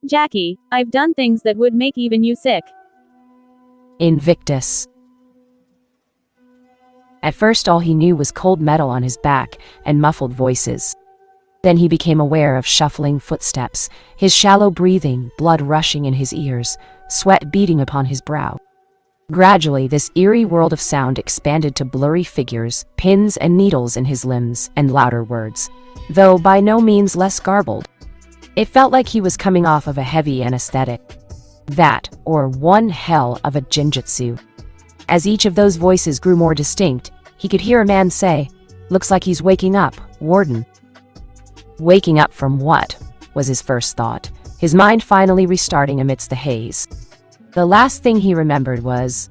Jackie, I've done things that would make even you sick. Invictus. At first all he knew was cold metal on his back and muffled voices. Then he became aware of shuffling footsteps, his shallow breathing, blood rushing in his ears, sweat beading upon his brow. Gradually, this eerie world of sound expanded to blurry figures, pins and needles in his limbs, and louder words, though by no means less garbled. It felt like he was coming off of a heavy anesthetic. That, or one hell of a jinjutsu. As each of those voices grew more distinct, he could hear a man say, "Looks like he's waking up, Warden." Waking up from what? Was his first thought, his mind finally restarting amidst the haze. The last thing he remembered was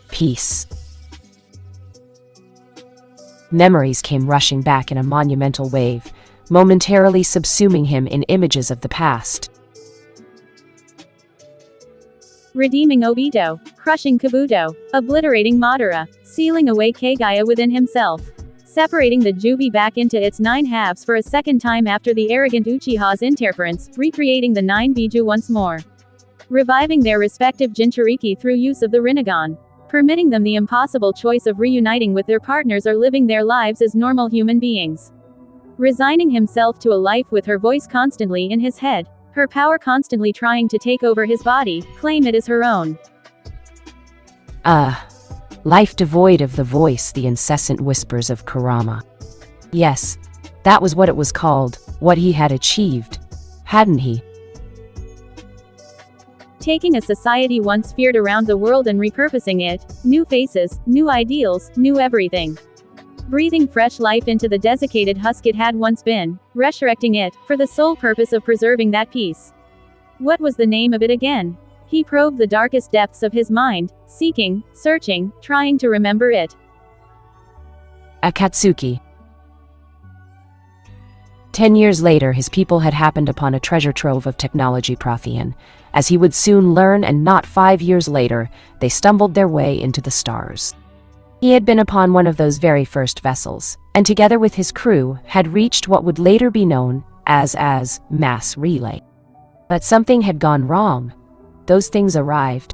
peace. Memories came rushing back in a monumental wave, momentarily subsuming him in images of the past. Redeeming Obito, crushing Kabuto, obliterating Madara, sealing away Kagaya within himself. Separating the Jubi back into its 9 halves for a second time after the arrogant Uchiha's interference, recreating the 9 Biju once more. Reviving their respective Jinchuriki through use of the Rinnegan. Permitting them the impossible choice of reuniting with their partners or living their lives as normal human beings. Resigning himself to a life with her voice constantly in his head, her power constantly trying to take over his body, claim it as her own. Life devoid of the voice, the incessant whispers of Kurama. Yes, that was what it was called, what he had achieved, hadn't he? Taking a society once feared around the world and repurposing it, new faces, new ideals, new everything. Breathing fresh life into the desiccated husk it had once been, resurrecting it, for the sole purpose of preserving that peace. What was the name of it again? He probed the darkest depths of his mind, seeking, searching, trying to remember it. Akatsuki. 10 years later, his people had happened upon a treasure trove of technology Prothean. As he would soon learn, and not 5 years later, they stumbled their way into the stars. He had been upon one of those very first vessels, and together with his crew, had reached what would later be known as mass relay. But something had gone wrong. Those things arrived.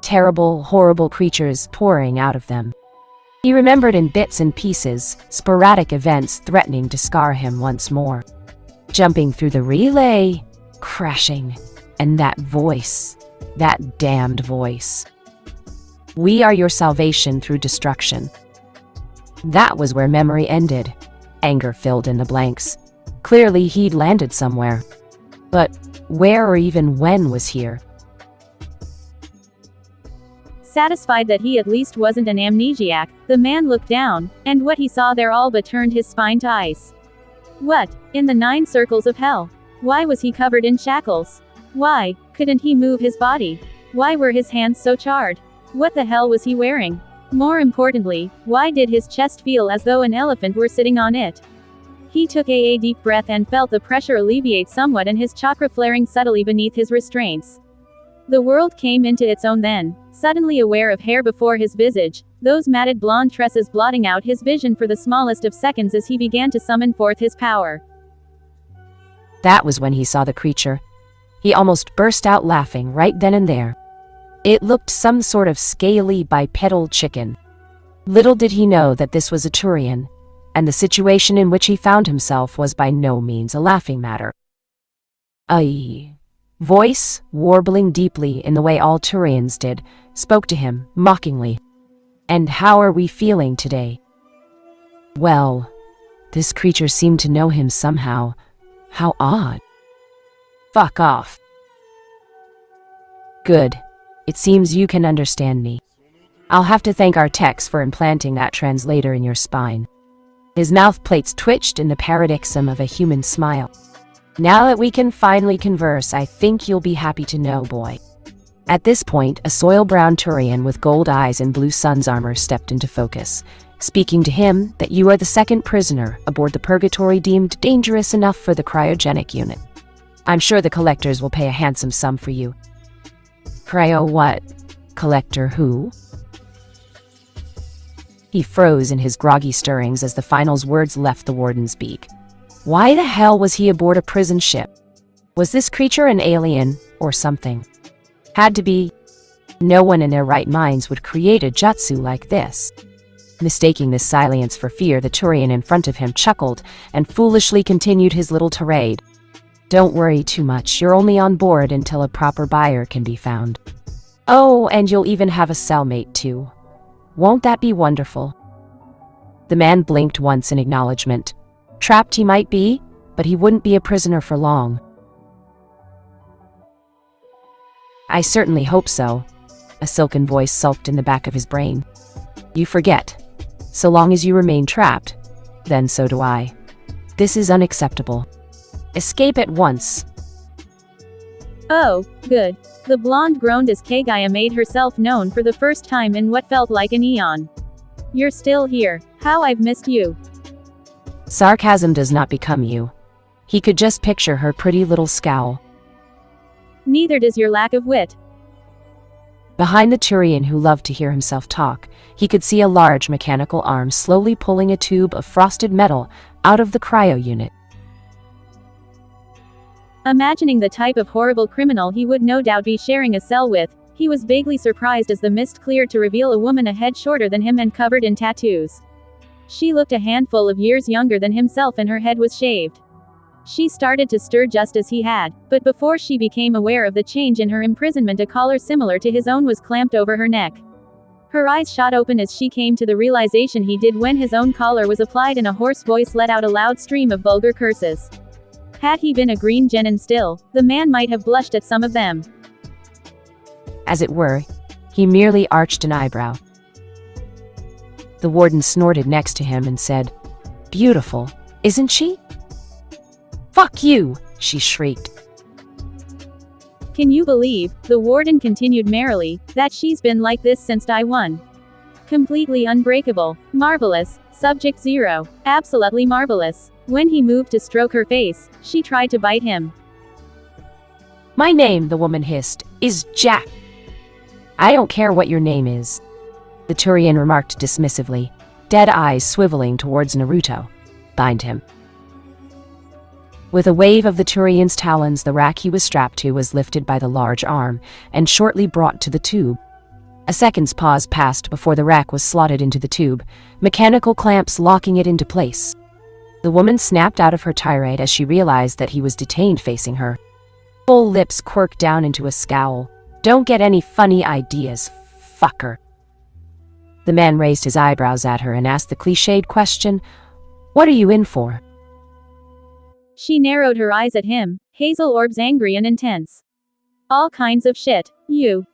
Terrible, horrible creatures pouring out of them. He remembered in bits and pieces, sporadic events threatening to scar him once more. Jumping through the relay, crashing, and that voice, that damned voice. "We are your salvation through destruction." That was where memory ended. Anger filled in the blanks. Clearly he'd landed somewhere. But where or even when was here? Satisfied that he at least wasn't an amnesiac, the man looked down, and what he saw there all but turned his spine to ice. What, in the 9 circles of hell? Why was he covered in shackles? Why couldn't he move his body? Why were his hands so charred? What the hell was he wearing? More importantly, why did his chest feel as though an elephant were sitting on it? He took a deep breath and felt the pressure alleviate somewhat and his chakra flaring subtly beneath his restraints. The world came into its own then, suddenly aware of hair before his visage, those matted blonde tresses blotting out his vision for the smallest of seconds as he began to summon forth his power. That was when he saw the creature. He almost burst out laughing right then and there. It looked some sort of scaly bipedal chicken. Little did he know that this was a Turian, and the situation in which he found himself was by no means a laughing matter. A voice, warbling deeply in the way all Turians did, spoke to him, mockingly. "And how are we feeling today?" Well, this creature seemed to know him somehow. How odd. "Fuck off." "Good. It seems you can understand me. I'll have to thank our techs for implanting that translator in your spine." His mouth plates twitched in the paroxysm of a human smile. "Now that we can finally converse, I think you'll be happy to know, boy." At this point, a soil-brown Turian with gold eyes and blue sun's armor stepped into focus, speaking to him that you are the second prisoner aboard the Purgatory deemed dangerous enough for the cryogenic unit. I'm sure the collectors will pay a handsome sum for you. Cryo what? Collector who? He froze in his groggy stirrings as the final's words left the warden's beak. Why the hell was he aboard a prison ship? Was this creature an alien, or something? Had to be. No one in their right minds would create a jutsu like this. Mistaking this silence for fear, the Turian in front of him chuckled and foolishly continued his little tirade. Don't worry too much, you're only on board until a proper buyer can be found. Oh, and you'll even have a cellmate too. Won't that be wonderful? The man blinked once in acknowledgement. Trapped he might be, but he wouldn't be a prisoner for long. I certainly hope so. A silken voice sulked in the back of his brain. You forget. So long as you remain trapped, then so do I. This is unacceptable. Escape at once. Oh, good. The blonde groaned as Kagaya made herself known for the first time in what felt like an eon. You're still here. How I've missed you. Sarcasm does not become you. He could just picture her pretty little scowl. Neither does your lack of wit. Behind the Turian, who loved to hear himself talk, he could see a large mechanical arm slowly pulling a tube of frosted metal out of the cryo unit. Imagining the type of horrible criminal he would no doubt be sharing a cell with, he was vaguely surprised as the mist cleared to reveal a woman a head shorter than him and covered in tattoos. She looked a handful of years younger than himself and her head was shaved. She started to stir just as he had, but before she became aware of the change in her imprisonment, a collar similar to his own was clamped over her neck. Her eyes shot open as she came to the realization he did when his own collar was applied and a hoarse voice let out a loud stream of vulgar curses. Had he been a green genin still, the man might have blushed at some of them. As it were, he merely arched an eyebrow. The warden snorted next to him and said, "Beautiful, isn't she?" "Fuck you!" she shrieked. Can you believe, the warden continued merrily, that she's been like this since day one? Completely unbreakable. Marvelous. Subject 0. Absolutely marvelous. When he moved to stroke her face, she tried to bite him. My name, the woman hissed, is Jack. I don't care what your name is, the Turian remarked dismissively, dead eyes swiveling towards Naruto. Bind him. With a wave of the Turian's talons, the rack he was strapped to was lifted by the large arm, and shortly brought to the tube. A second's pause passed before the rack was slotted into the tube, mechanical clamps locking it into place. The woman snapped out of her tirade as she realized that he was detained facing her. Full lips quirked down into a scowl. Don't get any funny ideas, fucker. The man raised his eyebrows at her and asked the cliched question, What are you in for? She narrowed her eyes at him, hazel orbs angry and intense. All kinds of shit, you.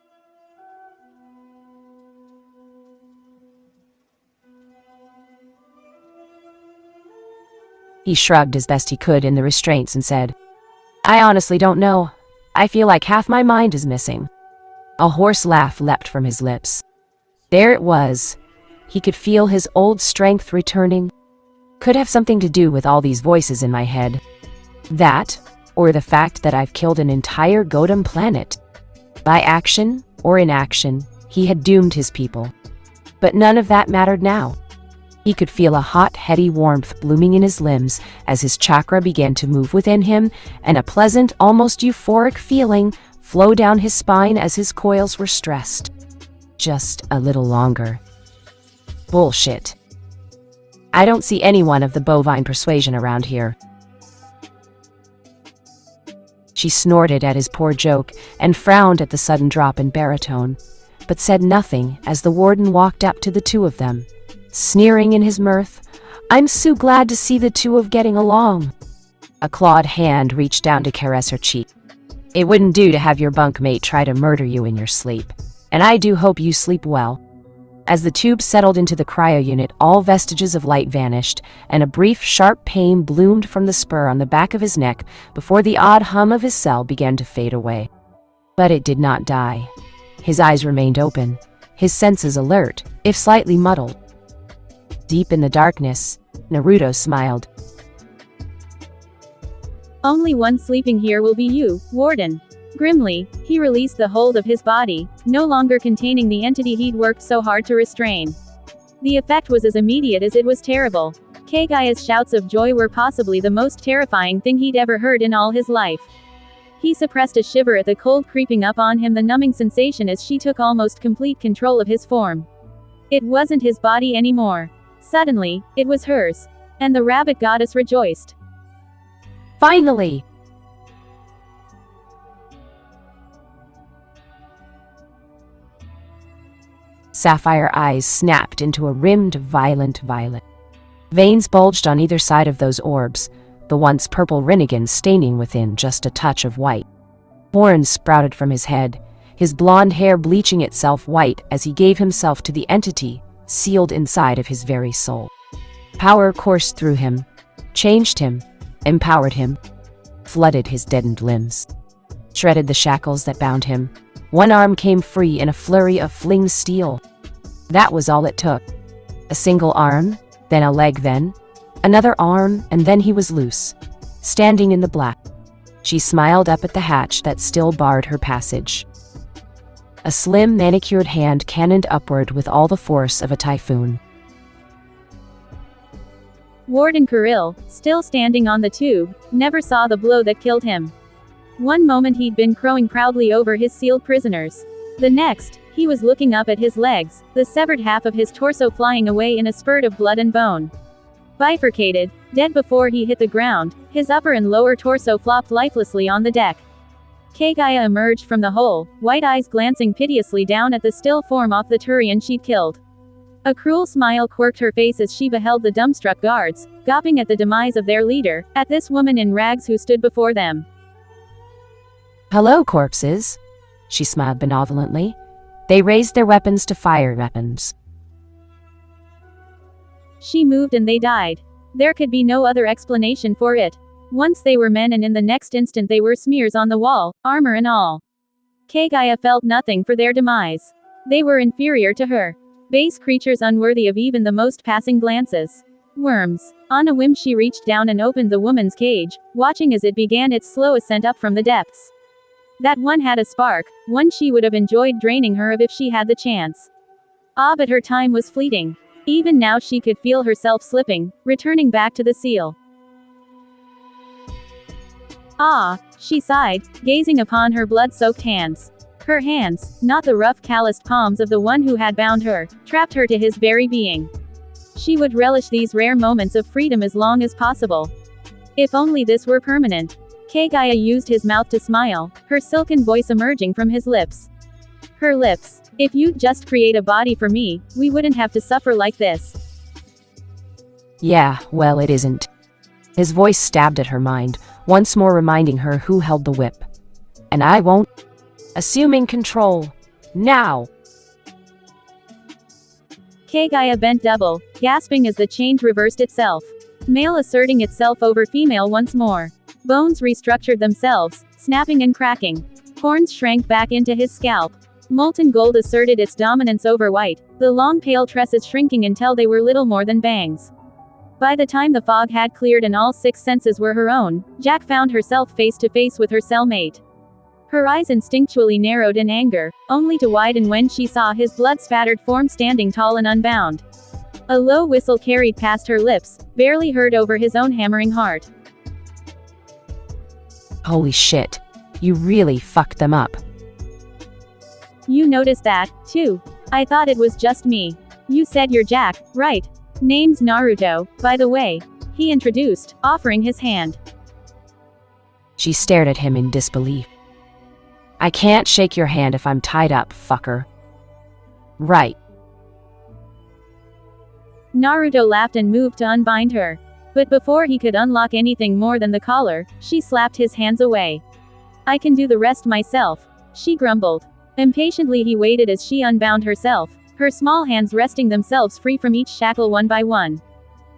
He shrugged as best he could in the restraints and said, I honestly don't know. I feel like half my mind is missing. A hoarse laugh leapt from his lips. There it was. He could feel his old strength returning. Could have something to do with all these voices in my head. That, or the fact that I've killed an entire Godam planet. By action or inaction, he had doomed his people. But none of that mattered now. He could feel a hot, heady warmth blooming in his limbs as his chakra began to move within him, and a pleasant, almost euphoric feeling flow down his spine as his coils were stressed. Just a little longer. Bullshit. I don't see anyone of the bovine persuasion around here. She snorted at his poor joke and frowned at the sudden drop in baritone, but said nothing as the warden walked up to the two of them, sneering in his mirth. I'm so glad to see the two of getting along. A clawed hand reached down to caress her cheek. It wouldn't do to have your bunkmate try to murder you in your sleep, and I do hope you sleep well. As the tube settled into the cryo unit, all vestiges of light vanished, and a brief, sharp pain bloomed from the spur on the back of his neck before the odd hum of his cell began to fade away. But it did not die. His eyes remained open, his senses alert, if slightly muddled. Deep in the darkness, Naruto smiled. Only one sleeping here will be you, Warden. Grimly, he released the hold of his body, no longer containing the entity he'd worked so hard to restrain. The effect was as immediate as it was terrible. Kagaya's shouts of joy were possibly the most terrifying thing he'd ever heard in all his life. He suppressed a shiver at the cold creeping up on him, the numbing sensation as she took almost complete control of his form. It wasn't his body anymore. Suddenly, it was hers. And the rabbit goddess rejoiced. Finally! Sapphire eyes snapped into a rimmed, violent violet. Veins bulged on either side of those orbs, the once purple Rinnegan staining within just a touch of white. Horns sprouted from his head, his blonde hair bleaching itself white as he gave himself to the entity sealed inside of his very soul. Power coursed through him, changed him, empowered him, flooded his deadened limbs, shredded the shackles that bound him. One arm came free in a flurry of fling steel. That was all it took. A single arm, then a leg, then another arm, and then he was loose, standing in the black. She smiled up at the hatch that still barred her passage. A slim, manicured hand cannoned upward with all the force of a typhoon. Warden Kirill, still standing on the tube, never saw the blow that killed him. One moment he'd been crowing proudly over his sealed prisoners. The next, he was looking up at his legs, the severed half of his torso flying away in a spurt of blood and bone. Bifurcated, dead before he hit the ground, his upper and lower torso flopped lifelessly on the deck. Kagaya emerged from the hole, white eyes glancing piteously down at the still form off the Turian she'd killed. A cruel smile quirked her face as she beheld the dumbstruck guards, gawping at the demise of their leader, at this woman in rags who stood before them. "Hello, corpses," she smiled benevolently. They raised their weapons to fire weapons. She moved and they died. There could be no other explanation for it. Once they were men and in the next instant they were smears on the wall, armor and all. Kagaya felt nothing for their demise. They were inferior to her. Base creatures unworthy of even the most passing glances. Worms. On a whim she reached down and opened the woman's cage, watching as it began its slow ascent up from the depths. That one had a spark, one she would have enjoyed draining her of if she had the chance. But her time was fleeting. Even now she could feel herself slipping, returning back to the seal. She sighed, gazing upon her blood-soaked hands. Her hands, not the rough calloused palms of the one who had bound her, trapped her to his very being. She would relish these rare moments of freedom as long as possible. If only this were permanent. Kagaya used his mouth to smile, her silken voice emerging from his lips. Her lips. If you'd just create a body for me, we wouldn't have to suffer like this. Yeah, well, it isn't. His voice stabbed at her mind, once more reminding her who held the whip. And I won't. Assuming control. Now! Kagaya bent double, gasping as the change reversed itself. Male asserting itself over female once more. Bones restructured themselves, snapping and cracking. Horns shrank back into his scalp. Molten gold asserted its dominance over white, the long pale tresses shrinking until they were little more than bangs. By the time the fog had cleared and all six senses were her own, Jack found herself face to face with her cellmate. Her eyes instinctually narrowed in anger, only to widen when she saw his blood-spattered form standing tall and unbound. A low whistle carried past her lips, barely heard over his own hammering heart. Holy shit. You really fucked them up. You noticed that, too. I thought it was just me. You said you're Jack, right? Name's Naruto, by the way. He introduced, offering his hand. She stared at him in disbelief. I can't shake your hand if I'm tied up, fucker. Right. Naruto laughed and moved to unbind her. But before he could unlock anything more than the collar, she slapped his hands away. I can do the rest myself, she grumbled. Impatiently he waited as she unbound herself, her small hands wresting themselves free from each shackle one by one.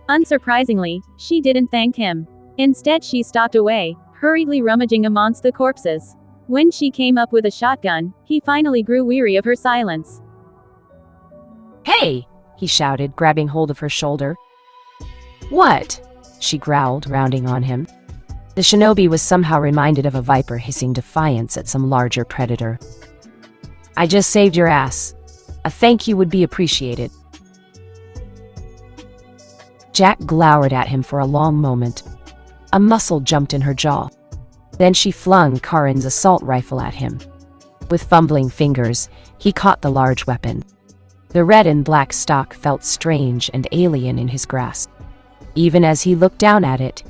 Unsurprisingly, she didn't thank him. Instead she stalked away, hurriedly rummaging amongst the corpses. When she came up with a shotgun, he finally grew weary of her silence. Hey! He shouted, grabbing hold of her shoulder. What? She growled, rounding on him. The shinobi was somehow reminded of a viper hissing defiance at some larger predator. I just saved your ass. A thank you would be appreciated. Jack glowered at him for a long moment. A muscle jumped in her jaw. Then she flung Karin's assault rifle at him. With fumbling fingers, he caught the large weapon. The red and black stock felt strange and alien in his grasp. Even as he looked down at it,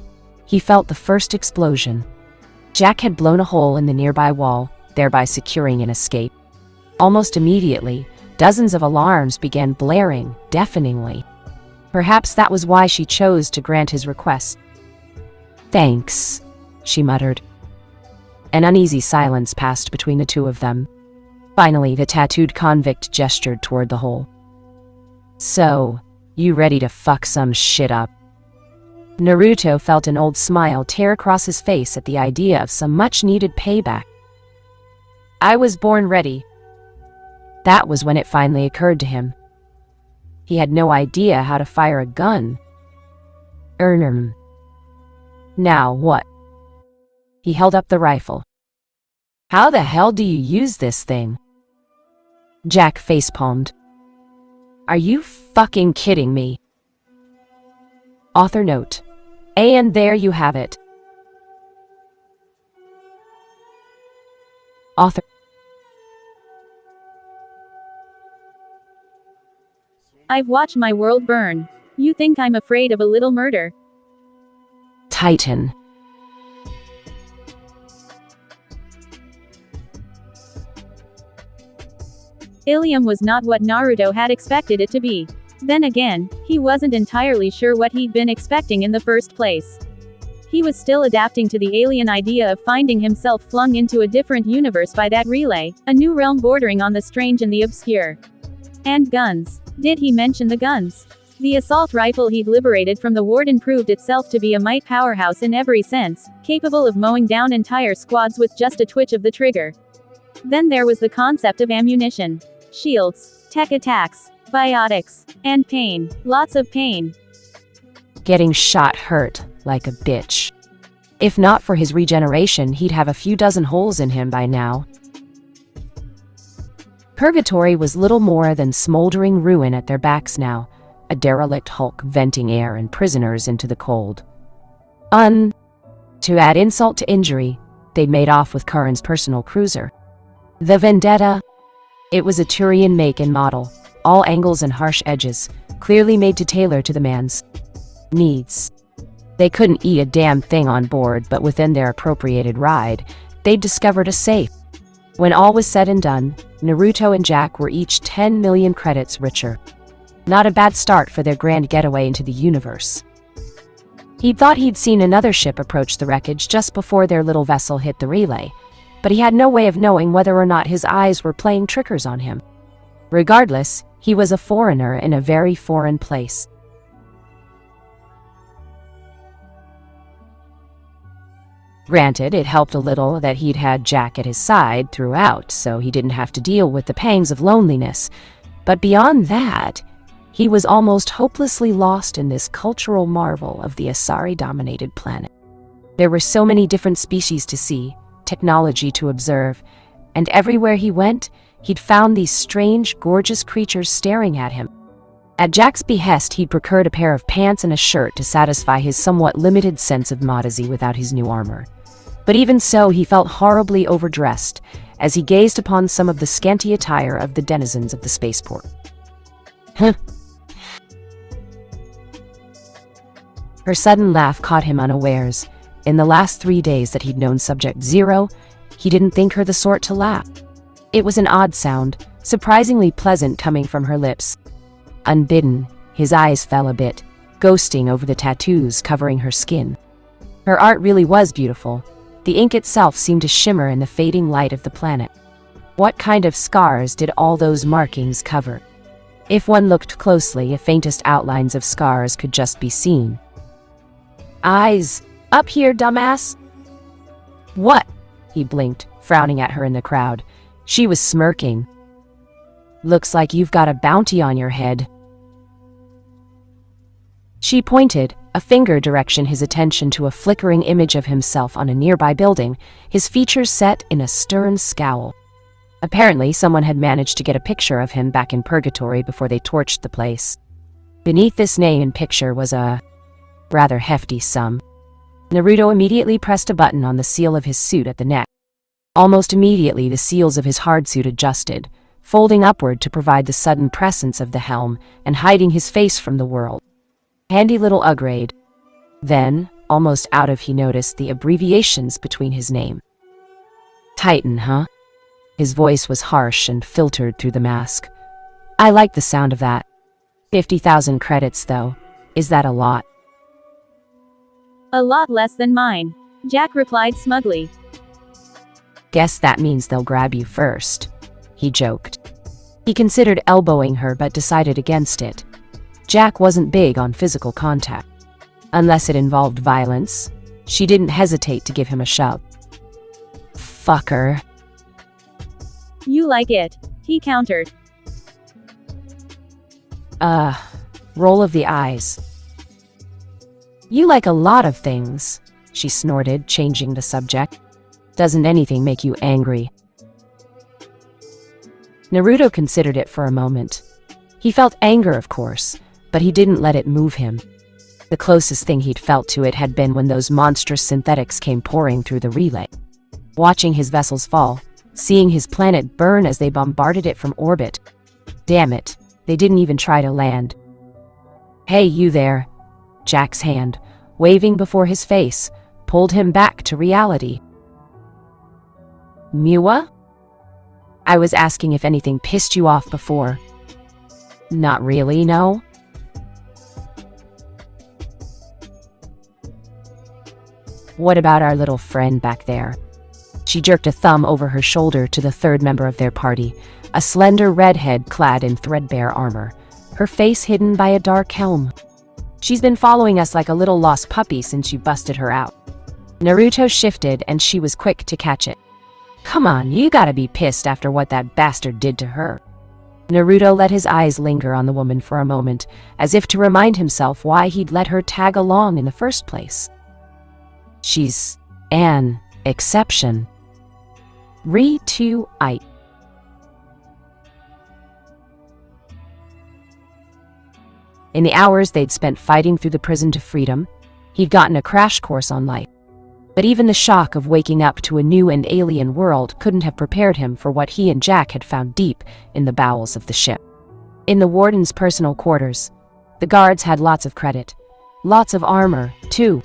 he felt the first explosion. Jack had blown a hole in the nearby wall, thereby securing an escape. Almost immediately, dozens of alarms began blaring, deafeningly. Perhaps that was why she chose to grant his request. "Thanks," she muttered. An uneasy silence passed between the two of them. Finally, the tattooed convict gestured toward the hole. "So, you ready to fuck some shit up?" Naruto felt an old smile tear across his face at the idea of some much-needed payback. "I was born ready." That was when it finally occurred to him. He had no idea how to fire a gun. Now what? He held up the rifle. "How the hell do you use this thing?" Jack facepalmed. "Are you fucking kidding me?" Author note. And there you have it. Author. I've watched my world burn. You think I'm afraid of a little murder? Titan. Ilium was not what Naruto had expected it to be. Then again, he wasn't entirely sure what he'd been expecting in the first place. He was still adapting to the alien idea of finding himself flung into a different universe by that relay, a new realm bordering on the strange and the obscure. And guns. Did he mention the guns? The assault rifle he'd liberated from the warden proved itself to be a might powerhouse in every sense, capable of mowing down entire squads with just a twitch of the trigger. Then there was the concept of ammunition. Shields, tech attacks, biotics, and pain. Lots of pain. Getting shot hurt like a bitch. If not for his regeneration, he'd have a few dozen holes in him by now. Purgatory was little more than smoldering ruin at their backs now, a derelict hulk venting air and prisoners into the cold. To add insult to injury, they'd made off with Karin's personal cruiser. The Vendetta. It was a Turian make and model, all angles and harsh edges, clearly made to tailor to the man's needs. They couldn't eat a damn thing on board, but within their appropriated ride, they'd discovered a safe. When all was said and done, Naruto and Jack were each 10 million credits richer. Not a bad start for their grand getaway into the universe. He'd thought he'd seen another ship approach the wreckage just before their little vessel hit the relay, but he had no way of knowing whether or not his eyes were playing trickers on him. Regardless, he was a foreigner in a very foreign place. Granted, it helped a little that he'd had Jack at his side throughout, so he didn't have to deal with the pangs of loneliness. But beyond that, he was almost hopelessly lost in this cultural marvel of the Asari-dominated planet. There were so many different species to see, technology to observe, and everywhere he went, he'd found these strange, gorgeous creatures staring at him. At Jack's behest, he'd procured a pair of pants and a shirt to satisfy his somewhat limited sense of modesty without his new armor. But even so, he felt horribly overdressed as he gazed upon some of the scanty attire of the denizens of the spaceport. Her sudden laugh caught him unawares. In the last 3 days that he'd known Subject Zero, he didn't think her the sort to laugh. It was an odd sound, surprisingly pleasant coming from her lips. Unbidden, his eyes fell a bit, ghosting over the tattoos covering her skin. Her art really was beautiful. The ink itself seemed to shimmer in the fading light of the planet. What kind of scars did all those markings cover? If one looked closely, the faintest outlines of scars could just be seen. "Eyes! Up here, dumbass!" "What?" He blinked, frowning at her in the crowd. She was smirking. "Looks like you've got a bounty on your head." She pointed, a finger direction his attention to a flickering image of himself on a nearby building, his features set in a stern scowl. Apparently, someone had managed to get a picture of him back in Purgatory before they torched the place. Beneath this name and picture was a rather hefty sum. Naruto immediately pressed a button on the seal of his suit at the neck. Almost immediately, the seals of his hard suit adjusted, folding upward to provide the sudden presence of the helm and hiding his face from the world. Handy little upgrade. Then, almost out of he noticed the abbreviations between his name. Titan, huh? His voice was harsh and filtered through the mask. I like the sound of that. 50,000 credits, though. Is that a lot? A lot less than mine, Jack replied smugly. Guess that means they'll grab you first, he joked. He considered elbowing her but decided against it. Jack wasn't big on physical contact. Unless it involved violence, she didn't hesitate to give him a shove. Fucker. You like it, he countered. Roll of the eyes. You like a lot of things, she snorted, changing the subject. Doesn't anything make you angry? Naruto considered it for a moment. He felt anger, of course, but he didn't let it move him. The closest thing he'd felt to it had been when those monstrous synthetics came pouring through the relay. Watching his vessels fall, seeing his planet burn as they bombarded it from orbit. Damn it, they didn't even try to land. Hey, you there. Jack's hand, waving before his face, pulled him back to reality. Miwa? I was asking if anything pissed you off before. Not really, no? What about our little friend back there? She jerked a thumb over her shoulder to the third member of their party, a slender redhead clad in threadbare armor, her face hidden by a dark helm. She's been following us like a little lost puppy since you busted her out. Naruto shifted and she was quick to catch it. Come on, you gotta be pissed after what that bastard did to her. Naruto let his eyes linger on the woman for a moment, as if to remind himself why he'd let her tag along in the first place. She's an exception. Re-to-ite. In the hours they'd spent fighting through the prison to freedom, he'd gotten a crash course on life. But even the shock of waking up to a new and alien world couldn't have prepared him for what he and Jack had found deep in the bowels of the ship. In the warden's personal quarters, the guards had lots of credit. Lots of armor, too.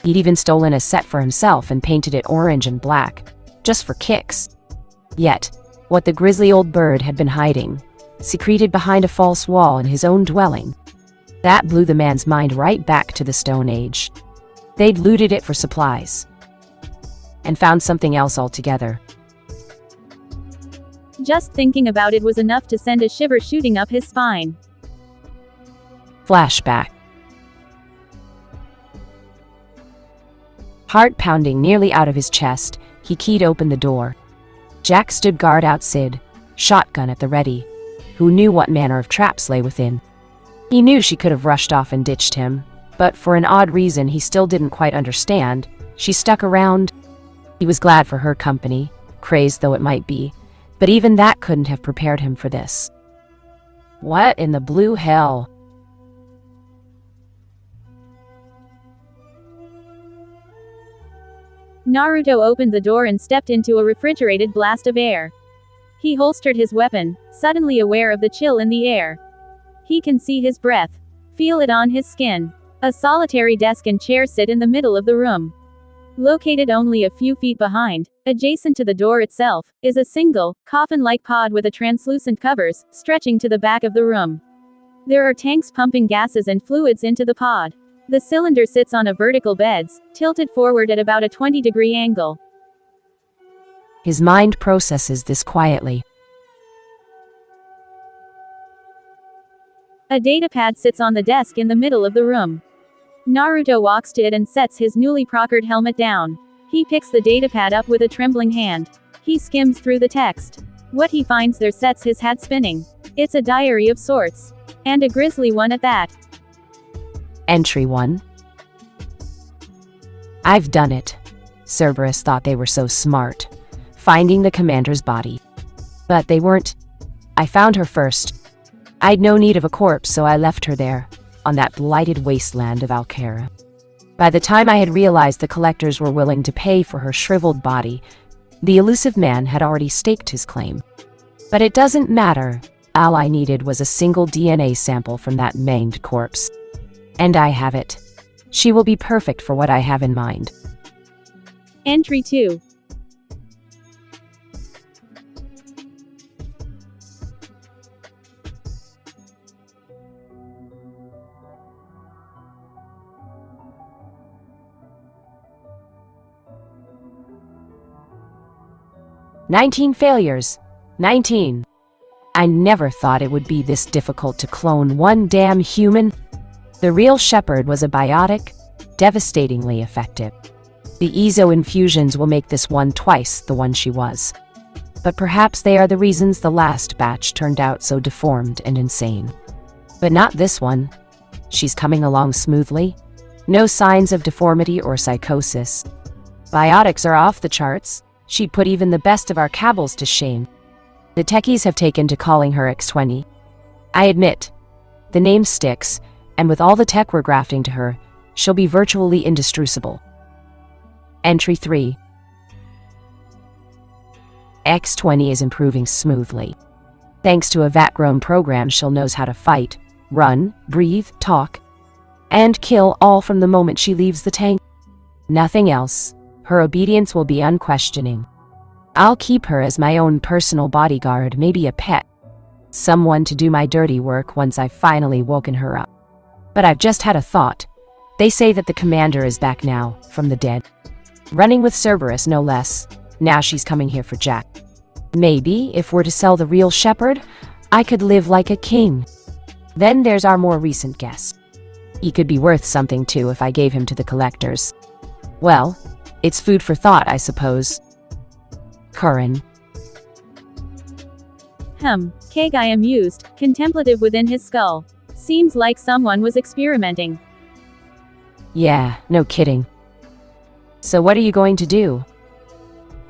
He'd even stolen a set for himself and painted it orange and black, just for kicks. Yet, what the grisly old bird had been hiding, secreted behind a false wall in his own dwelling, that blew the man's mind right back to the Stone Age. They'd looted it for supplies, and found something else altogether. Just thinking about it was enough to send a shiver shooting up his spine. Flashback. Heart pounding nearly out of his chest, he keyed open the door. Jack stood guard outside, shotgun at the ready. Who knew what manner of traps lay within? He knew she could have rushed off and ditched him, but for an odd reason he still didn't quite understand, she stuck around. He was glad for her company, crazed though it might be, but even that couldn't have prepared him for this. What in the blue hell? Naruto opened the door and stepped into a refrigerated blast of air. He holstered his weapon, suddenly aware of the chill in the air. He can see his breath, feel it on his skin. A solitary desk and chair sit in the middle of the room. Located only a few feet behind, adjacent to the door itself, is a single, coffin-like pod with a translucent covers, stretching to the back of the room. There are tanks pumping gases and fluids into the pod. The cylinder sits on a vertical beds, tilted forward at about a 20-degree angle. His mind processes this quietly. A datapad sits on the desk in the middle of the room. Naruto walks to it and sets his newly procured helmet down. He picks the datapad up with a trembling hand. He skims through the text. What he finds there sets his head spinning. It's a diary of sorts. And a grisly one at that. Entry 1. I've done it. Cerberus thought they were so smart, finding the commander's body. But they weren't. I found her first. I'd no need of a corpse, so I left her there, on that blighted wasteland of Alcara. By the time I had realized the collectors were willing to pay for her shriveled body, the elusive man had already staked his claim. But it doesn't matter. All I needed was a single DNA sample from that maimed corpse. And I have it. She will be perfect for what I have in mind. Entry 2. "19 failures. 19. I never thought it would be this difficult to clone one damn human. The real shepherd was a biotic, devastatingly effective. The Ezo infusions will make this one twice the one she was. But perhaps they are the reasons the last batch turned out so deformed and insane. But not this one. She's coming along smoothly. No signs of deformity or psychosis. Biotics are off the charts. She'd put even the best of our cabals to shame. The techies have taken to calling her X20. I admit, the name sticks, and with all the tech we're grafting to her, she'll be virtually indestructible." Entry 3. X20 is improving smoothly. Thanks to a vat-grown program, she'll knows how to fight, run, breathe, talk, and kill all from the moment she leaves the tank. Nothing else. Her obedience will be unquestioning. I'll keep her as my own personal bodyguard, maybe a pet. Someone to do my dirty work once I've finally woken her up. But I've just had a thought. They say that the commander is back now, from the dead. Running with Cerberus, no less. Now she's coming here for Jack. Maybe, if we're to sell the real shepherd, I could live like a king. Then there's our more recent guest. He could be worth something too if I gave him to the collectors. Well, it's food for thought, I suppose. Curran. Kagai amused, contemplative within his skull. Seems like someone was experimenting. Yeah, no kidding. So what are you going to do?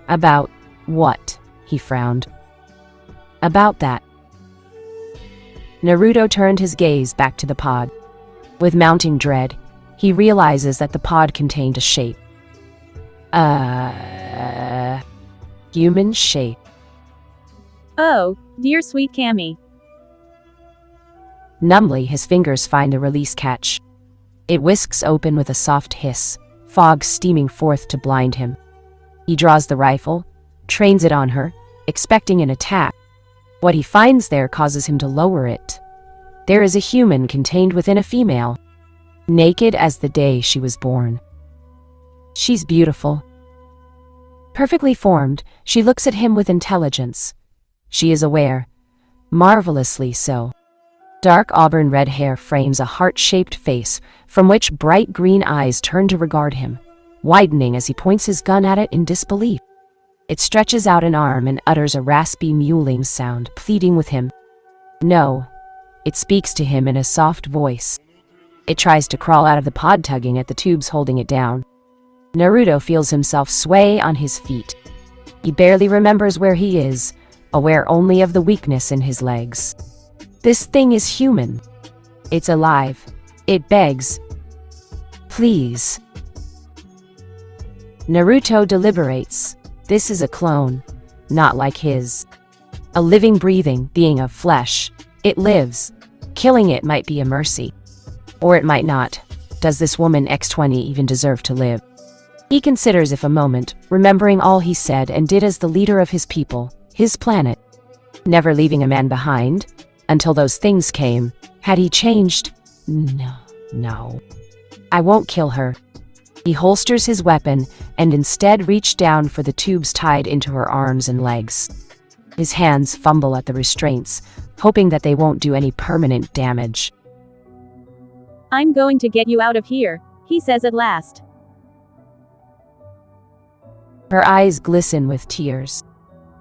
About what? He frowned. About that. Naruto turned his gaze back to the pod. With mounting dread, he realizes that the pod contained a shape. Human shape. Oh, dear sweet Cammy. Numbly, his fingers find the release catch. It whisks open with a soft hiss, fog steaming forth to blind him. He draws the rifle, trains it on her, expecting an attack. What he finds there causes him to lower it. There is a human contained within a female, naked as the day she was born. She's beautiful. Perfectly formed, she looks at him with intelligence. She is aware, marvelously so. Dark auburn red hair frames a heart-shaped face from which bright green eyes turn to regard him, widening as he points his gun at it in disbelief. It stretches out an arm and utters a raspy mewling sound, pleading with him. No, it speaks to him in a soft voice. It tries to crawl out of the pod, tugging at the tubes holding it down. Naruto feels himself sway on his feet. He barely remembers where he is, aware only of the weakness in his legs. This thing is human. It's alive. It begs. Please. Naruto deliberates. This is a clone, not like his. A living, breathing being of flesh. It lives. Killing it might be a mercy. Or it might not. Does this woman X20 even deserve to live? He considers if a moment, remembering all he said and did as the leader of his people, his planet. Never leaving a man behind, until those things came. Had he changed? No. I won't kill her. He holsters his weapon and instead reaches down for the tubes tied into her arms and legs. His hands fumble at the restraints, hoping that they won't do any permanent damage. I'm going to get you out of here, he says at last. Her eyes glisten with tears.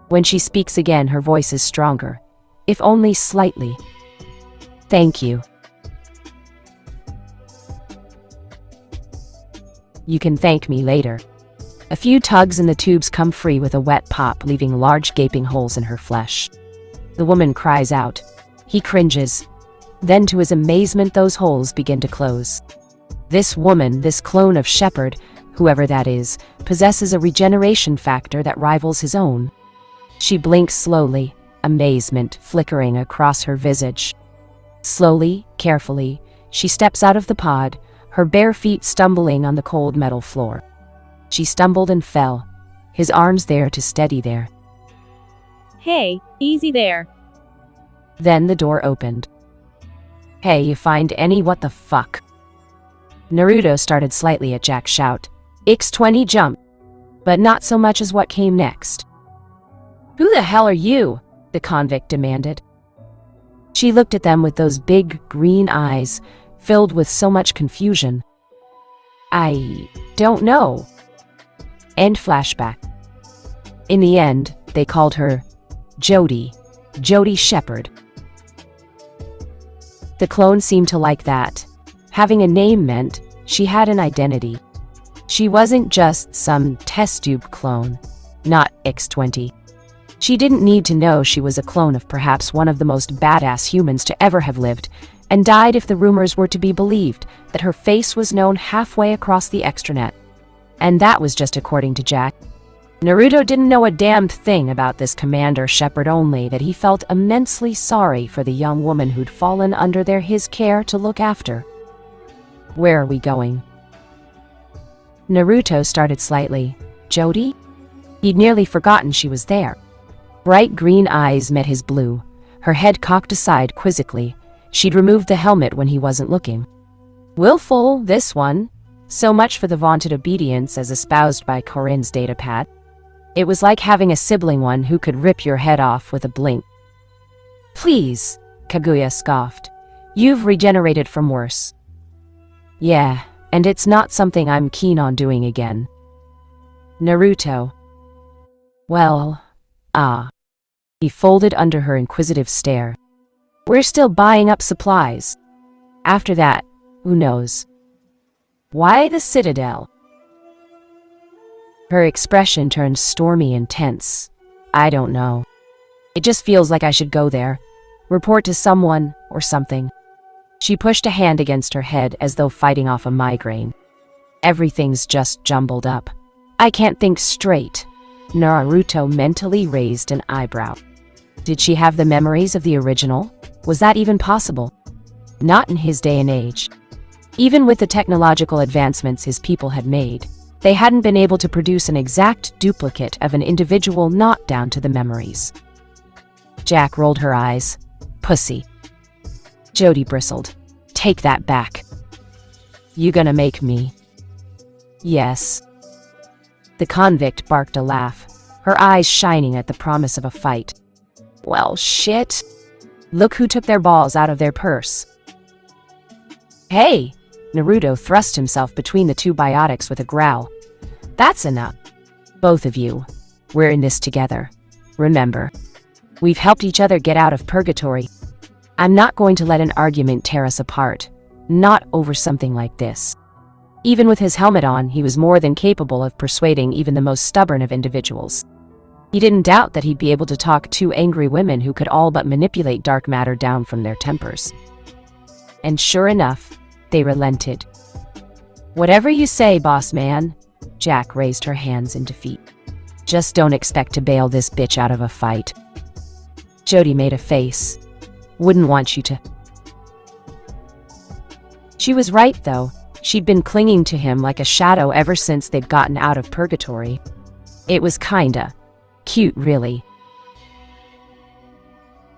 When she speaks again, her voice is stronger, if only slightly. Thank you. You can thank me later. A few tugs and the tubes come free with a wet pop, leaving large gaping holes in her flesh. The woman cries out. He cringes. Then to his amazement, those holes begin to close. This woman, this clone of Shepard, whoever that is, possesses a regeneration factor that rivals his own. She blinks slowly, amazement flickering across her visage. Slowly, carefully, she steps out of the pod, her bare feet stumbling on the cold metal floor. She stumbled and fell, his arms there to steady there. Hey, easy there. Then the door opened. Hey, you find any what the fuck? Naruto started slightly at Jack's shout. X20 jump. But not so much as what came next. Who the hell are you? The convict demanded. She looked at them with those big green eyes, filled with so much confusion. I don't know. End flashback. In the end, they called her Jody Shepard. The clone seemed to like that. Having a name meant she had an identity. She wasn't just some test tube clone, not X20. She didn't need to know she was a clone of perhaps one of the most badass humans to ever have lived, and died if the rumors were to be believed that her face was known halfway across the extranet. And that was just according to Jack. Naruto didn't know a damned thing about this Commander Shepard, only that he felt immensely sorry for the young woman who'd fallen under his care to look after. Where are we going? Naruto started slightly. Jody? He'd nearly forgotten she was there. Bright green eyes met his blue, her head cocked aside quizzically. She'd removed the helmet when he wasn't looking. Willful, this one. So much for the vaunted obedience as espoused by Corinne's datapad. It was like having a sibling one who could rip your head off with a blink. Please, Kaguya scoffed. You've regenerated from worse. Yeah, and it's not something I'm keen on doing again. Naruto. Well, He folded under her inquisitive stare. We're still buying up supplies. After that, who knows? Why the Citadel? Her expression turned stormy and tense. I don't know. It just feels like I should go there. Report to someone or something. She pushed a hand against her head as though fighting off a migraine. Everything's just jumbled up. I can't think straight. Naruto mentally raised an eyebrow. Did she have the memories of the original? Was that even possible? Not in his day and age. Even with the technological advancements his people had made, they hadn't been able to produce an exact duplicate of an individual, not down to the memories. Jack rolled her eyes. Pussy. Jody bristled. Take that back. You gonna make me? Yes. The convict barked a laugh, her eyes shining at the promise of a fight. Well, shit. Look who took their balls out of their purse. Hey! Naruto thrust himself between the two biotics with a growl. That's enough. Both of you. We're in this together. Remember. We've helped each other get out of purgatory. I'm not going to let an argument tear us apart. Not over something like this. Even with his helmet on, he was more than capable of persuading even the most stubborn of individuals. He didn't doubt that he'd be able to talk two angry women who could all but manipulate dark matter down from their tempers. And sure enough, they relented. Whatever you say, boss man. Jack raised her hands in defeat. Just don't expect to bail this bitch out of a fight. Jody made a face. Wouldn't want you to. She was right, though. She'd been clinging to him like a shadow ever since they'd gotten out of purgatory. It was kinda cute, really.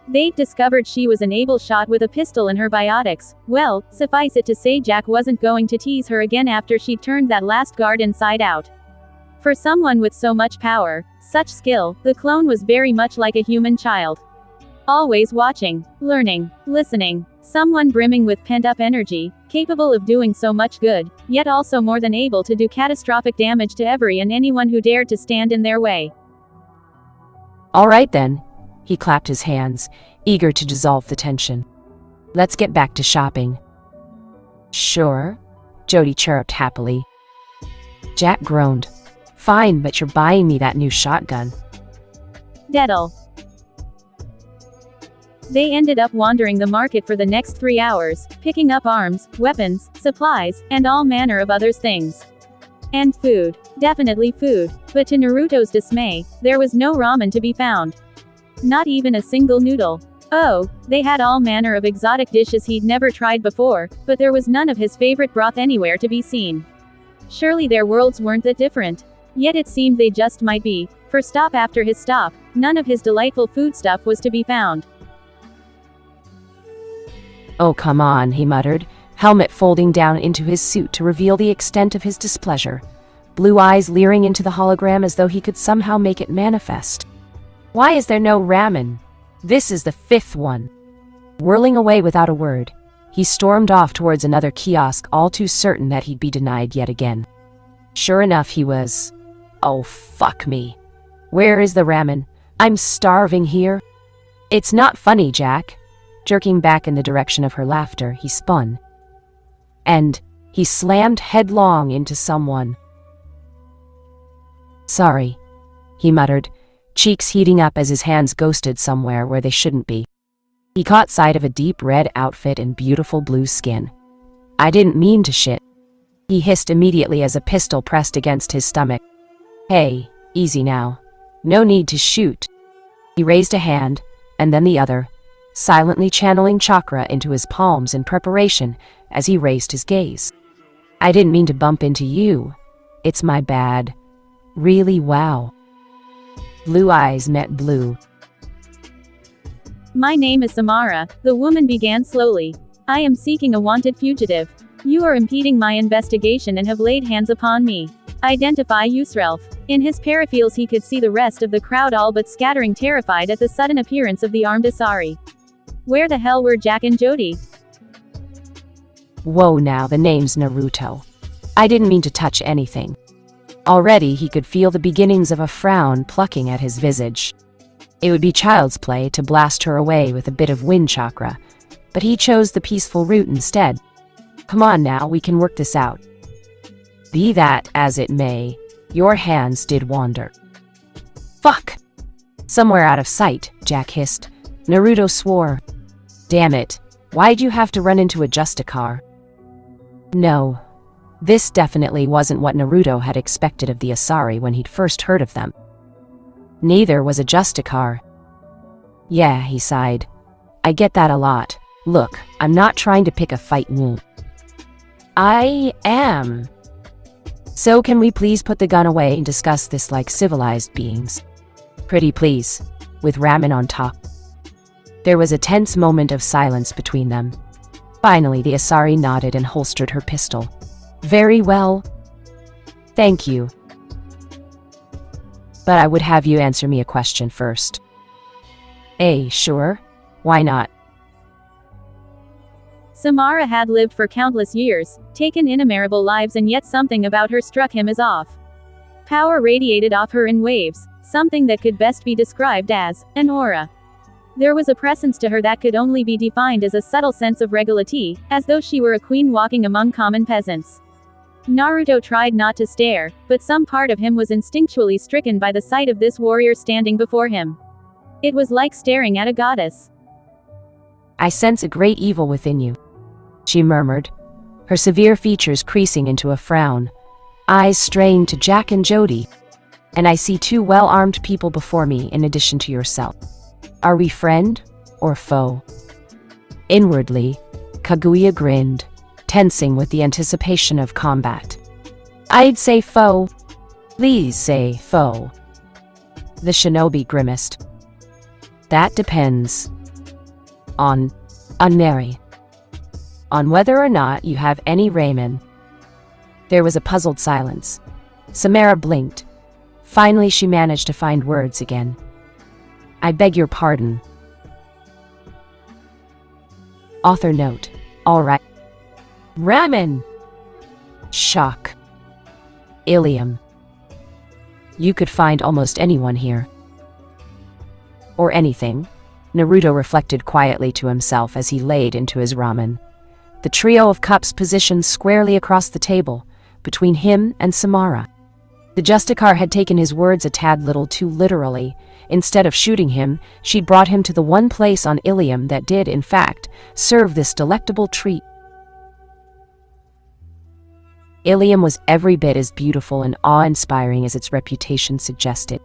They'd discovered she was an able shot with a pistol in her biotics. Well, suffice it to say Jack wasn't going to tease her again after she'd turned that last guard inside out. For someone with so much power, such skill, the clone was very much like a human child. Always watching, learning, listening. Someone brimming with pent-up energy, capable of doing so much good, yet also more than able to do catastrophic damage to every and anyone who dared to stand in their way. All right then. He clapped his hands, eager to dissolve the tension. Let's get back to shopping. Sure, Jody chirruped happily. Jack groaned. Fine, but you're buying me that new shotgun. Deadle. They ended up wandering the market for the next 3 hours, picking up arms, weapons, supplies, and all manner of other things. And food. Definitely food. But to Naruto's dismay, there was no ramen to be found. Not even a single noodle. Oh, they had all manner of exotic dishes he'd never tried before, but there was none of his favorite broth anywhere to be seen. Surely their worlds weren't that different. Yet it seemed they just might be, for stop after his stop, none of his delightful foodstuff was to be found. "Oh, come on," he muttered, helmet folding down into his suit to reveal the extent of his displeasure, blue eyes leering into the hologram as though he could somehow make it manifest. "Why is there no ramen? This is the 5th one." Whirling away without a word, he stormed off towards another kiosk, all too certain that he'd be denied yet again. Sure enough, he was. "Oh, fuck me. Where is the ramen? I'm starving here." "It's not funny, Jack." Jerking back in the direction of her laughter, he spun. And he slammed headlong into someone. "Sorry," he muttered, cheeks heating up as his hands ghosted somewhere where they shouldn't be. He caught sight of a deep red outfit and beautiful blue skin. "I didn't mean to shit," he hissed immediately as a pistol pressed against his stomach. "Hey, easy now. No need to shoot." He raised a hand, and then the other, silently channeling chakra into his palms in preparation as he raised his gaze. "I didn't mean to bump into you. It's my bad. Really, wow." Blue eyes met blue. "My name is Samara," the woman began slowly. "I am seeking a wanted fugitive. You are impeding my investigation and have laid hands upon me. Identify Yusrelf." In his peripherals he could see the rest of the crowd all but scattering, terrified at the sudden appearance of the armed Asari. Where the hell were Jack and Jody? Whoa, now the name's Naruto. I didn't mean to touch anything. Already he could feel the beginnings of a frown plucking at his visage. It would be child's play to blast her away with a bit of wind chakra, but he chose the peaceful route instead. "Come on now, we can work this out." "Be that as it may, your hands did wander." "Fuck!" "Somewhere out of sight," Jack hissed. Naruto swore. "Damn it, why'd you have to run into a Justicar?" No. This definitely wasn't what Naruto had expected of the Asari when he'd first heard of them. Neither was a Justicar. "Yeah," he sighed. "I get that a lot. Look, I'm not trying to pick a fight, wound." "I am. So can we please put the gun away and discuss this like civilized beings?" "Pretty please," with ramen on top. There was a tense moment of silence between them. Finally, the Asari nodded and holstered her pistol. "Very well. Thank you. But I would have you answer me a question first." Sure. Why not?" Samara had lived for countless years, taken innumerable lives, and yet something about her struck him as off. Power radiated off her in waves, something that could best be described as an aura. There was a presence to her that could only be defined as a subtle sense of regality, as though she were a queen walking among common peasants. Naruto tried not to stare, but some part of him was instinctually stricken by the sight of this warrior standing before him. It was like staring at a goddess. "I sense a great evil within you," she murmured, her severe features creasing into a frown, eyes straying to Jack and Jody. "And I see 2 well-armed people before me in addition to yourself. Are we friend or foe?" Inwardly, Kaguya grinned, tensing with the anticipation of combat. "I'd say foe." "Please say foe." The shinobi grimaced. "That depends on Mary. On whether or not you have any ramen." There was a puzzled silence. Samara blinked. Finally, she managed to find words again. "I beg your pardon." Author note. All right. Ramen. Shock. Ilium. You could find almost anyone here. Or anything, Naruto reflected quietly to himself as he laid into his ramen. The trio of cups positioned squarely across the table, between him and Samara. The Justicar had taken his words a tad little too literally. Instead of shooting him, she'd brought him to the one place on Ilium that did, in fact, serve this delectable treat. Ilium was every bit as beautiful and awe-inspiring as its reputation suggested.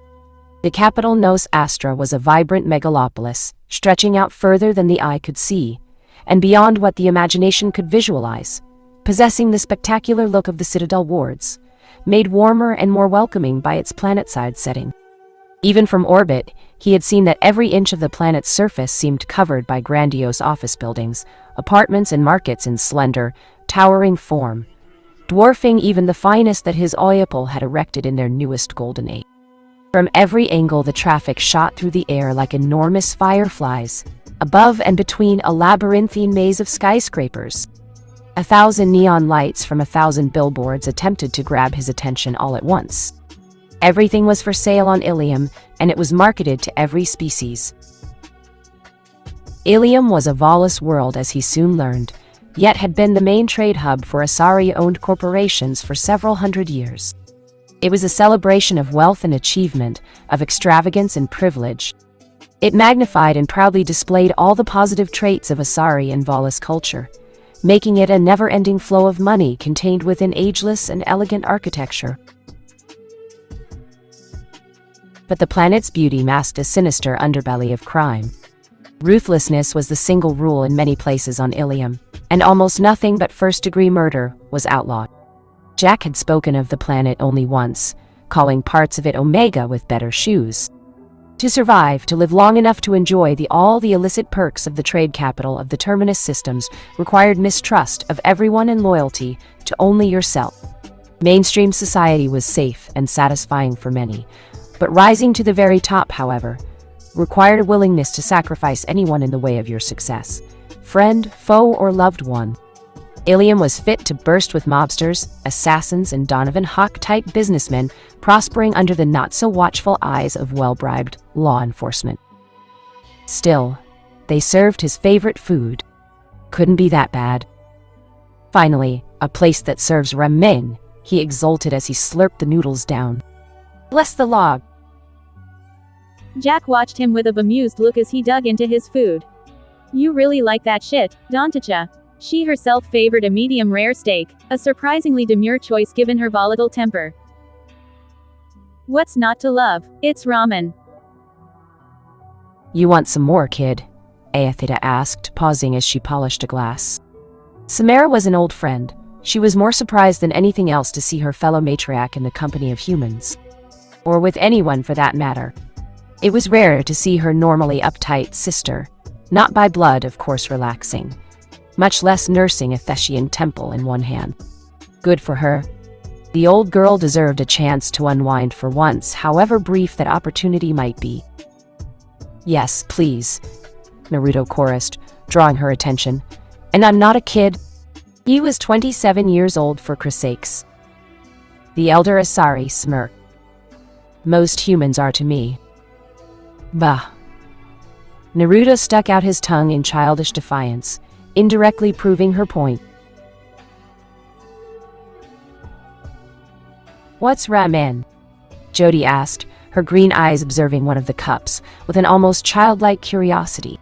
The capital Nos Astra was a vibrant megalopolis, stretching out further than the eye could see, and beyond what the imagination could visualize, possessing the spectacular look of the Citadel wards, made warmer and more welcoming by its planet-side setting. Even from orbit, he had seen that every inch of the planet's surface seemed covered by grandiose office buildings, apartments and markets in slender, towering form, dwarfing even the finest that his Oyapol had erected in their newest golden age. From every angle the traffic shot through the air like enormous fireflies, above and between a labyrinthine maze of skyscrapers. 1,000 neon lights from 1,000 billboards attempted to grab his attention all at once. Everything was for sale on Ilium, and it was marketed to every species. Ilium was a lawless world, as he soon learned, yet had been the main trade hub for Asari-owned corporations for several hundred years. It was a celebration of wealth and achievement, of extravagance and privilege. It magnified and proudly displayed all the positive traits of Asari and Valis culture, making it a never-ending flow of money contained within ageless and elegant architecture. But the planet's beauty masked a sinister underbelly of crime. Ruthlessness was the single rule in many places on Ilium, and almost nothing but first-degree murder was outlawed. Jack had spoken of the planet only once, calling parts of it Omega with better shoes. To survive, to live long enough to enjoy all the illicit perks of the trade capital of the Terminus systems required mistrust of everyone and loyalty to only yourself. Mainstream society was safe and satisfying for many, but rising to the very top, however, required a willingness to sacrifice anyone in the way of your success, friend, foe, or loved one. Ilium was fit to burst with mobsters, assassins, and Donovan Hawk-type businessmen prospering under the not-so-watchful eyes of well-bribed law enforcement. Still, they served his favorite food. Couldn't be that bad. Finally, a place that serves ramen, he exulted as he slurped the noodles down. Bless the law. Jack watched him with a bemused look as he dug into his food. You really like that shit, don't ya? She herself favored a medium rare steak, a surprisingly demure choice given her volatile temper. What's not to love? It's ramen. You want some more, kid? Aethida asked, pausing as she polished a glass. Samara was an old friend. She was more surprised than anything else to see her fellow matriarch in the company of humans. Or with anyone for that matter. It was rare to see her normally uptight sister, not by blood, of course, relaxing, much less nursing a Thessian temple in one hand. Good for her. The old girl deserved a chance to unwind for once, however brief that opportunity might be. Yes, please, Naruto chorused, drawing her attention. And I'm not a kid. He was 27 years old for sakes. The elder Asari smirked. Most humans are to me. Bah. Naruto stuck out his tongue in childish defiance, indirectly proving her point. What's ramen? Jody asked, her green eyes observing one of the cups, with an almost childlike curiosity.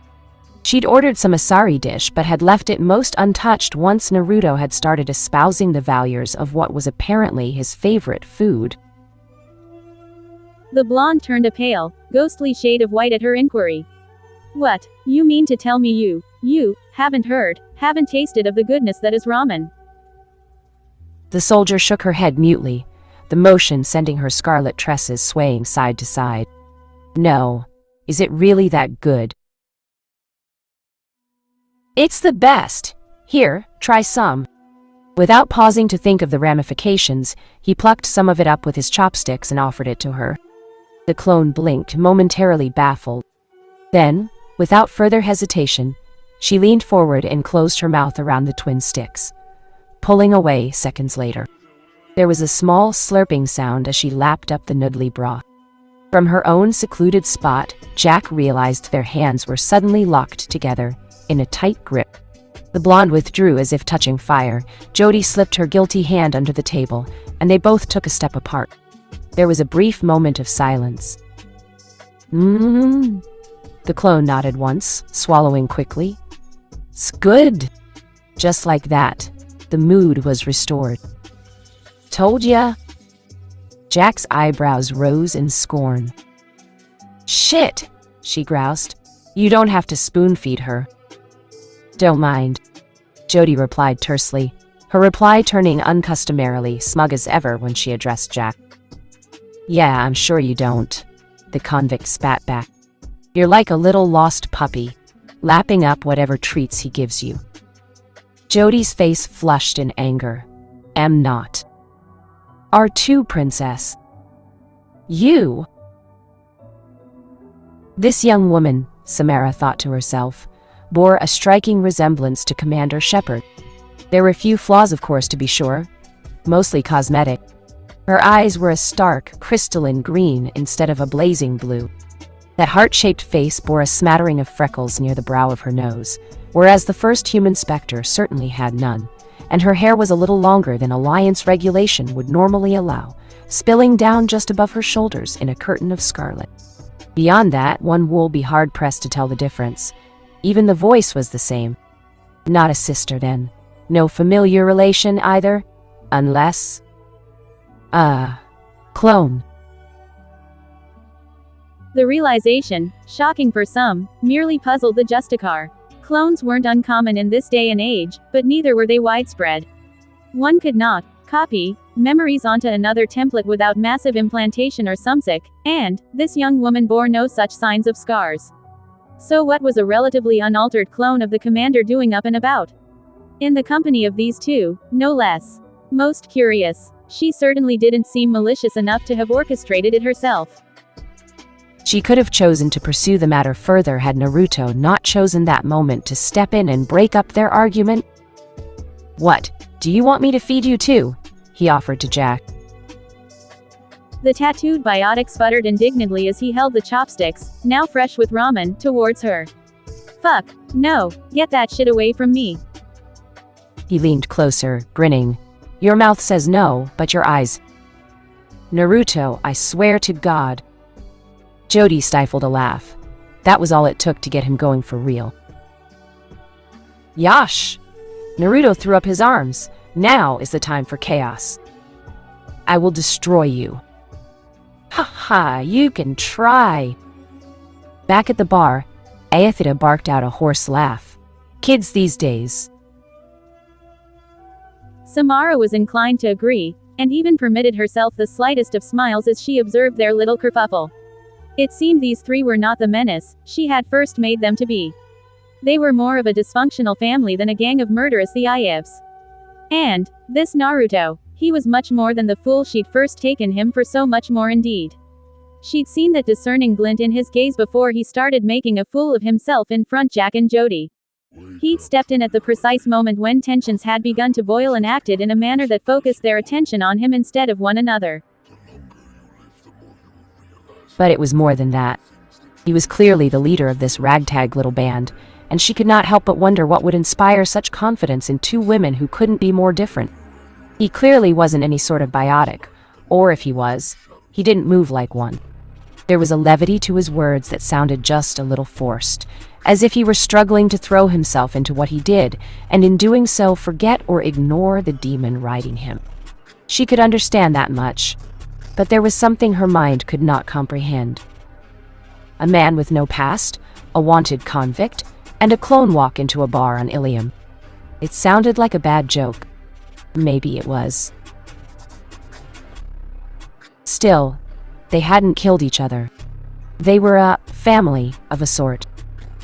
She'd ordered some Asari dish, but had left it most untouched once Naruto had started espousing the values of what was apparently his favorite food. The blonde turned a pale, ghostly shade of white at her inquiry. What, you mean to tell me you haven't heard, haven't tasted of the goodness that is ramen? The soldier shook her head mutely, the motion sending her scarlet tresses swaying side to side. No. Is it really that good? It's the best. Here, try some. Without pausing to think of the ramifications, he plucked some of it up with his chopsticks and offered it to her. The clone blinked, momentarily baffled. Then, without further hesitation, she leaned forward and closed her mouth around the twin sticks, pulling away seconds later. There was a small slurping sound as she lapped up the noodly broth. From her own secluded spot, Jack realized their hands were suddenly locked together in a tight grip. The blonde withdrew as if touching fire. Jody slipped her guilty hand under the table, and they both took a step apart. There was a brief moment of silence. The clone nodded once, swallowing quickly. Good. Just like that, the mood was restored. Told ya? Jack's eyebrows rose in scorn. Shit, she groused. You don't have to spoon-feed her. Don't mind, Jody replied tersely, her reply turning uncustomarily smug as ever when she addressed Jack. Yeah, I'm sure you don't, the convict spat back. You're like a little lost puppy, lapping up whatever treats he gives you. Jody's face flushed in anger. Am not. R2, princess. You? This young woman, Samara thought to herself, bore a striking resemblance to Commander Shepard. There were few flaws, of course, to be sure, mostly cosmetic. Her eyes were a stark, crystalline green instead of a blazing blue. That heart-shaped face bore a smattering of freckles near the brow of her nose, whereas the first human Spectre certainly had none, and her hair was a little longer than Alliance regulation would normally allow, spilling down just above her shoulders in a curtain of scarlet. Beyond that, one would be hard-pressed to tell the difference. Even the voice was the same. Not a sister, then. No familiar relation, either. Unless... clone. The realization, shocking for some, merely puzzled the Justicar. Clones weren't uncommon in this day and age, but neither were they widespread. One could not copy memories onto another template without massive implantation or somesick, and this young woman bore no such signs of scars. So what was a relatively unaltered clone of the commander doing up and about? In the company of these two, no less. Most curious, she certainly didn't seem malicious enough to have orchestrated it herself. She could have chosen to pursue the matter further had Naruto not chosen that moment to step in and break up their argument. What, do you want me to feed you too? He offered to Jack. The tattooed biotic sputtered indignantly as he held the chopsticks, now fresh with ramen, towards her. Fuck, no, get that shit away from me. He leaned closer, grinning. Your mouth says no, but your eyes. Naruto, I swear to God. Jody stifled a laugh. That was all it took to get him going for real. Yash! Naruto threw up his arms. Now is the time for chaos. I will destroy you. Ha ha, you can try. Back at the bar, Aethita barked out a hoarse laugh. Kids these days. Samara was inclined to agree, and even permitted herself the slightest of smiles as she observed their little kerfuffle. It seemed these three were not the menace she had first made them to be. They were more of a dysfunctional family than a gang of murderous thieves. And this Naruto, he was much more than the fool she'd first taken him for, so much more indeed. She'd seen that discerning glint in his gaze before he started making a fool of himself in front Jack and Jody. He'd stepped in at the precise moment when tensions had begun to boil and acted in a manner that focused their attention on him instead of one another. But it was more than that. He was clearly the leader of this ragtag little band, and she could not help but wonder what would inspire such confidence in two women who couldn't be more different. He clearly wasn't any sort of biotic, or if he was, he didn't move like one. There was a levity to his words that sounded just a little forced, as if he were struggling to throw himself into what he did, and in doing so forget or ignore the demon riding him. She could understand that much, but there was something her mind could not comprehend. A man with no past, a wanted convict, and a clone walk into a bar on Ilium. It sounded like a bad joke. Maybe it was. Still, they hadn't killed each other. They were a family of a sort.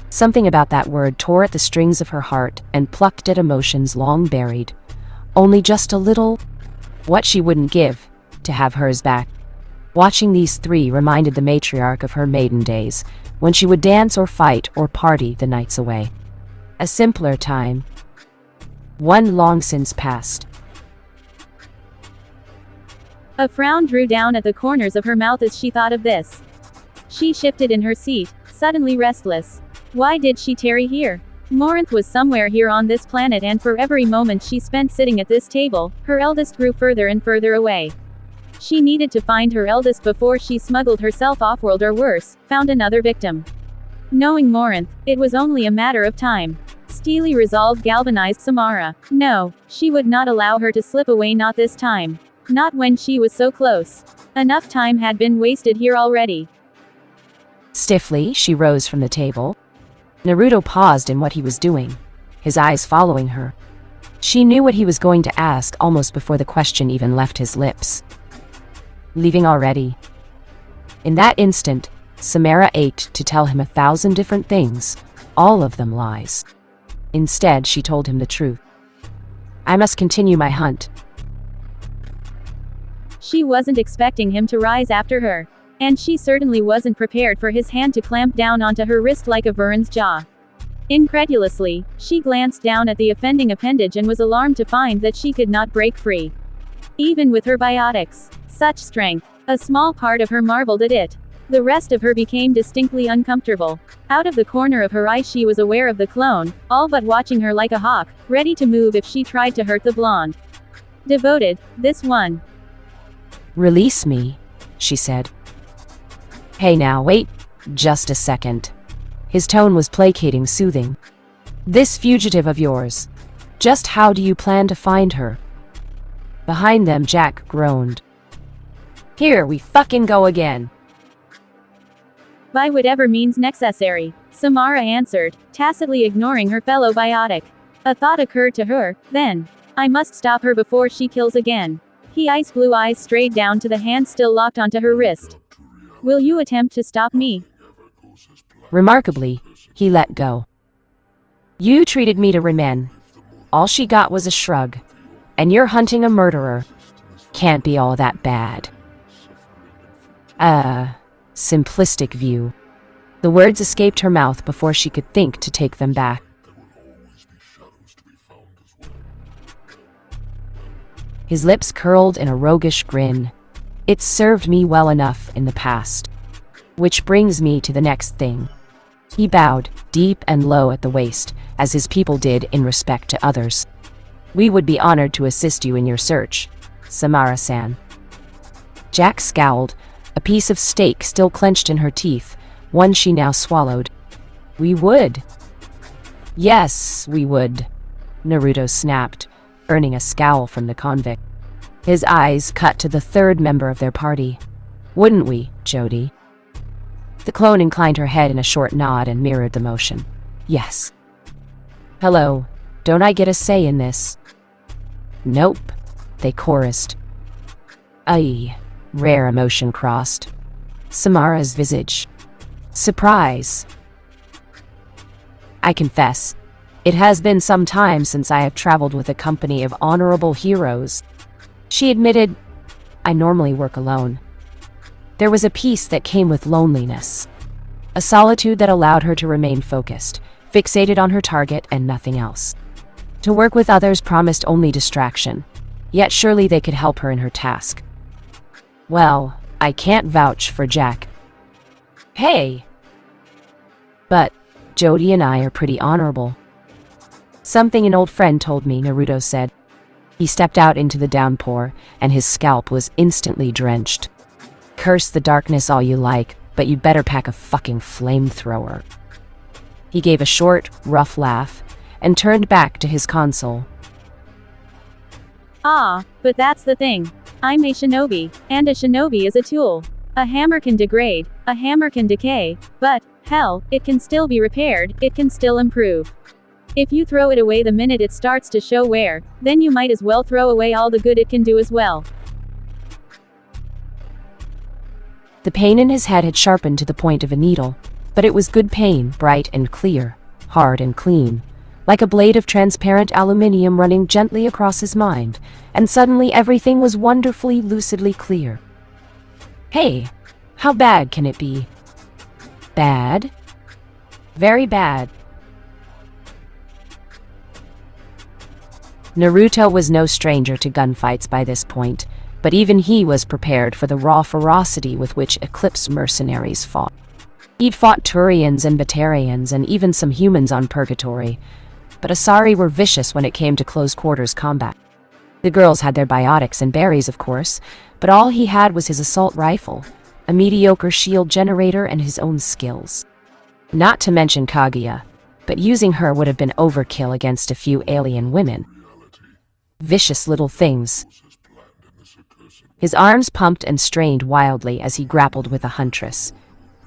Something about that word tore at the strings of her heart and plucked at emotions long buried. Only just a little, what she wouldn't give to have hers back. Watching these three reminded the matriarch of her maiden days, when she would dance or fight or party the nights away. A simpler time. One long since past. A frown drew down at the corners of her mouth as she thought of this. She shifted in her seat, suddenly restless. Why did she tarry here? Morinth was somewhere here on this planet, and for every moment she spent sitting at this table, her eldest grew further and further away. She needed to find her eldest before she smuggled herself off-world or worse, found another victim. Knowing Morinth, it was only a matter of time. Steely resolve galvanized Samara. No, she would not allow her to slip away, not this time. Not when she was so close. Enough time had been wasted here already. Stiffly, she rose from the table. Naruto paused in what he was doing, his eyes following her. She knew what he was going to ask almost before the question even left his lips. Leaving already? In that instant, Samara ached to tell him 1,000 different things, all of them lies. Instead, she told him the truth. I must continue my hunt. She wasn't expecting him to rise after her. And she certainly wasn't prepared for his hand to clamp down onto her wrist like a Vern's jaw. Incredulously, she glanced down at the offending appendage and was alarmed to find that she could not break free. Even with her biotics. Such strength. A small part of her marveled at it. The rest of her became distinctly uncomfortable. Out of the corner of her eye she was aware of the clone, all but watching her like a hawk, ready to move if she tried to hurt the blonde. Devoted, this one. Release me, she said. Hey now, wait, just a second. His tone was placating, soothing. This fugitive of yours, just how do you plan to find her? Behind them, Jack groaned. Here we fucking go again. By whatever means necessary, Samara answered, tacitly ignoring her fellow biotic. A thought occurred to her, then. I must stop her before she kills again. He ice blue eyes strayed down to the hand still locked onto her wrist. Will you attempt to stop me? Remarkably, he let go. You treated me to Rimen. All she got was a shrug. And you're hunting a murderer. Can't be all that bad. Simplistic view. The words escaped her mouth before she could think to take them back. His lips curled in a roguish grin. It served me well enough in the past. Which brings me to the next thing. He bowed, deep and low at the waist, as his people did in respect to others. We would be honored to assist you in your search, Samara-san. Jack scowled, a piece of steak still clenched in her teeth, one she now swallowed. We would. Yes, we would, Naruto snapped, earning a scowl from the convict. His eyes cut to the third member of their party. Wouldn't we, Jody? The clone inclined her head in a short nod and mirrored the motion. Yes. Hello, don't I get a say in this? Nope, they chorused. Aye, rare emotion crossed. Samara's visage. Surprise. I confess, it has been some time since I have traveled with a company of honorable heroes. She admitted, I normally work alone. There was a peace that came with loneliness. A solitude that allowed her to remain focused, fixated on her target and nothing else. To work with others promised only distraction, yet surely they could help her in her task. Well, I can't vouch for Jack. Hey! But Jody and I are pretty honorable. Something an old friend told me, Naruto said. He stepped out into the downpour, and his scalp was instantly drenched. Curse the darkness all you like, but you'd better pack a fucking flamethrower. He gave a short, rough laugh, and turned back to his console. Ah, but that's the thing. I'm a shinobi, and a shinobi is a tool. A hammer can degrade, a hammer can decay, but, hell, it can still be repaired, it can still improve. If you throw it away the minute it starts to show wear, then you might as well throw away all the good it can do as well. The pain in his head had sharpened to the point of a needle, but it was good pain, bright and clear, hard and clean, like a blade of transparent aluminium running gently across his mind, and suddenly everything was wonderfully, lucidly clear. Hey, how bad can it be? Bad? Very bad. Naruto was no stranger to gunfights by this point, but even he was prepared for the raw ferocity with which Eclipse mercenaries fought. He'd fought Turians and Batarians and even some humans on Purgatory, but Asari were vicious when it came to close-quarters combat. The girls had their biotics and berries, of course, but all he had was his assault rifle, a mediocre shield generator, and his own skills. Not to mention Kaguya, but using her would have been overkill against a few alien women. Vicious little things. His arms pumped and strained wildly as he grappled with a huntress,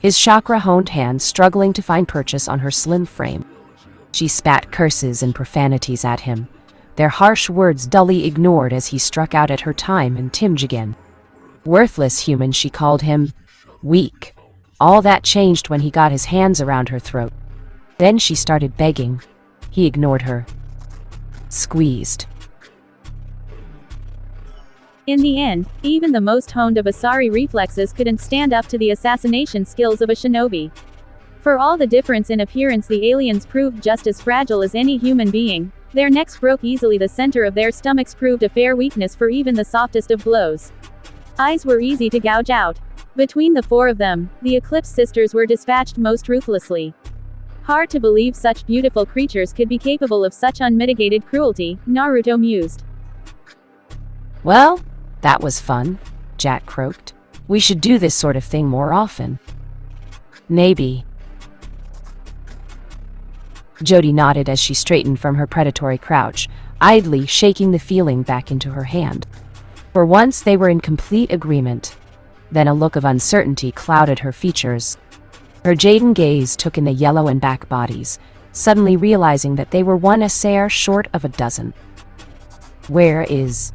his chakra-honed hands struggling to find purchase on her slim frame. She spat curses and profanities at him, their harsh words dully ignored as he struck out at her time and Timj again. Worthless human, she called him. Weak. All that changed when he got his hands around her throat. Then she started begging. He ignored her. Squeezed. In the end, even the most honed of Asari reflexes couldn't stand up to the assassination skills of a shinobi. For all the difference in appearance, the aliens proved just as fragile as any human being. Their necks broke easily, the center of their stomachs proved a fair weakness for even the softest of blows. Eyes were easy to gouge out. Between the four of them, the Eclipse sisters were dispatched most ruthlessly. Hard to believe such beautiful creatures could be capable of such unmitigated cruelty, Naruto mused. Well, that was fun, Jack croaked. We should do this sort of thing more often. Maybe. Jody nodded as she straightened from her predatory crouch, idly shaking the feeling back into her hand. For once they were in complete agreement. Then a look of uncertainty clouded her features. Her Jaden gaze took in the yellow and back bodies, suddenly realizing that they were one Asair short of a dozen. Where is...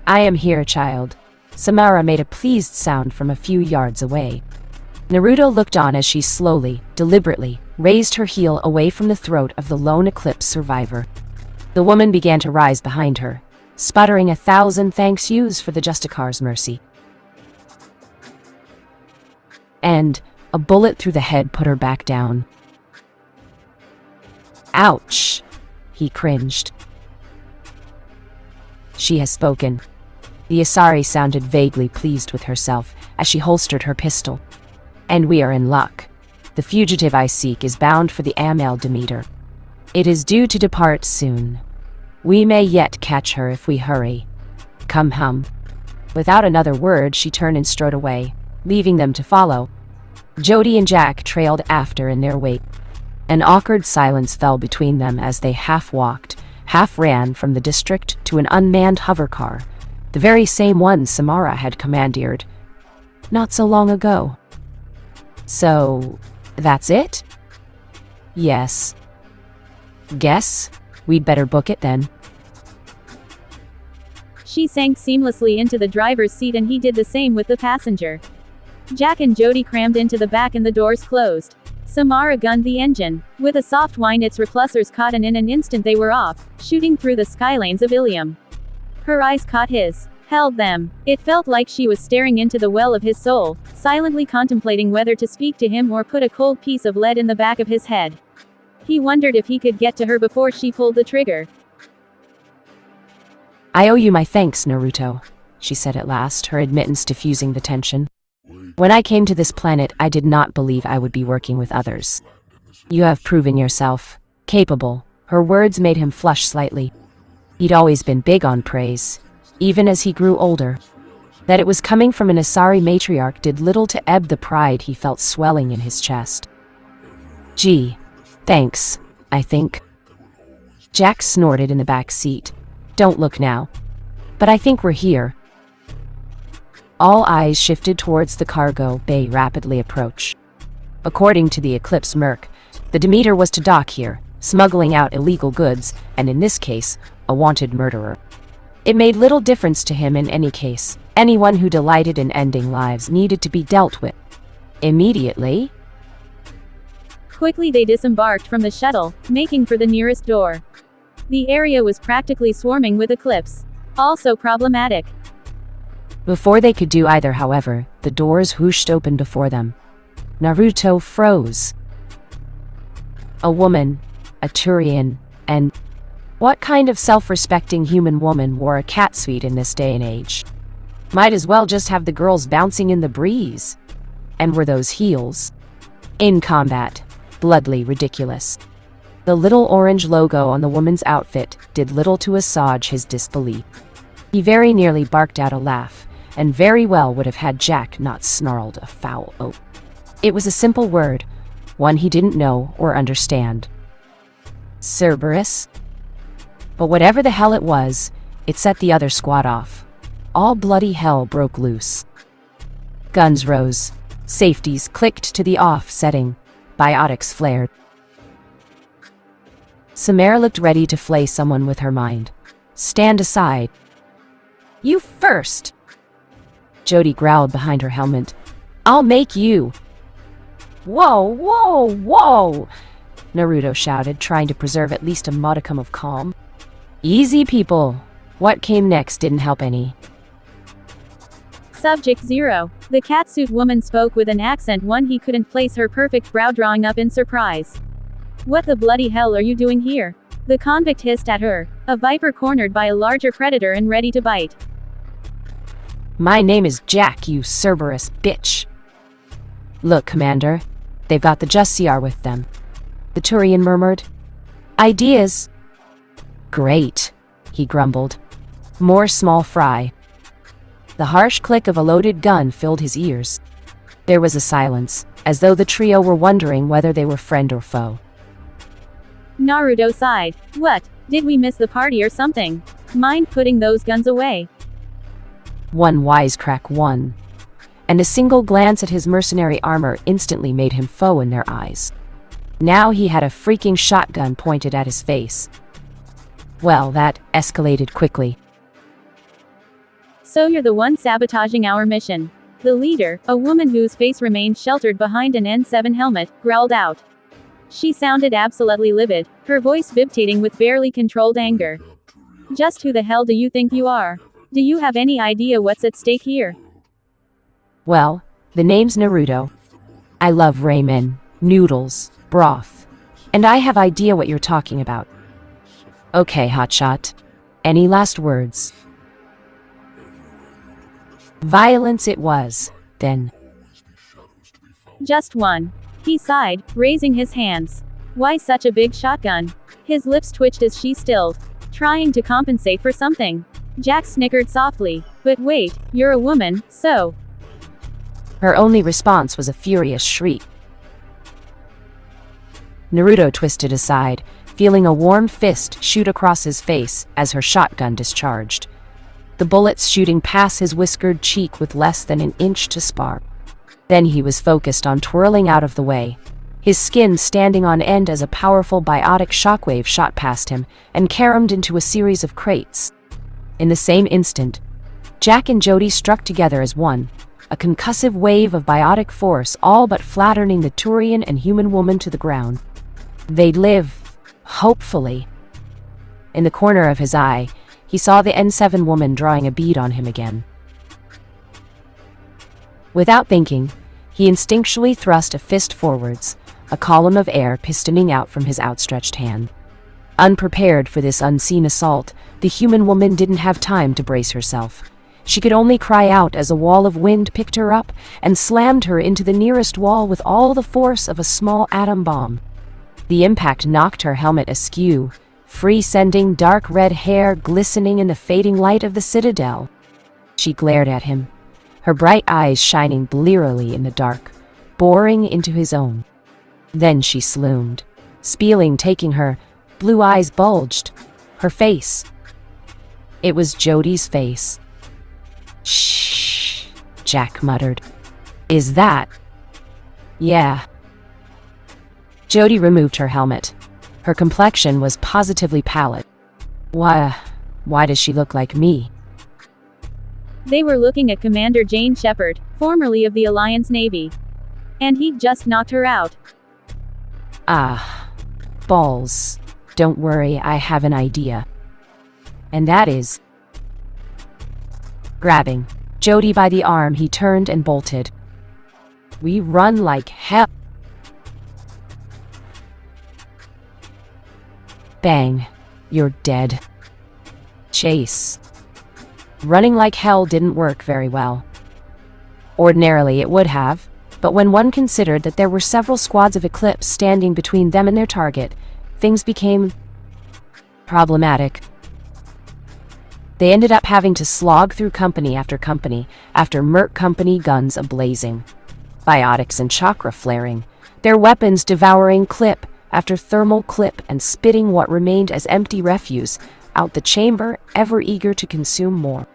I am here, child. Samara made a pleased sound from a few yards away. Naruto looked on as she slowly, deliberately, raised her heel away from the throat of the lone Eclipse survivor. The woman began to rise behind her, sputtering 1,000 thanks yous for the Justicar's mercy. And a bullet through the head put her back down. Ouch, he cringed. She has spoken. The Asari sounded vaguely pleased with herself as she holstered her pistol. And we are in luck. The fugitive I seek is bound for the Amel Demeter. It is due to depart soon. We may yet catch her if we hurry. Come hum. Without another word, she turned and strode away, leaving them to follow. Jody and Jack trailed after in their wake. An awkward silence fell between them as they half walked, half ran from the district to an unmanned hover car, the very same one Samara had commandeered not so long ago. So, that's it? Yes. Guess we'd better book it then. She sank seamlessly into the driver's seat and he did the same with the passenger. Jack and Jody crammed into the back and the doors closed. Samara gunned the engine. With a soft whine its repulsors caught and in an instant they were off, shooting through the skylanes of Ilium. Her eyes caught his, held them. It felt like she was staring into the well of his soul, silently contemplating whether to speak to him or put a cold piece of lead in the back of his head. He wondered if he could get to her before she pulled the trigger. I owe you my thanks, Naruto, she said at last, her admittance diffusing the tension. When I came to this planet, I did not believe I would be working with others. You have proven yourself capable. Her words made him flush slightly. He'd always been big on praise, even as he grew older. That it was coming from an Asari matriarch did little to ebb the pride he felt swelling in his chest. Gee, thanks, I think. Jack snorted in the back seat. Don't look now. But I think we're here. All eyes shifted towards the cargo bay rapidly approach. According to the Eclipse Merc, the Demeter was to dock here, smuggling out illegal goods, and in this case, a wanted murderer. It made little difference to him in any case. Anyone who delighted in ending lives needed to be dealt with. Immediately. Quickly they disembarked from the shuttle, making for the nearest door. The area was practically swarming with Eclipse. Also problematic. Before they could do either, however, the doors whooshed open before them. Naruto froze. A woman, a Turian, and... what kind of self-respecting human woman wore a catsuit in this day and age? Might as well just have the girls bouncing in the breeze. And were those heels? In combat, bloodily ridiculous. The little orange logo on the woman's outfit did little to assuage his disbelief. He very nearly barked out a laugh, and very well would have had Jack not snarled a foul oath. It was a simple word, one he didn't know or understand. Cerberus? But whatever the hell it was, it set the other squad off. All bloody hell broke loose. Guns rose. Safeties clicked to the off setting. Biotics flared. Samara looked ready to flay someone with her mind. Stand aside. You first! Jody growled behind her helmet. I'll make you! Whoa, whoa, whoa! Naruto shouted, trying to preserve at least a modicum of calm. Easy, people. What came next didn't help any. Subject 0. The catsuit woman spoke with an accent one he couldn't place, her perfect brow drawing up in surprise. What the bloody hell are you doing here? The convict hissed at her, a viper cornered by a larger predator and ready to bite. My name is Jack, you Cerberus bitch. Look, Commander, they've got the Just CR with them. The Turian murmured. Ideas? Great, he grumbled. More small fry. The harsh click of a loaded gun filled his ears. There was a silence, as though the trio were wondering whether they were friend or foe. Naruto sighed. What, did we miss the party or something? Mind putting those guns away? One wisecrack won, and a single glance at his mercenary armor instantly made him foe in their eyes. Now he had a freaking shotgun pointed at his face. Well, that escalated quickly. So you're the one sabotaging our mission. The leader, a woman whose face remained sheltered behind an N7 helmet, growled out. She sounded absolutely livid, her voice vibrating with barely controlled anger. Just who the hell do you think you are? Do you have any idea what's at stake here? Well, the name's Naruto. I love ramen, noodles, broth. And I have idea what you're talking about. Okay, hotshot. Any last words? Violence it was, then. Just one. He sighed, raising his hands. Why such a big shotgun? His lips twitched as she stilled, trying to compensate for something. Jack snickered softly. But wait, you're a woman, so. Her only response was a furious shriek. Naruto twisted aside, feeling a warm fist shoot across his face as her shotgun discharged. The bullets shooting past his whiskered cheek with less than an inch to spar. Then he was focused on twirling out of the way, his skin standing on end as a powerful biotic shockwave shot past him and caromed into a series of crates. In the same instant, Jack and Jody struck together as one, a concussive wave of biotic force all but flattening the Turian and human woman to the ground. They'd live, hopefully. In the corner of his eye, he saw the N7 woman drawing a bead on him again. Without thinking, he instinctually thrust a fist forwards, a column of air pistoning out from his outstretched hand. Unprepared for this unseen assault, the human woman didn't have time to brace herself. She could only cry out as a wall of wind picked her up and slammed her into the nearest wall with all the force of a small atom bomb. The impact knocked her helmet askew, free-sending dark red hair glistening in the fading light of the citadel. She glared at him, her bright eyes shining blearily in the dark, boring into his own. Then she slumed, spieling, taking her. Blue eyes bulged. Her face. It was Jody's face. Shh, Jack muttered. Is that? Yeah. Jody removed her helmet. Her complexion was positively pallid. Why does she look like me? They were looking at Commander Jane Shepard, formerly of the Alliance Navy. And he'd just knocked her out. Ah, balls. Don't worry, I have an idea. And that is... Grabbing Jody by the arm, he turned and bolted. We run like hell. Bang. You're dead. Chase. Running like hell didn't work very well. Ordinarily it would have, but when one considered that there were several squads of Eclipse standing between them and their target, things became problematic. They ended up having to slog through company after Merc Company, guns ablazing, biotics and chakra flaring, their weapons devouring clip after thermal clip and spitting what remained as empty refuse out the chamber, ever eager to consume more.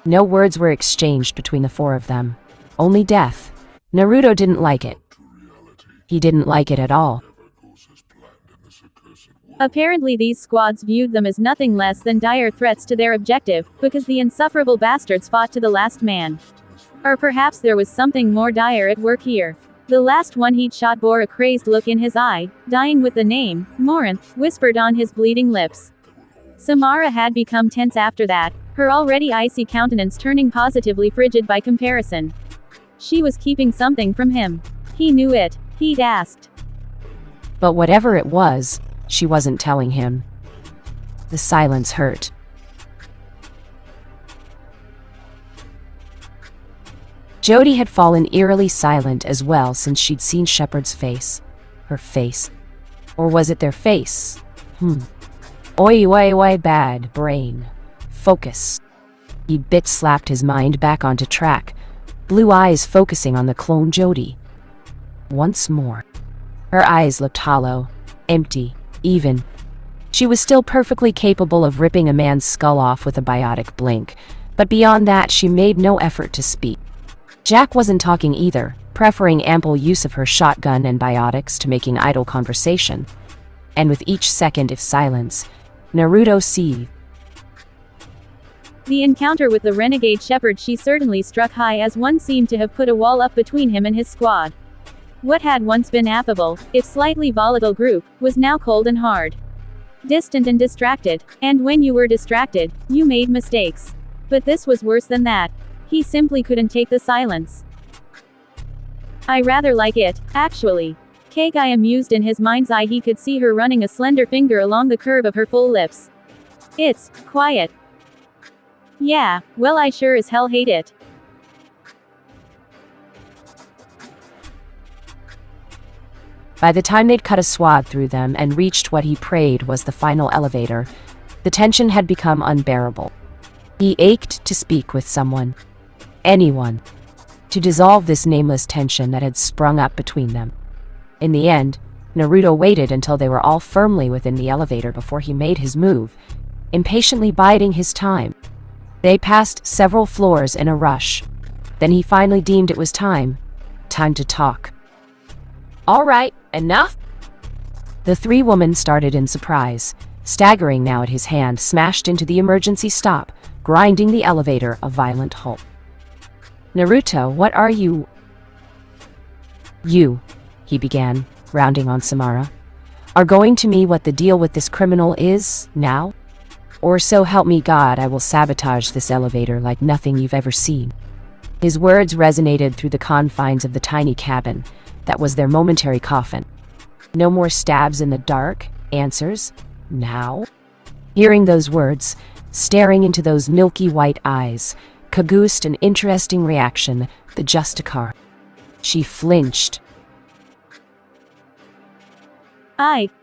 No words were exchanged between the four of them. Only death. Naruto didn't like it. He didn't like it at all. Apparently these squads viewed them as nothing less than dire threats to their objective, because the insufferable bastards fought to the last man. Or perhaps there was something more dire at work here. The last one he'd shot bore a crazed look in his eye, dying with the name, Morinth, whispered on his bleeding lips. Samara had become tense after that, her already icy countenance turning positively frigid by comparison. She was keeping something from him. He knew it. He'd asked. But whatever it was, she wasn't telling him. The silence hurt. Jody had fallen eerily silent as well since she'd seen Shepard's face. Her face. Or was it their face? Oi, bad brain. Focus. He bitch-slapped his mind back onto track, blue eyes focusing on the clone Jody. Once more. Her eyes looked hollow, empty, even. She was still perfectly capable of ripping a man's skull off with a biotic blink, but beyond that she made no effort to speak. Jack wasn't talking either, preferring ample use of her shotgun and biotics to making idle conversation. And with each second of silence, Naruto seethed. The encounter with the renegade Shepard she certainly struck high, as one seemed to have put a wall up between him and his squad. What had once been affable, if slightly volatile group, was now cold and hard. Distant and distracted, and when you were distracted, you made mistakes. But this was worse than that. He simply couldn't take the silence. I rather like it, actually. K-Guy amused. In his mind's eye he could see her running a slender finger along the curve of her full lips. It's quiet. Yeah, well I sure as hell hate it. By the time they'd cut a swath through them and reached what he prayed was the final elevator, the tension had become unbearable. He ached to speak with someone. Anyone. To dissolve this nameless tension that had sprung up between them. In the end, Naruto waited until they were all firmly within the elevator before he made his move, impatiently biding his time. They passed several floors in a rush. Then he finally deemed it was time to talk. All right, enough? The three women started in surprise, staggering now at his hand smashed into the emergency stop, grinding the elevator a violent halt. Naruto, what are you? You, he began, rounding on Samara, are going to me what the deal with this criminal is, now? Or so help me God, I will sabotage this elevator like nothing you've ever seen. His words resonated through the confines of the tiny cabin that was their momentary coffin. No more stabs in the dark, answers, now? Hearing those words, staring into those milky white eyes, cagoosed an interesting reaction, the Justicar. She flinched.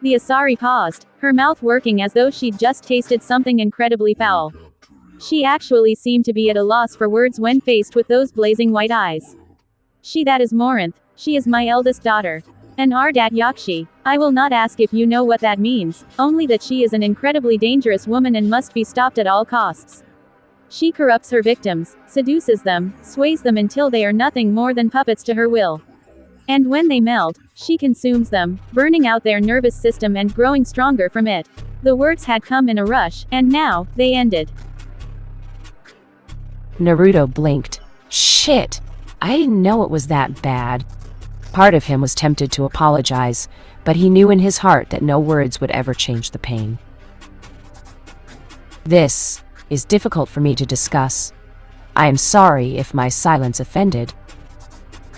The Asari paused, her mouth working as though she'd just tasted something incredibly foul. She actually seemed to be at a loss for words when faced with those blazing white eyes. That is Morinth. She is my eldest daughter. An Ardat Yakshi. I will not ask if you know what that means, only that she is an incredibly dangerous woman and must be stopped at all costs. She corrupts her victims, seduces them, sways them until they are nothing more than puppets to her will. And when they melt, she consumes them, burning out their nervous system and growing stronger from it. The words had come in a rush, and now, they ended. Naruto blinked. Shit! I didn't know it was that bad. Part of him was tempted to apologize, but he knew in his heart that no words would ever change the pain. This is difficult for me to discuss. I am sorry if my silence offended.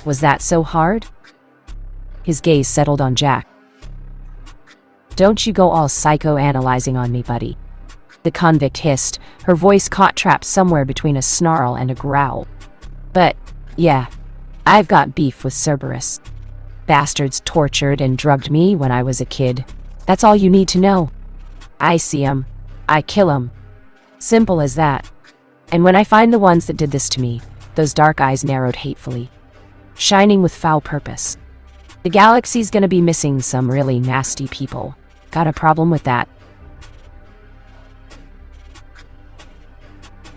Was that so hard? His gaze settled on Jack. Don't you go all psychoanalyzing on me, buddy. The convict hissed, her voice caught trapped somewhere between a snarl and a growl. But, yeah, I've got beef with Cerberus. Bastards tortured and drugged me when I was a kid. That's all you need to know. I see 'em. I kill 'em. Simple as that. And when I find the ones that did this to me, those dark eyes narrowed hatefully, shining with foul purpose. The galaxy's gonna be missing some really nasty people. Got a problem with that?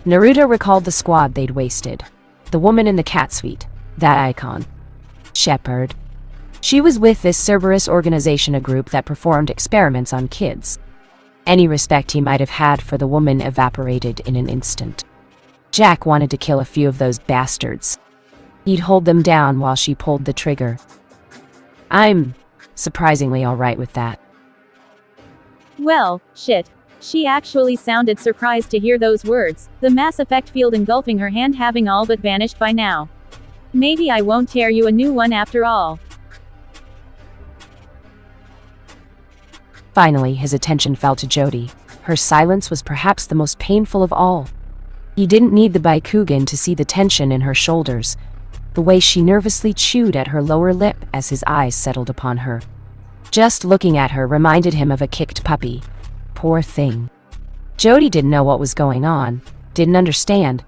Naruto recalled the squad they'd wasted. The woman in the cat suite, that icon. Shepherd. She was with this Cerberus organization, a group that performed experiments on kids. Any respect he might have had for the woman evaporated in an instant. Jack wanted to kill a few of those bastards. He'd hold them down while she pulled the trigger. I'm surprisingly all right with that. Well, shit. She actually sounded surprised to hear those words, the Mass Effect field engulfing her hand having all but vanished by now. Maybe I won't tear you a new one after all. Finally, his attention fell to Jody. Her silence was perhaps the most painful of all. He didn't need the Baikugan to see the tension in her shoulders, the way she nervously chewed at her lower lip as his eyes settled upon her. Just looking at her reminded him of a kicked puppy. Poor thing. Jody didn't know what was going on, didn't understand,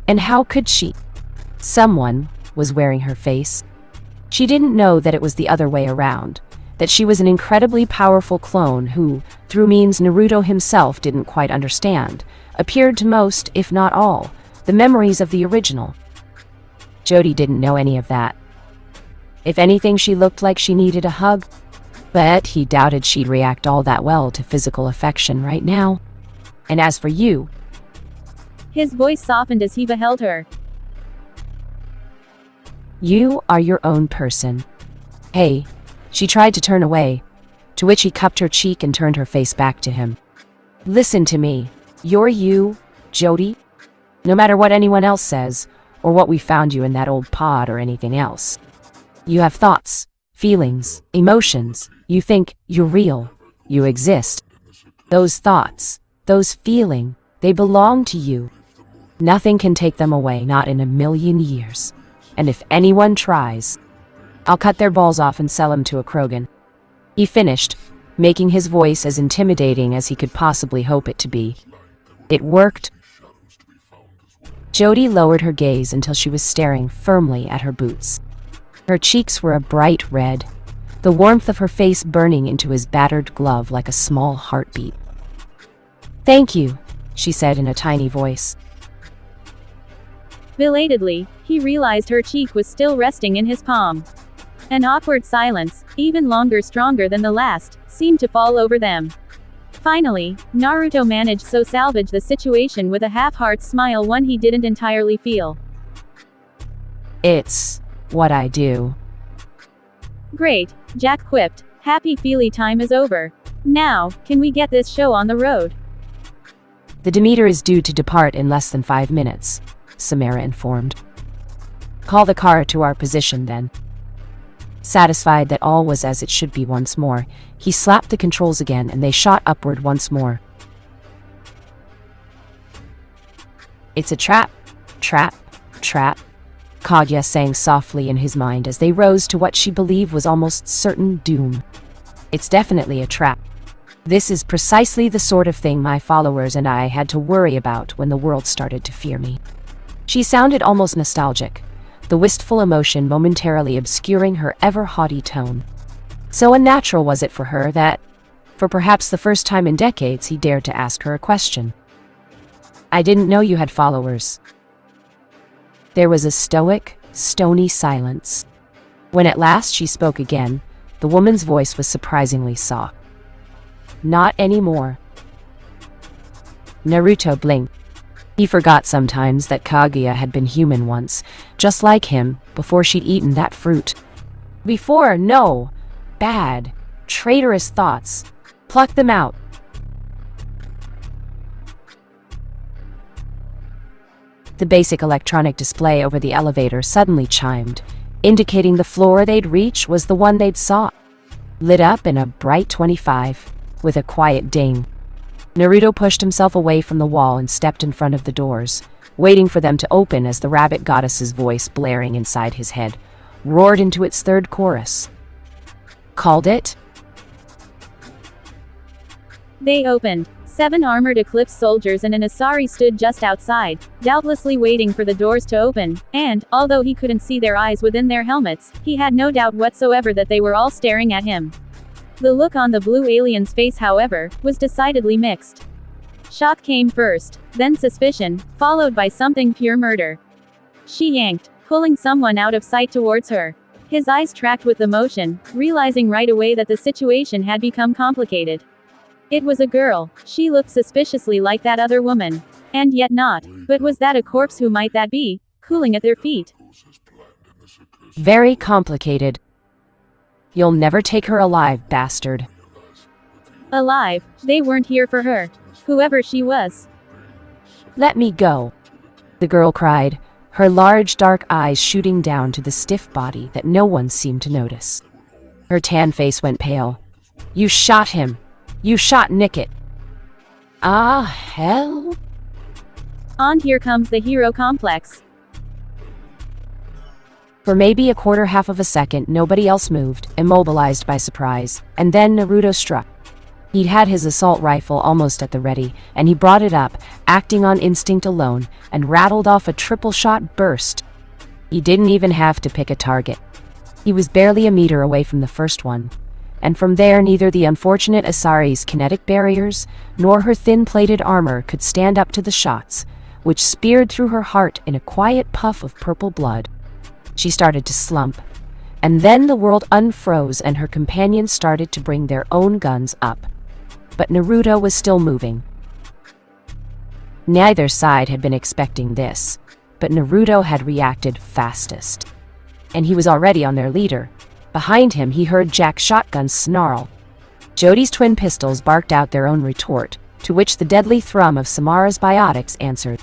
and how could she? Someone was wearing her face. She didn't know that it was the other way around, that she was an incredibly powerful clone who, through means Naruto himself didn't quite understand, appeared to most, if not all, the memories of the original. Jody didn't know any of that. If anything, she looked like she needed a hug, but he doubted she'd react all that well to physical affection right now. And as for you... His voice softened as he beheld her. You are your own person. Hey. She tried to turn away, to which he cupped her cheek and turned her face back to him. Listen to me. You're you, Jody. No matter what anyone else says, or what we found you in that old pod or anything else. You have thoughts, feelings, emotions. You think you're real. You exist. Those thoughts, those feelings, they belong to you. Nothing can take them away, not in a million years. And if anyone tries, I'll cut their balls off and sell them to a Krogan. He finished, making his voice as intimidating as he could possibly hope it to be. It worked. Jody lowered her gaze until she was staring firmly at her boots. Her cheeks were a bright red, the warmth of her face burning into his battered glove like a small heartbeat. Thank you, she said in a tiny voice. Belatedly, he realized her cheek was still resting in his palm. An awkward silence, even longer, stronger than the last, seemed to fall over them. Finally, Naruto managed to salvage the situation with a half-heart smile, one he didn't entirely feel. It's what I do. Great, Jack quipped. Happy feely time is over. Now, can we get this show on the road? The Demeter is due to depart in less than 5 minutes, Samara informed. Call the car to our position then. Satisfied that all was as it should be once more, he slapped the controls again and they shot upward once more. It's a trap, trap, trap, Kaguya sang softly in his mind as they rose to what she believed was almost certain doom. It's definitely a trap. This is precisely the sort of thing my followers and I had to worry about when the world started to fear me. She sounded almost nostalgic, the wistful emotion momentarily obscuring her ever-haughty tone. So unnatural was it for her that, for perhaps the first time in decades, he dared to ask her a question. I didn't know you had followers. There was a stoic, stony silence. When at last she spoke again, the woman's voice was surprisingly soft. Not anymore. Naruto blinked. He forgot sometimes that Kaguya had been human once, just like him, before she'd eaten that fruit. Before, no. Bad, traitorous thoughts. Pluck them out. The basic electronic display over the elevator suddenly chimed, indicating the floor they'd reach was the one they'd sought. Lit up in a bright 25, with a quiet ding. Naruto pushed himself away from the wall and stepped in front of the doors, waiting for them to open as the rabbit goddess's voice, blaring inside his head, roared into its third chorus. Called it? They opened. 7 armored Eclipse soldiers and an Asari stood just outside, doubtlessly waiting for the doors to open, and, although he couldn't see their eyes within their helmets, he had no doubt whatsoever that they were all staring at him. The look on the blue alien's face, however, was decidedly mixed. Shock came first, then suspicion, followed by something pure murder. She yanked, pulling someone out of sight towards her. His eyes tracked with the motion, realizing right away that the situation had become complicated. It was a girl. She looked suspiciously like that other woman. And yet not. But was that a corpse? Who might that be, cooling at their feet? Very complicated. You'll never take her alive, bastard. Alive? They weren't here for her. Whoever she was. Let me go, the girl cried, her large dark eyes shooting down to the stiff body that no one seemed to notice. Her tan face went pale. You shot him. You shot Nickett. Ah, hell? On here comes the hero complex. For maybe a quarter half of a second, nobody else moved, immobilized by surprise, and then Naruto struck. He'd had his assault rifle almost at the ready, and he brought it up, acting on instinct alone, and rattled off a triple-shot burst. He didn't even have to pick a target. He was barely a meter away from the first one. And from there, neither the unfortunate Asari's kinetic barriers, nor her thin-plated armor could stand up to the shots, which speared through her heart in a quiet puff of purple blood. She started to slump. And then the world unfroze and her companions started to bring their own guns up. But Naruto was still moving. Neither side had been expecting this, but Naruto had reacted fastest. And he was already on their leader. Behind him, he heard Jack's shotgun snarl. Jody's twin pistols barked out their own retort, to which the deadly thrum of Samara's biotics answered.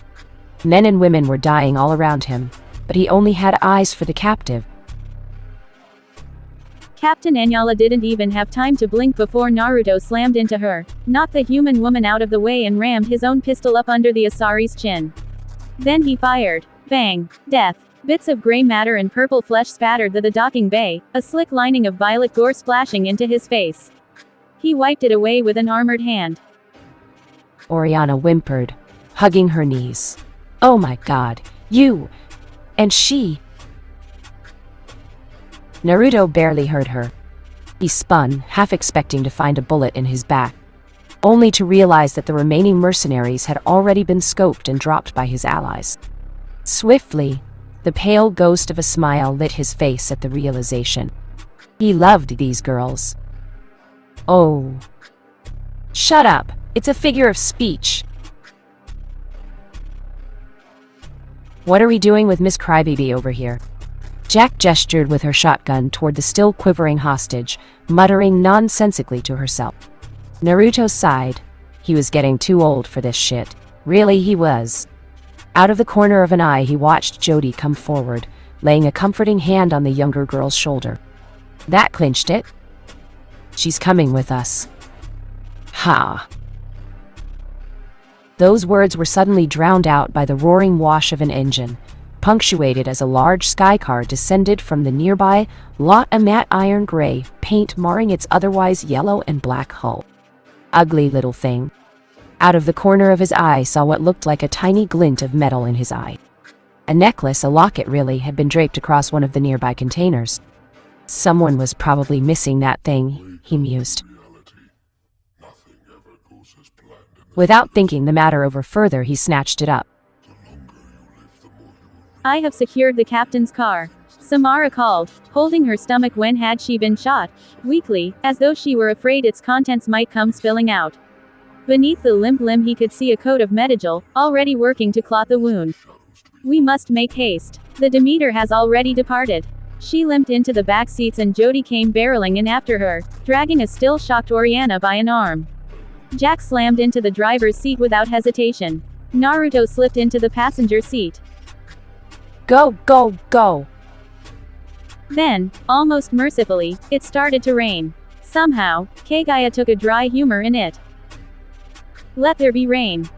Men and women were dying all around him, but he only had eyes for the captive. Captain Anyala didn't even have time to blink before Naruto slammed into her, knocked the human woman out of the way and rammed his own pistol up under the Asari's chin. Then he fired. Bang! Death! Bits of gray matter and purple flesh spattered the docking bay, a slick lining of violet gore splashing into his face. He wiped it away with an armored hand. Oriana whimpered, hugging her knees. Oh my god, you! And she! Naruto barely heard her. He spun, half expecting to find a bullet in his back, only to realize that the remaining mercenaries had already been scoped and dropped by his allies. Swiftly, the pale ghost of a smile lit his face at the realization. He loved these girls. Oh. Shut up! It's a figure of speech. What are we doing with Miss Crybaby over here? Jack gestured with her shotgun toward the still quivering hostage, muttering nonsensically to herself. Naruto sighed. He was getting too old for this shit. Really, he was. Out of the corner of an eye, he watched Jody come forward, laying a comforting hand on the younger girl's shoulder. That clinched it. She's coming with us. Ha! Those words were suddenly drowned out by the roaring wash of an engine, punctuated as a large sky car descended from the nearby lot, a matte iron gray, paint marring its otherwise yellow and black hull. Ugly little thing. Out of the corner of his eye saw what looked like a tiny glint of metal in his eye. A necklace, a locket really, had been draped across one of the nearby containers. Someone was probably missing that thing, he mused. Without thinking the matter over further, he snatched it up. I have secured the captain's car. Samara called, holding her stomach. When had she been shot? Weakly, as though she were afraid its contents might come spilling out. Beneath the limp limb he could see a coat of Medigel, already working to clot the wound. We must make haste. The Demeter has already departed. She limped into the back seats and Jody came barreling in after her, dragging a still shocked Oriana by an arm. Jack slammed into the driver's seat without hesitation. Naruto slipped into the passenger seat. Go, go, go! Then, almost mercifully, it started to rain. Somehow, Kagaya took a dry humor in it. Let there be rain.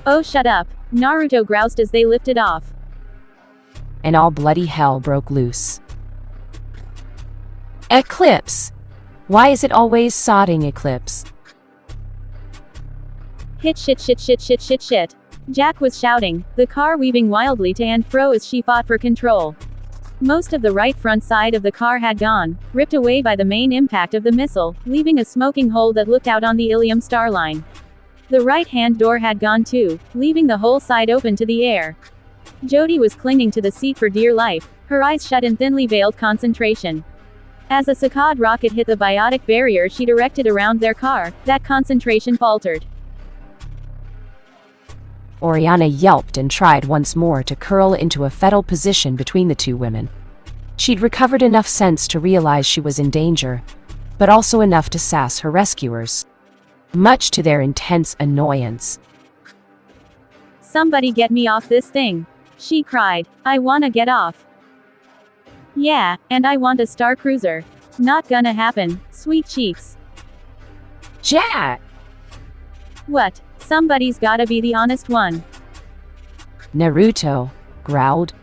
Oh, shut up, Naruto groused as they lifted off. And all bloody hell broke loose. Eclipse! Why is it always sodding Eclipse? Hit shit shit shit shit shit shit. Jack was shouting, the car weaving wildly to and fro as she fought for control. Most of the right front side of the car had gone, ripped away by the main impact of the missile, leaving a smoking hole that looked out on the Ilium starline. The right-hand door had gone too, leaving the whole side open to the air. Jody was clinging to the seat for dear life, her eyes shut in thinly veiled concentration. As a Saccade rocket hit the biotic barrier she'd erected around their car, that concentration faltered. Oriana yelped and tried once more to curl into a fetal position between the two women. She'd recovered enough sense to realize she was in danger, but also enough to sass her rescuers, much to their intense annoyance. Somebody get me off this thing, she cried. I wanna get off. Yeah, and I want a Star Cruiser. Not gonna happen, sweet cheeks. Jack! What? Somebody's gotta be the honest one. Naruto growled.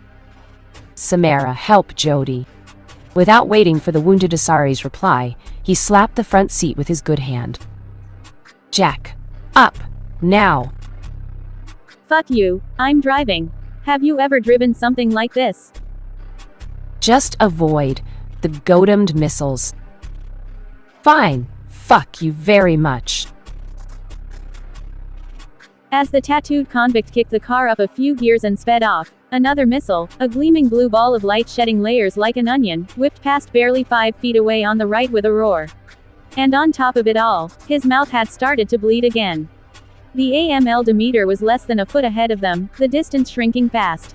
Samara, help Jody. Without waiting for the wounded Asari's reply, he slapped the front seat with his good hand. Jack, up, now. Fuck you, I'm driving. Have you ever driven something like this? Just avoid the goddamned missiles. Fine, fuck you very much. As the tattooed convict kicked the car up a few gears and sped off, another missile, a gleaming blue ball of light shedding layers like an onion, whipped past barely 5 feet away on the right with a roar. And on top of it all, his mouth had started to bleed again. The AML Demeter was less than a foot ahead of them, the distance shrinking fast.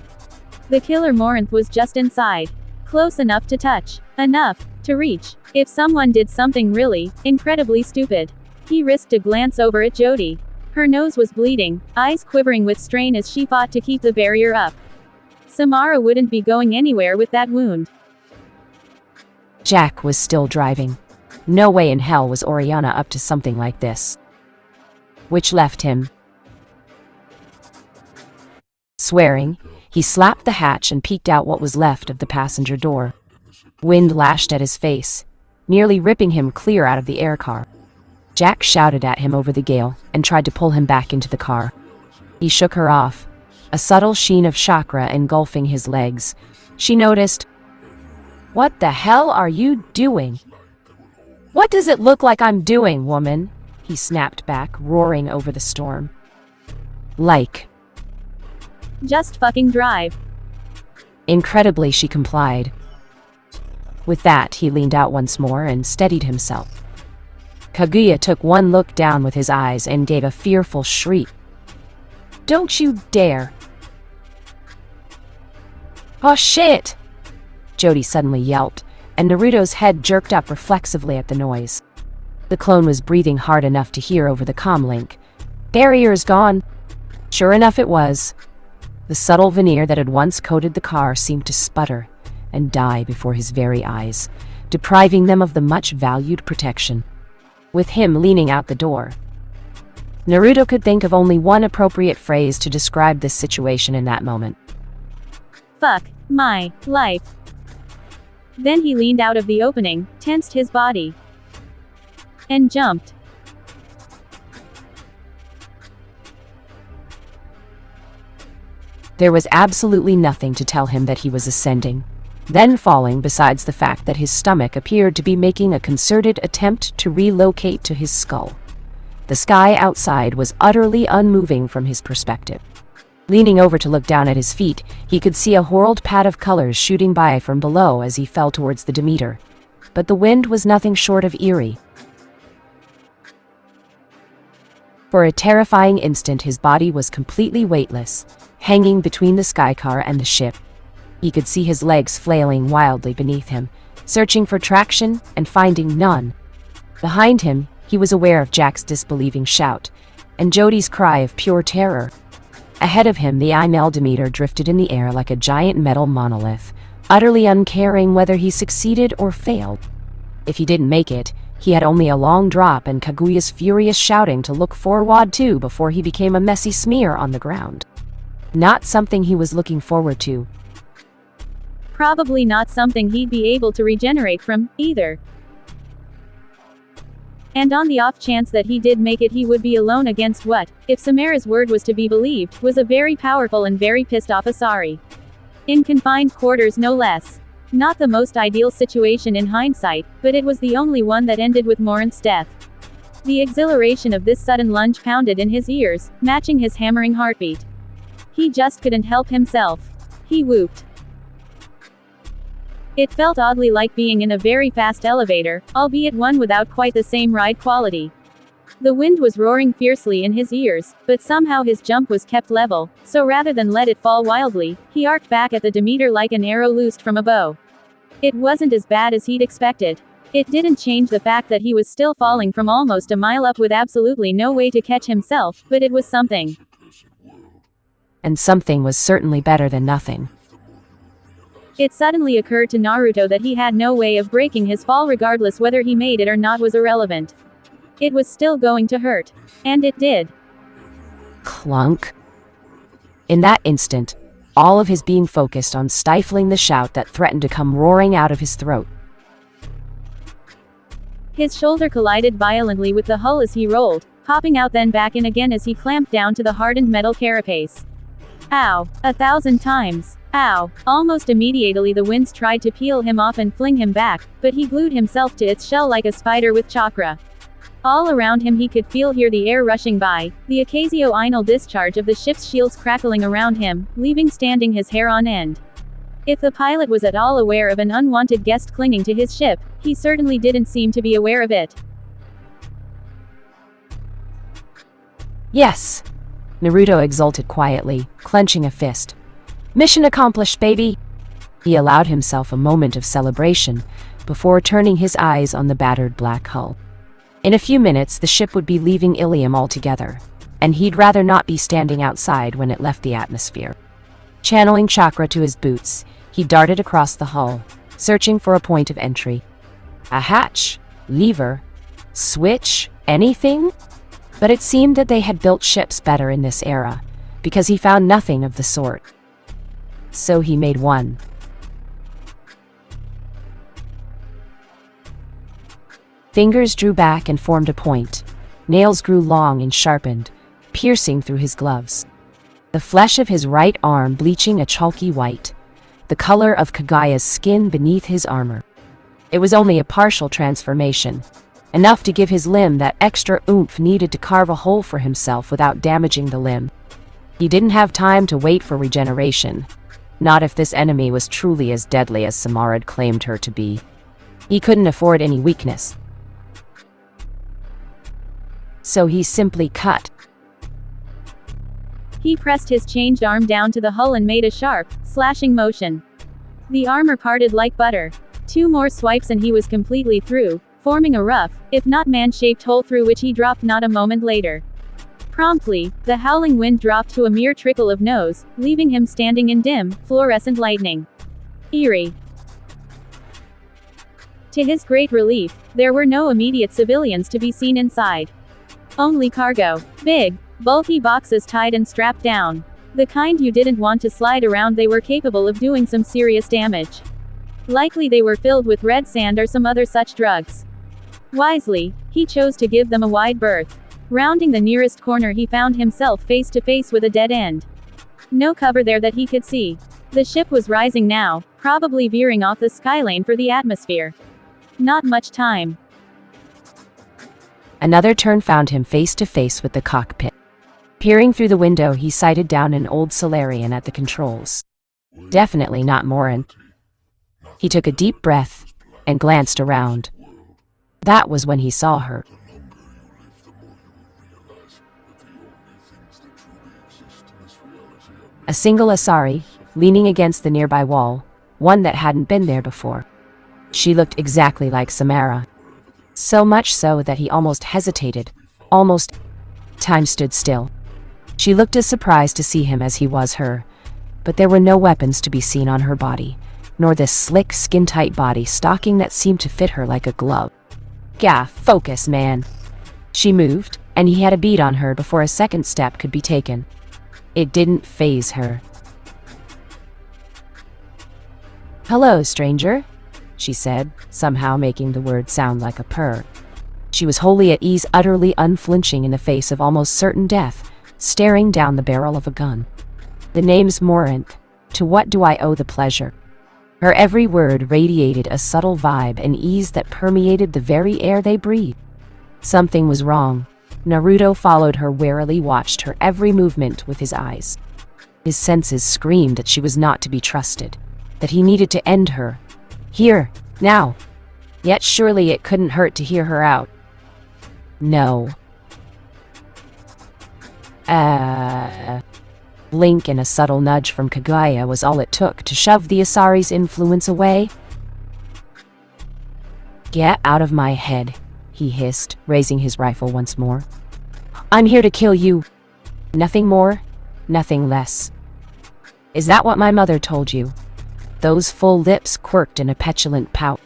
The killer Morinth was just inside. Close enough to touch. Enough to reach. If someone did something really, incredibly stupid. He risked a glance over at Jody. Her nose was bleeding, eyes quivering with strain as she fought to keep the barrier up. Samara wouldn't be going anywhere with that wound. Jack was still driving. No way in hell was Oriana up to something like this. Which left him. Swearing, he slapped the hatch and peeked out what was left of the passenger door. Wind lashed at his face, nearly ripping him clear out of the air car. Jack shouted at him over the gale and tried to pull him back into the car. He shook her off, a subtle sheen of chakra engulfing his legs. She noticed. What the hell are you doing? What does it look like I'm doing, woman? He snapped back, roaring over the storm. Like. Just fucking drive. Incredibly, she complied. With that, he leaned out once more and steadied himself. Kaguya took one look down with his eyes and gave a fearful shriek. Don't you dare! Oh shit! Jody suddenly yelped, and Naruto's head jerked up reflexively at the noise. The clone was breathing hard enough to hear over the comm link. Barrier's gone. Sure enough it was. The subtle veneer that had once coated the car seemed to sputter and die before his very eyes, depriving them of the much-valued protection. With him leaning out the door, Naruto could think of only one appropriate phrase to describe this situation in that moment. Fuck my life. Then he leaned out of the opening, tensed his body, and jumped. There was absolutely nothing to tell him that he was ascending, then falling, besides the fact that his stomach appeared to be making a concerted attempt to relocate to his skull. The sky outside was utterly unmoving from his perspective. Leaning over to look down at his feet, he could see a whorled pad of colors shooting by from below as he fell towards the Demeter. But the wind was nothing short of eerie. For a terrifying instant, his body was completely weightless, hanging between the skycar and the ship. He could see his legs flailing wildly beneath him, searching for traction and finding none. Behind him, he was aware of Jack's disbelieving shout, and Jody's cry of pure terror. Ahead of him, the Imel Demeter drifted in the air like a giant metal monolith, utterly uncaring whether he succeeded or failed. If he didn't make it, he had only a long drop and Kaguya's furious shouting to look forward to before he became a messy smear on the ground. Not something he was looking forward to. Probably not something he'd be able to regenerate from, either. And on the off chance that he did make it, he would be alone against what, if Samara's word was to be believed, was a very powerful and very pissed off Asari. In confined quarters no less. Not the most ideal situation in hindsight, but it was the only one that ended with Morant's death. The exhilaration of this sudden lunge pounded in his ears, matching his hammering heartbeat. He just couldn't help himself. He whooped. It felt oddly like being in a very fast elevator, albeit one without quite the same ride quality. The wind was roaring fiercely in his ears, but somehow his jump was kept level, so rather than let it fall wildly, he arced back at the Demeter like an arrow loosed from a bow. It wasn't as bad as he'd expected. It didn't change the fact that he was still falling from almost a mile up with absolutely no way to catch himself, but it was something. And something was certainly better than nothing. It suddenly occurred to Naruto that he had no way of breaking his fall, regardless whether he made it or not was irrelevant. It was still going to hurt. And it did. Clunk. In that instant, all of his being focused on stifling the shout that threatened to come roaring out of his throat. His shoulder collided violently with the hull as he rolled, popping out then back in again as he clamped down to the hardened metal carapace. Ow. 1,000 times. Ow. Almost immediately the winds tried to peel him off and fling him back, but he glued himself to its shell like a spider with chakra. All around him he could hear the air rushing by, the occasional discharge of the ship's shields crackling around him, leaving standing his hair on end. If the pilot was at all aware of an unwanted guest clinging to his ship, he certainly didn't seem to be aware of it. Yes! Naruto exulted quietly, clenching a fist. Mission accomplished, baby! He allowed himself a moment of celebration, before turning his eyes on the battered black hull. In a few minutes the ship would be leaving Ilium altogether, and he'd rather not be standing outside when it left the atmosphere. Channeling chakra to his boots, he darted across the hull, searching for a point of entry. A hatch, lever, switch, anything? But it seemed that they had built ships better in this era, because he found nothing of the sort. So he made one. Fingers drew back and formed a point. Nails grew long and sharpened, piercing through his gloves. The flesh of his right arm bleaching a chalky white, the color of Kagaya's skin beneath his armor. It was only a partial transformation, enough to give his limb that extra oomph needed to carve a hole for himself without damaging the limb. He didn't have time to wait for regeneration, not if this enemy was truly as deadly as Samara had claimed her to be. He couldn't afford any weakness. So he simply cut. He pressed his changed arm down to the hull and made a sharp, slashing motion. The armor parted like butter. 2 more swipes and he was completely through, forming a rough, if not man-shaped hole through which he dropped not a moment later. Promptly, the howling wind dropped to a mere trickle of nose, leaving him standing in dim, fluorescent lightning. Eerie. To his great relief, there were no immediate civilians to be seen inside. Only cargo. Big, bulky boxes tied and strapped down. The kind you didn't want to slide around. They were capable of doing some serious damage. Likely they were filled with red sand or some other such drugs. Wisely, he chose to give them a wide berth. Rounding the nearest corner he found himself face to face with a dead end. No cover there that he could see. The ship was rising now, probably veering off the skylane for the atmosphere. Not much time. Another turn found him face to face with the cockpit. Peering through the window, he sighted down an old Solarian at the controls. Definitely not Morin. He took a deep breath and glanced around. That was when he saw her. A single Asari, leaning against the nearby wall, one that hadn't been there before. She looked exactly like Samara. So much so that he almost hesitated. Time stood still. She looked as surprised to see him as he was her, but there were no weapons to be seen on her body, nor this slick, skin-tight body stocking that seemed to fit her like a glove. Gah, focus, man. She moved, and he had a bead on her before a second step could be taken. It didn't faze her. "Hello, stranger," she said, somehow making the word sound like a purr. She was wholly at ease, utterly unflinching in the face of almost certain death, staring down the barrel of a gun. The name's Morinth. To what do I owe the pleasure? Her every word radiated a subtle vibe and ease that permeated the very air they breathed. Something was wrong. Naruto followed her warily, watched her every movement with his eyes. His senses screamed that she was not to be trusted, that he needed to end her. Here, now. Yet surely it couldn't hurt to hear her out. No. Blink and a subtle nudge from Kaguya was all it took to shove the Asari's influence away. Get out of my head, he hissed, raising his rifle once more. I'm here to kill you. Nothing more, nothing less. Is that what my mother told you? Those full lips quirked in a petulant pout.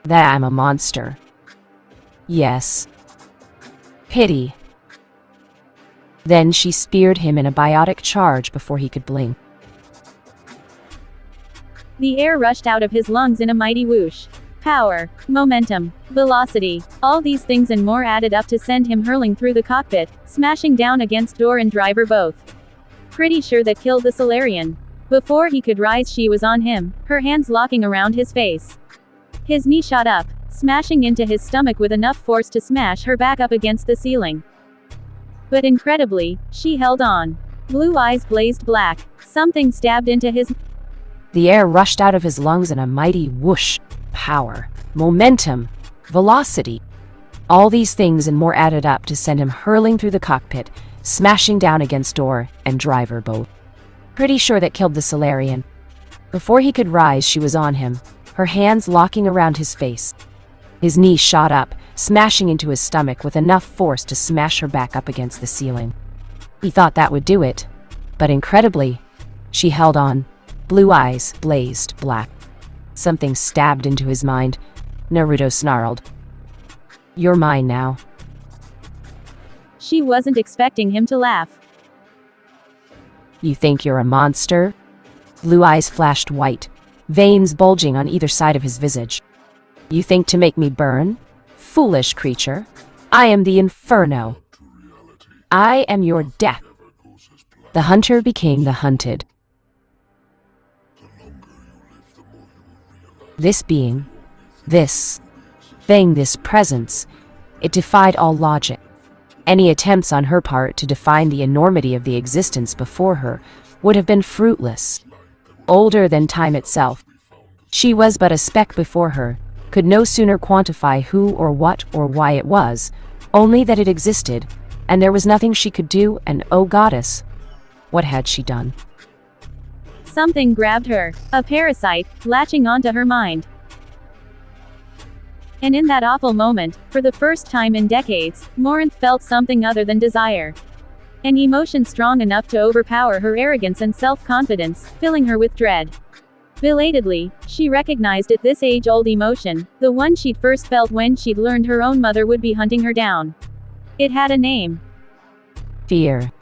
That I'm a monster. Yes. Pity. Then she speared him in a biotic charge before he could blink. The air rushed out of his lungs in a mighty whoosh. Power, momentum, velocity, all these things and more added up to send him hurling through the cockpit, smashing down against door and driver both. Pretty sure that killed the Solarian. Before he could rise, she was on him, her hands locking around his face. His knee shot up, smashing into his stomach with enough force to smash her back up against the ceiling. But incredibly, she held on. Blue eyes blazed black. Something stabbed into his... The air rushed out of his lungs in a mighty whoosh. Power, momentum, velocity. All these things and more added up to send him hurling through the cockpit, smashing down against door and driver both. Pretty sure that killed the Solarian. Before he could rise, she was on him, her hands locking around his face. His knee shot up, smashing into his stomach with enough force to smash her back up against the ceiling. He thought that would do it, but incredibly, she held on. Blue eyes blazed black. Something stabbed into his mind. Naruto snarled. You're mine now. She wasn't expecting him to laugh. You think you're a monster? Blue eyes flashed white, veins bulging on either side of his visage. You think to make me burn? Foolish creature. I am the Inferno. I am your death. The hunter became the hunted. This being, this thing, this presence, it defied all logic. Any attempts on her part to define the enormity of the existence before her would have been fruitless. Older than time itself, she was but a speck before her, could no sooner quantify who or what or why it was, only that it existed, and there was nothing she could do, and oh goddess, what had she done? Something grabbed her, a parasite, latching onto her mind. And in that awful moment, for the first time in decades, Morinth felt something other than desire. An emotion strong enough to overpower her arrogance and self-confidence, filling her with dread. Belatedly, she recognized it, this age-old emotion, the one she'd first felt when she'd learned her own mother would be hunting her down. It had a name. Fear.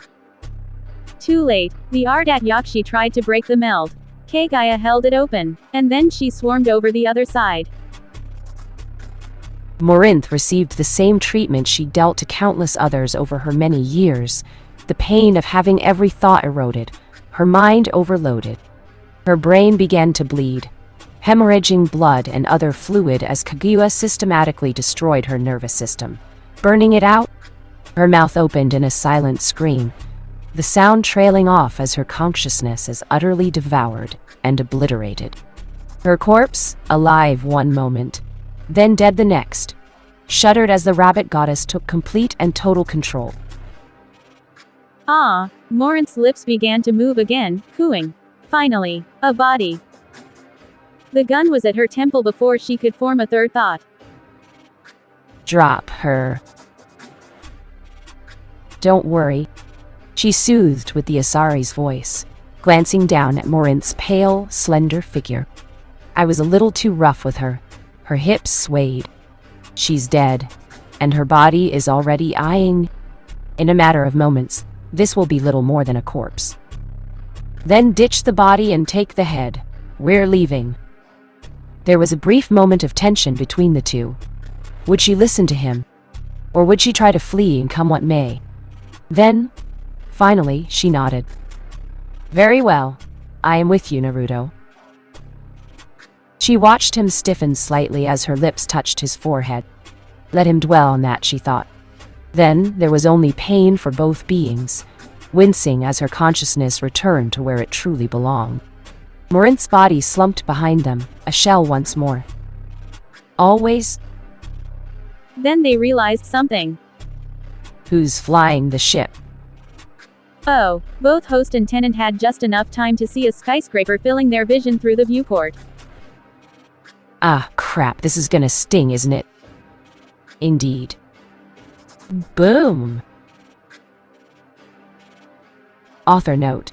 Too late, the Ardat Yakshi tried to break the meld. Kaguya held it open, and then she swarmed over the other side. Morinth received the same treatment she dealt to countless others over her many years, the pain of having every thought eroded, her mind overloaded. Her brain began to bleed, hemorrhaging blood and other fluid as Kaguya systematically destroyed her nervous system. Burning it out, her mouth opened in a silent scream, the sound trailing off as her consciousness is utterly devoured and obliterated. Her corpse, alive one moment, then dead the next, shuddered as the rabbit goddess took complete and total control. Ah, Morinth's lips began to move again, cooing. Finally, a body. The gun was at her temple before she could form a third thought. Drop her. Don't worry, she soothed with the Asari's voice, glancing down at Morinth's pale, slender figure. I was a little too rough with her. Her hips swayed. She's dead, and her body is already eyeing. In a matter of moments, this will be little more than a corpse. Then ditch the body and take the head. We're leaving. There was a brief moment of tension between the two. Would she listen to him? Or would she try to flee and come what may? Then, finally, she nodded. Very well. I am with you, Naruto. She watched him stiffen slightly as her lips touched his forehead. Let him dwell on that, she thought. Then there was only pain for both beings, wincing as her consciousness returned to where it truly belonged. Morint's body slumped behind them, a shell once more. Always? Then they realized something. Who's flying the ship? Oh, both host and tenant had just enough time to see a skyscraper filling their vision through the viewport. Ah, crap, this is gonna sting, isn't it? Indeed. Boom! Author note.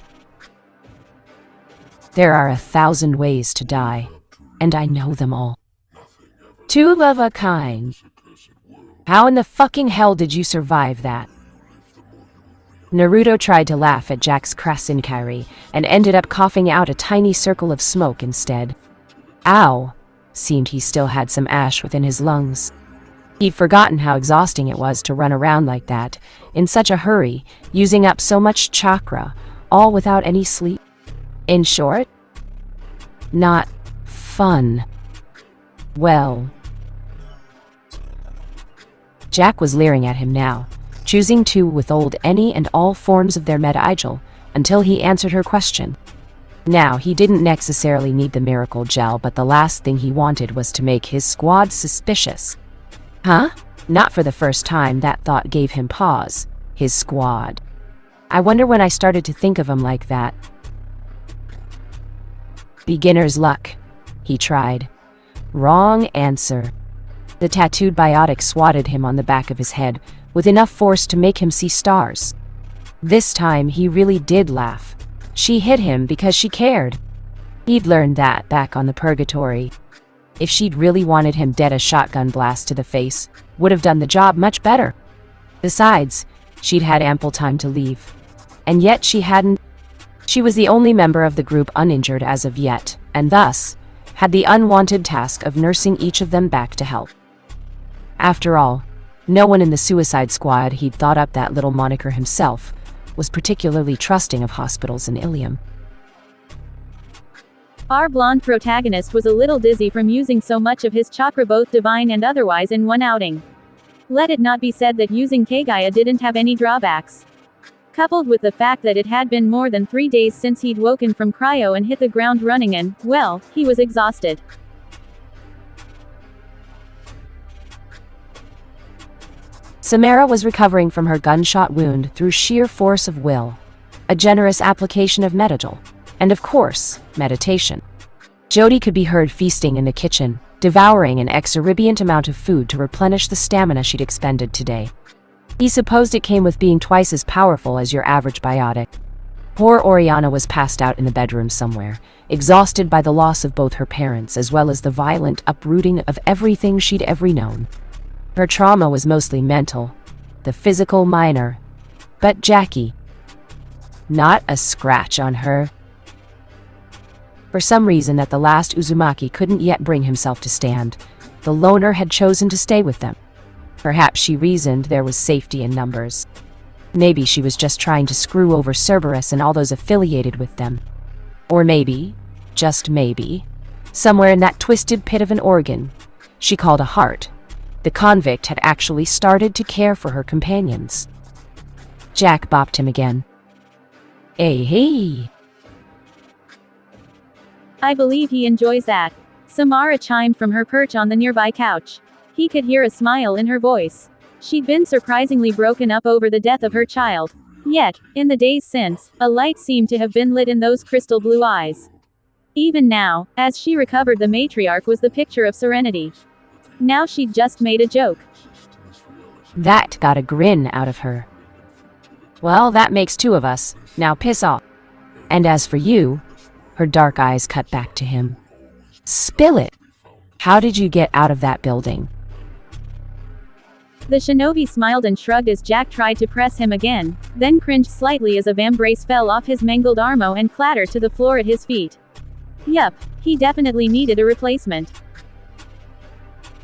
There are 1,000 ways to die, and I know them all. Two of a kind. How in the fucking hell did you survive that? Naruto tried to laugh at Jack's crass inquiry, and ended up coughing out a tiny circle of smoke instead. Ow! Seemed he still had some ash within his lungs. He'd forgotten how exhausting it was to run around like that, in such a hurry, using up so much chakra, all without any sleep. In short, not fun. Well, Jack was leering at him now, choosing to withhold any and all forms of their meta-igel until he answered her question. Now, he didn't necessarily need the miracle gel, but the last thing he wanted was to make his squad suspicious. Huh? Not for the first time, that thought gave him pause. His squad. I wonder when I started to think of him like that. Beginner's luck. He tried. Wrong answer. The tattooed biotic swatted him on the back of his head, with enough force to make him see stars. This time, he really did laugh. She hit him because she cared. He'd learned that back on the purgatory. If she'd really wanted him dead, a shotgun blast to the face would have done the job much better. Besides, she'd had ample time to leave. And yet she hadn't. She was the only member of the group uninjured as of yet, and thus had the unwanted task of nursing each of them back to health. After all, no one in the Suicide Squad, he'd thought up that little moniker himself, was particularly trusting of hospitals in Ilium. Our blonde protagonist was a little dizzy from using so much of his chakra, both divine and otherwise, in one outing. Let it not be said that using Kagaya didn't have any drawbacks. Coupled with the fact that it had been more than 3 days since he'd woken from cryo and hit the ground running, and, well, he was exhausted. Samara was recovering from her gunshot wound through sheer force of will, a generous application of metagel, and of course, meditation. Jody could be heard feasting in the kitchen, devouring an exorbitant amount of food to replenish the stamina she'd expended today. He supposed it came with being twice as powerful as your average biotic. Poor Oriana was passed out in the bedroom somewhere, exhausted by the loss of both her parents as well as the violent uprooting of everything she'd ever known. Her trauma was mostly mental, the physical minor. But Jackie, not a scratch on her. For some reason that the last Uzumaki couldn't yet bring himself to stand, the loner had chosen to stay with them. Perhaps she reasoned there was safety in numbers. Maybe she was just trying to screw over Cerberus and all those affiliated with them. Or maybe, just maybe, somewhere in that twisted pit of an organ she called a heart, the convict had actually started to care for her companions. Jack bopped him again. Hey. I believe he enjoys that. Samara chimed from her perch on the nearby couch. He could hear a smile in her voice. She'd been surprisingly broken up over the death of her child. Yet, in the days since, a light seemed to have been lit in those crystal blue eyes. Even now, as she recovered, the matriarch was the picture of serenity. Now she'd just made a joke. That got a grin out of her. Well, that makes 2 of us. Now piss off. And as for you, her dark eyes cut back to him. Spill it. How did you get out of that building? The shinobi smiled and shrugged as Jack tried to press him again, then cringed slightly as a vambrace fell off his mangled armo and clattered to the floor at his feet. Yup, he definitely needed a replacement.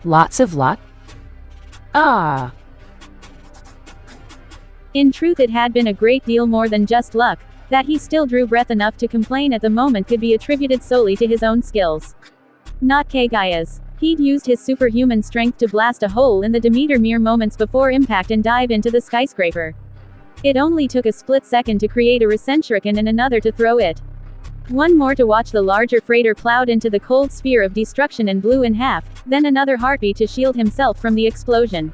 Lots of luck? Ah. In truth, it had been a great deal more than just luck. That he still drew breath enough to complain at the moment could be attributed solely to his own skills. Not Kagaya's. He'd used his superhuman strength to blast a hole in the Demeter mere moments before impact and dive into the skyscraper. It only took a split second to create a recentrican and another to throw it. One more to watch the larger freighter plowed into the cold sphere of destruction and blew in half, then another heartbeat to shield himself from the explosion.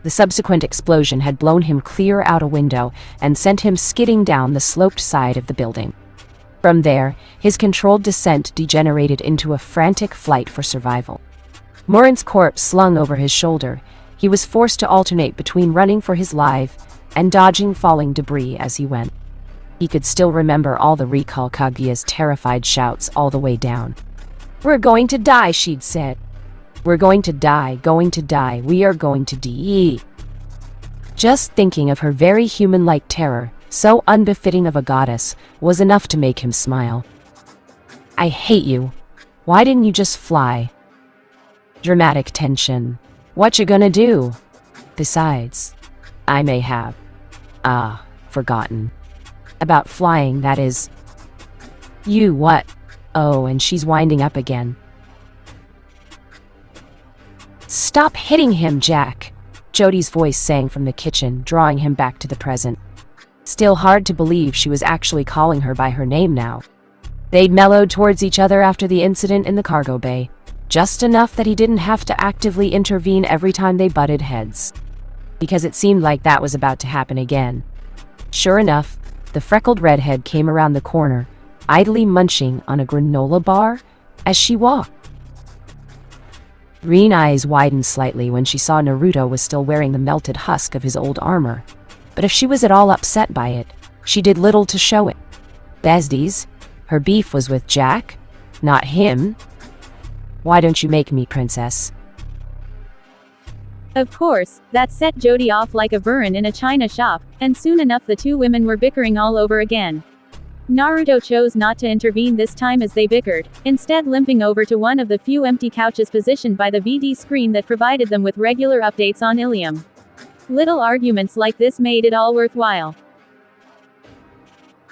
The subsequent explosion had blown him clear out a window and sent him skidding down the sloped side of the building. From there, his controlled descent degenerated into a frantic flight for survival. Morin's corpse slung over his shoulder, he was forced to alternate between running for his life and dodging falling debris as he went. He could still remember all the recall Kaguya's terrified shouts all the way down. "We're going to die," she'd said. "We're going to die, we are going to die." Just thinking of her very human-like terror, so unbefitting of a goddess, was enough to make him smile. "I hate you. Why didn't you just fly?" Dramatic tension. "What you gonna do? Besides, I may have, forgotten. About flying, that is." "You what? Oh," and she's winding up again. "Stop hitting him, Jack!" Jodi's voice sang from the kitchen, drawing him back to the present. Still hard to believe she was actually calling her by her name now. They'd mellowed towards each other after the incident in the cargo bay, just enough that he didn't have to actively intervene every time they butted heads. Because it seemed like that was about to happen again. Sure enough, the freckled redhead came around the corner, idly munching on a granola bar as she walked. Green eyes widened slightly when she saw Naruto was still wearing the melted husk of his old armor. But if she was at all upset by it, she did little to show it. Besties, her beef was with Jack, not him. "Why don't you make me, princess?" Of course, that set Jodi off like a burn in a china shop, and soon enough the two women were bickering all over again. Naruto chose not to intervene this time as they bickered, instead limping over to one of the few empty couches positioned by the VD screen that provided them with regular updates on Ilium. Little arguments like this made it all worthwhile.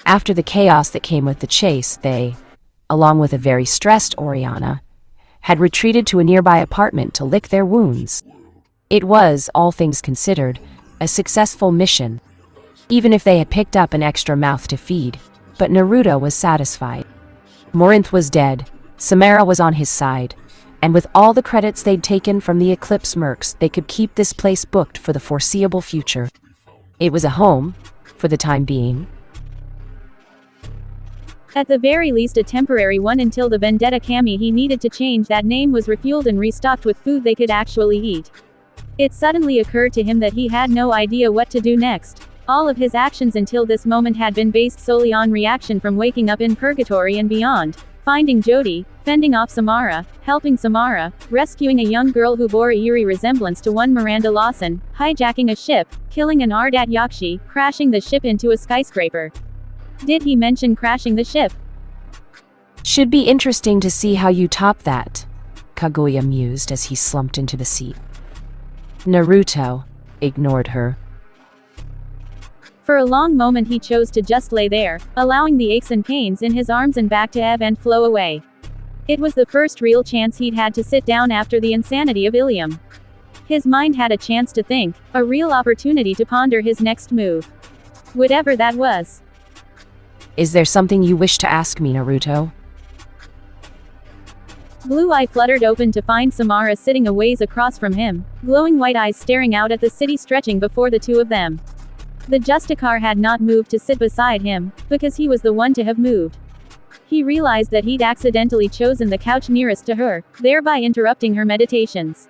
After the chaos that came with the chase, they, along with a very stressed Oriana, had retreated to a nearby apartment to lick their wounds. It was, all things considered, a successful mission, even if they had picked up an extra mouth to feed. But Naruto was satisfied. Morinth was dead, Samara was on his side, and with all the credits they'd taken from the Eclipse mercs, they could keep this place booked for the foreseeable future. It was a home, for the time being. At the very least a temporary one until the Vendetta Kami he needed to change that name was refueled and restocked with food they could actually eat. It suddenly occurred to him that he had no idea what to do next. All of his actions until this moment had been based solely on reaction from waking up in purgatory and beyond. Finding Jodi, fending off Samara, helping Samara, rescuing a young girl who bore a eerie resemblance to one Miranda Lawson, hijacking a ship, killing an Ardat Yakshi, crashing the ship into a skyscraper. Did he mention crashing the ship? "Should be interesting to see how you top that," Kaguya mused as he slumped into the seat. Naruto ignored her. For a long moment he chose to just lay there, allowing the aches and pains in his arms and back to ebb and flow away. It was the first real chance he'd had to sit down after the insanity of Ilium. His mind had a chance to think, a real opportunity to ponder his next move. Whatever that was. "Is there something you wish to ask me, Naruto?" Blue eye fluttered open to find Samara sitting a ways across from him, glowing white eyes staring out at the city stretching before the two of them. The Justicar had not moved to sit beside him, because he was the one to have moved. He realized that he'd accidentally chosen the couch nearest to her, thereby interrupting her meditations.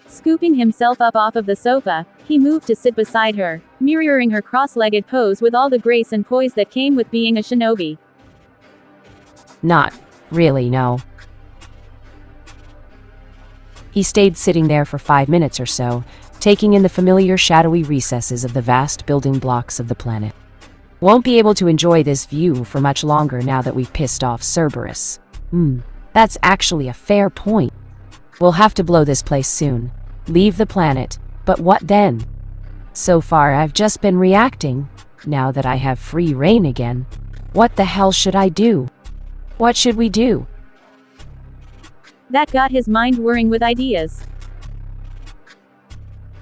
Scooping himself up off of the sofa, he moved to sit beside her, mirroring her cross-legged pose with all the grace and poise that came with being a shinobi. "Not really, no." He stayed sitting there for 5 minutes or so, taking in the familiar shadowy recesses of the vast building blocks of the planet. "Won't be able to enjoy this view for much longer now that we've pissed off Cerberus." That's actually a fair point. "We'll have to blow this place soon. Leave the planet, But what then? So far, I've just been reacting. Now that I have free reign again, what the hell should I do? What should we do? That got his mind whirring with ideas.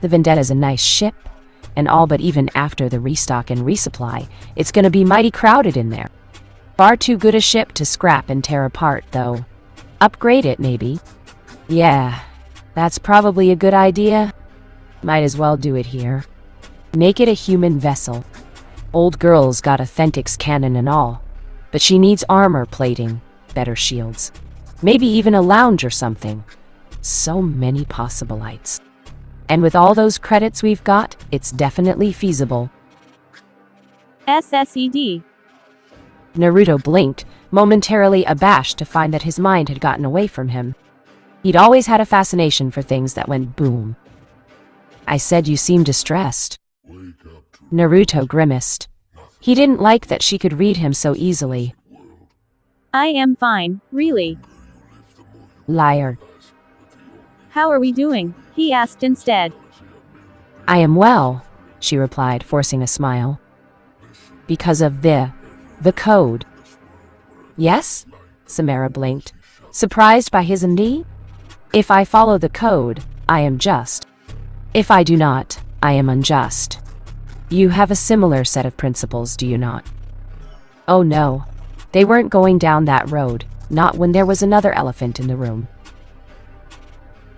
The Vendetta's a nice ship, and all, but even after the restock and resupply, it's gonna be mighty crowded in there. Far too good a ship to scrap and tear apart, though. Upgrade it, maybe. Yeah, that's probably a good idea. Might as well do it here. Make it a human vessel. Old girl's got a Thentix cannon and all, but she needs armor plating, better shields. Maybe even a lounge or something. So many possibilities. And with all those credits we've got, it's definitely feasible. SSED. Naruto blinked, momentarily abashed to find that his mind had gotten away from him. He'd always had a fascination for things that went boom. I said you seem distressed. Naruto grimaced. He didn't like that she could read him so easily. I am fine, really. Liar. How are we doing? He asked instead. I am well, she replied, forcing a smile. Because of the code. Yes? Samara blinked, surprised by his amnesty. If I follow the code, I am just. If I do not, I am unjust. You have a similar set of principles, do you not? Oh no, they weren't going down that road, not when there was another elephant in the room.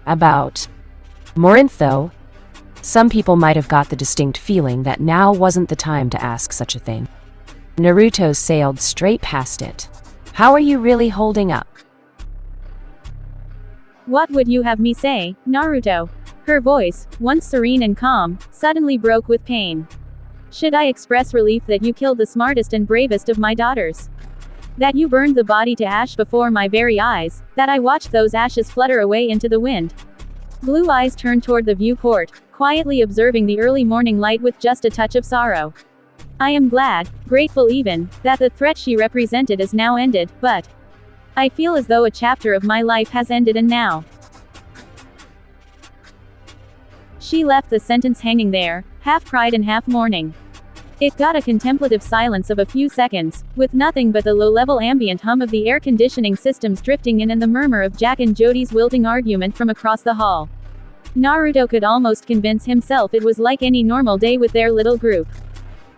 About Morinth, though, some people might have got the distinct feeling that now wasn't the time to ask such a thing. Naruto sailed straight past it. How are you really holding up? What would you have me say, Naruto? Her voice, once serene and calm, suddenly broke with pain. Should I express relief that you killed the smartest and bravest of my daughters? That you burned the body to ash before my very eyes, that I watched those ashes flutter away into the wind? Blue eyes turned toward the viewport, quietly observing the early morning light with just a touch of sorrow. I am glad, grateful even, that the threat she represented is now ended, but I feel as though a chapter of my life has ended and now. She left the sentence hanging there, half pride and half mourning. It got a contemplative silence of a few seconds, with nothing but the low-level ambient hum of the air conditioning systems drifting in and the murmur of Jack and Jody's wilting argument from across the hall. Naruto could almost convince himself it was like any normal day with their little group.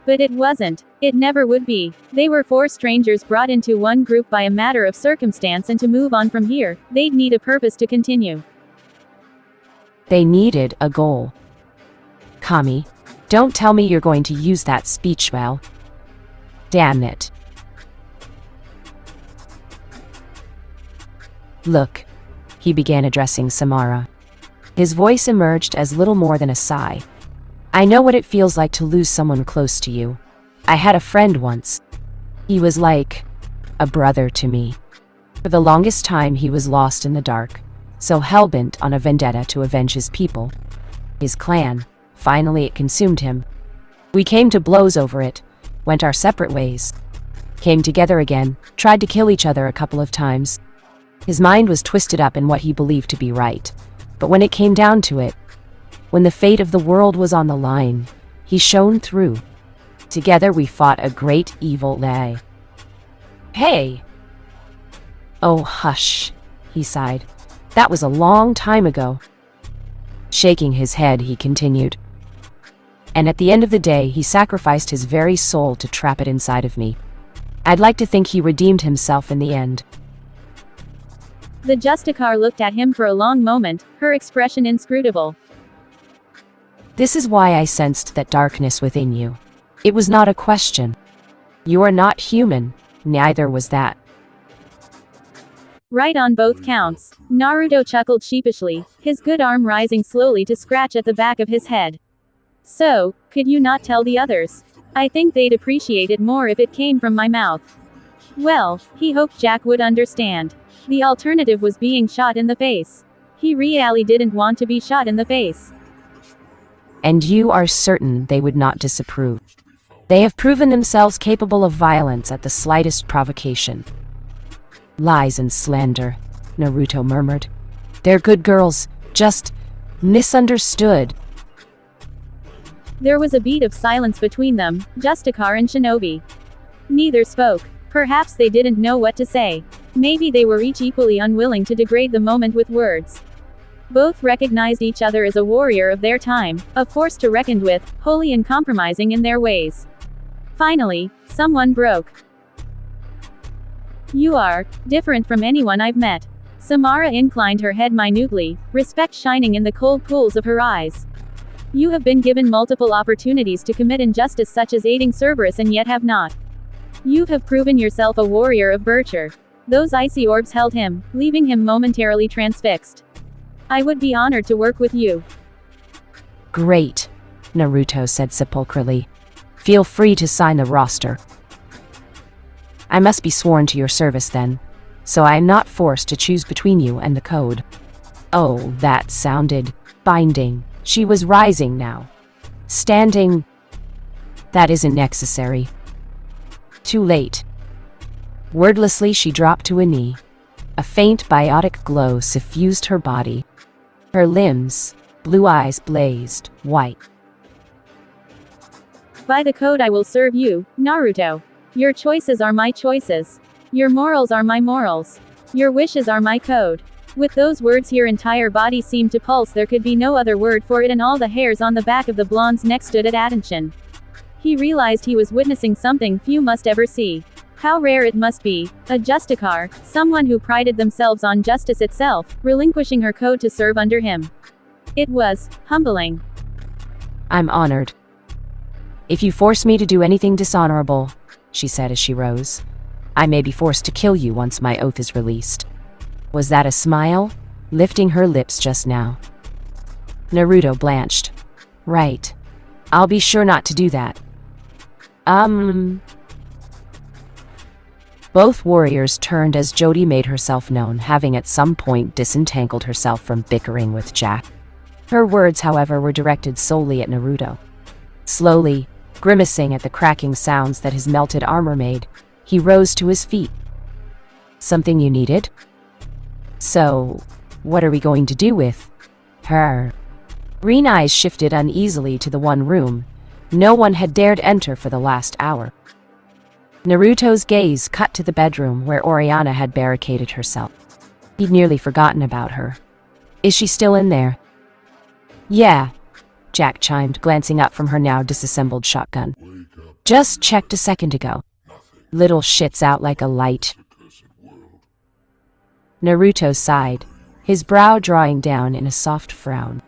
But it wasn't. It never would be. They were four strangers brought into one group by a matter of circumstance, and to move on from here, they'd need a purpose to continue. They needed a goal. Kami, don't tell me you're going to use that speech well. Damn it. Look, he began, addressing Samara. His voice emerged as little more than a sigh. I know what it feels like to lose someone close to you. I had a friend once. He was like a brother to me. For the longest time he was lost in the dark, so hell-bent on a vendetta to avenge his people. His clan. Finally it consumed him. We came to blows over it, went our separate ways. Came together again, tried to kill each other a couple of times. His mind was twisted up in what he believed to be right. But when it came down to it, when the fate of the world was on the line, he shone through. Together we fought a great evil day. Hey! Oh, hush, he sighed. That was a long time ago. Shaking his head, he continued. And at the end of the day, he sacrificed his very soul to trap it inside of me. I'd like to think he redeemed himself in the end. The Justicar looked at him for a long moment, her expression inscrutable. This is why I sensed that darkness within you. It was not a question. You are not human, neither was that. Right on both counts. Naruto chuckled sheepishly, his good arm rising slowly to scratch at the back of his head. So, could you not tell the others? I think they'd appreciate it more if it came from my mouth. Well, he hoped Jack would understand. The alternative was being shot in the face. He really didn't want to be shot in the face. And you are certain they would not disapprove. They have proven themselves capable of violence at the slightest provocation. Lies and slander, Naruto murmured. They're good girls, just misunderstood. There was a beat of silence between them, Justicar and Shinobi. Neither spoke. Perhaps they didn't know what to say. Maybe they were each equally unwilling to degrade the moment with words. Both recognized each other as a warrior of their time, a force to reckon with, wholly uncompromising in their ways. Finally, someone broke. You are different from anyone I've met. Samara inclined her head minutely, respect shining in the cold pools of her eyes. You have been given multiple opportunities to commit injustice such as aiding Cerberus and yet have not. You have proven yourself a warrior of virtue. Those icy orbs held him, leaving him momentarily transfixed. I would be honored to work with you. Great, Naruto said sepulchrally. Feel free to sign the roster. I must be sworn to your service then, so I am not forced to choose between you and the code. Oh, that sounded binding. She was rising now. Standing. That isn't necessary. Too late. Wordlessly, she dropped to a knee. A faint biotic glow suffused her body. Her limbs, blue eyes blazed, white. By the code I will serve you, Naruto. Your choices are my choices. Your morals are my morals. Your wishes are my code. With those words her entire body seemed to pulse. There could be no other word for it, and all the hairs on the back of the blonde's neck stood at attention. He realized he was witnessing something few must ever see. How rare it must be, a Justicar, someone who prided themselves on justice itself, relinquishing her code to serve under him. It was humbling. I'm honored. If you force me to do anything dishonorable, she said as she rose, I may be forced to kill you once my oath is released. Was that a smile? Lifting her lips just now. Naruto blanched. Right. I'll be sure not to do that. Both warriors turned as Jody made herself known, having at some point disentangled herself from bickering with Jack. Her words, however, were directed solely at Naruto. Slowly, grimacing at the cracking sounds that his melted armor made, he rose to his feet. Something you needed? So, what are we going to do with her? Green eyes shifted uneasily to the one room. No one had dared enter for the last hour. Naruto's gaze cut to the bedroom where Oriana had barricaded herself. He'd nearly forgotten about her. Is she still in there? Yeah, Jack chimed, glancing up from her now disassembled shotgun. Just checked a second ago. Little shit's out like a light. Naruto sighed, his brow drawing down in a soft frown.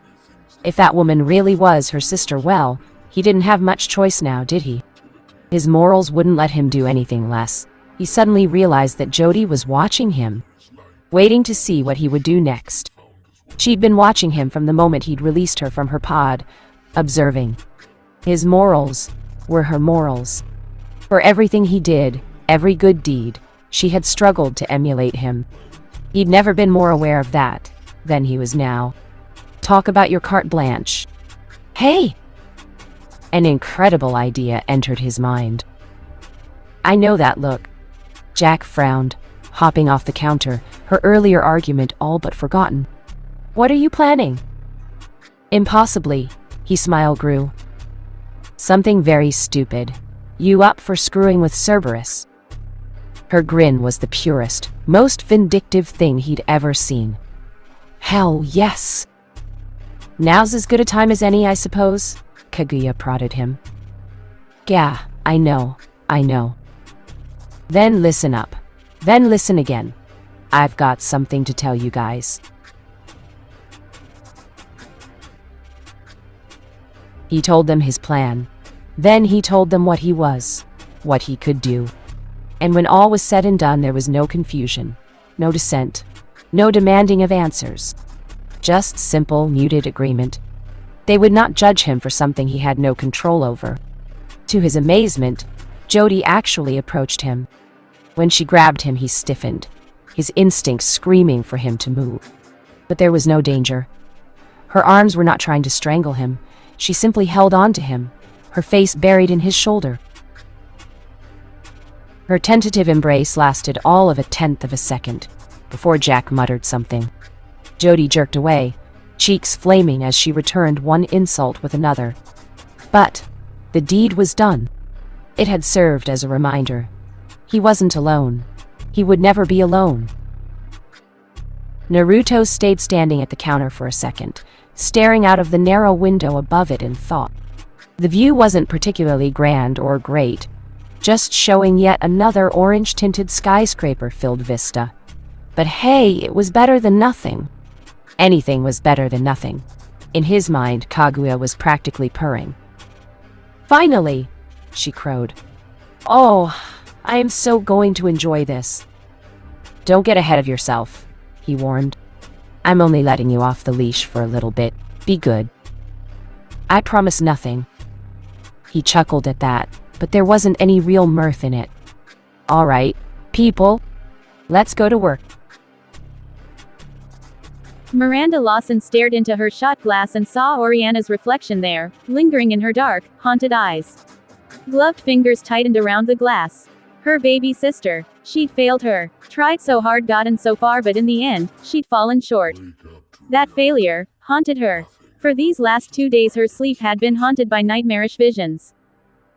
If that woman really was her sister, well, he didn't have much choice now, did he? His morals wouldn't let him do anything less. He suddenly realized that Jody was watching him, waiting to see what he would do next. She'd been watching him from the moment he'd released her from her pod, observing. His morals were her morals. For everything he did, every good deed, she had struggled to emulate him. He'd never been more aware of that than he was now. Talk about your carte blanche. Hey! An incredible idea entered his mind. I know that look. Jack frowned, hopping off the counter, her earlier argument all but forgotten. What are you planning? Impossibly, his smile grew. Something very stupid. You up for screwing with Cerberus? Her grin was the purest, most vindictive thing he'd ever seen. Hell yes! Now's as good a time as any, I suppose, Kaguya prodded him. Yeah, I know. Then listen up. Then listen again. I've got something to tell you guys. He told them his plan. Then he told them what he was, what he could do. And when all was said and done, there was no confusion, no dissent, no demanding of answers. Just simple, muted agreement. They would not judge him for something he had no control over. To his amazement, Jody actually approached him. When she grabbed him, he stiffened, his instincts screaming for him to move. But there was no danger. Her arms were not trying to strangle him. She simply held on to him, her face buried in his shoulder. Her tentative embrace lasted all of 1/10 of a second, before Jack muttered something. Jody jerked away, cheeks flaming as she returned one insult with another. But the deed was done. It had served as a reminder. He wasn't alone. He would never be alone. Naruto stayed standing at the counter for a second, staring out of the narrow window above it in thought. The view wasn't particularly grand or great, just showing yet another orange-tinted skyscraper-filled vista. But hey, it was better than nothing. Anything was better than nothing. In his mind, Kaguya was practically purring. "Finally!" she crowed. "Oh, I am so going to enjoy this." "Don't get ahead of yourself," he warned. "I'm only letting you off the leash for a little bit. Be good." "I promise nothing." He chuckled at that, but there wasn't any real mirth in it. "All right, people, let's go to work." Miranda Lawson stared into her shot glass and saw Oriana's reflection there, lingering in her dark, haunted eyes. Gloved fingers tightened around the glass. Her baby sister. She'd failed her. Tried so hard, gotten so far, but in the end, she'd fallen short. That failure haunted her. For these last 2 days her sleep had been haunted by nightmarish visions.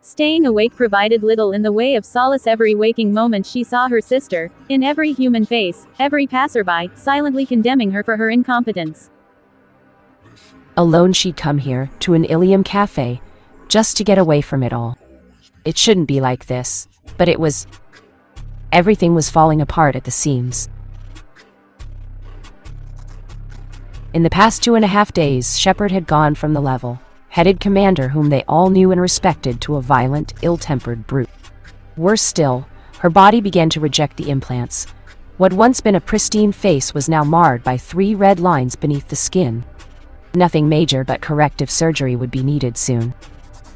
Staying awake provided little in the way of solace. Every waking moment she saw her sister, in every human face, every passerby, silently condemning her for her incompetence. Alone she'd come here, to an Ilium cafe, just to get away from it all. It shouldn't be like this, but it was. Everything was falling apart at the seams. In the past 2.5 days, Shepard had gone from the level-headed commander whom they all knew and respected to a violent, ill-tempered brute. Worse still, her body began to reject the implants. What once been a pristine face was now marred by 3 red lines beneath the skin. Nothing major, but corrective surgery would be needed soon.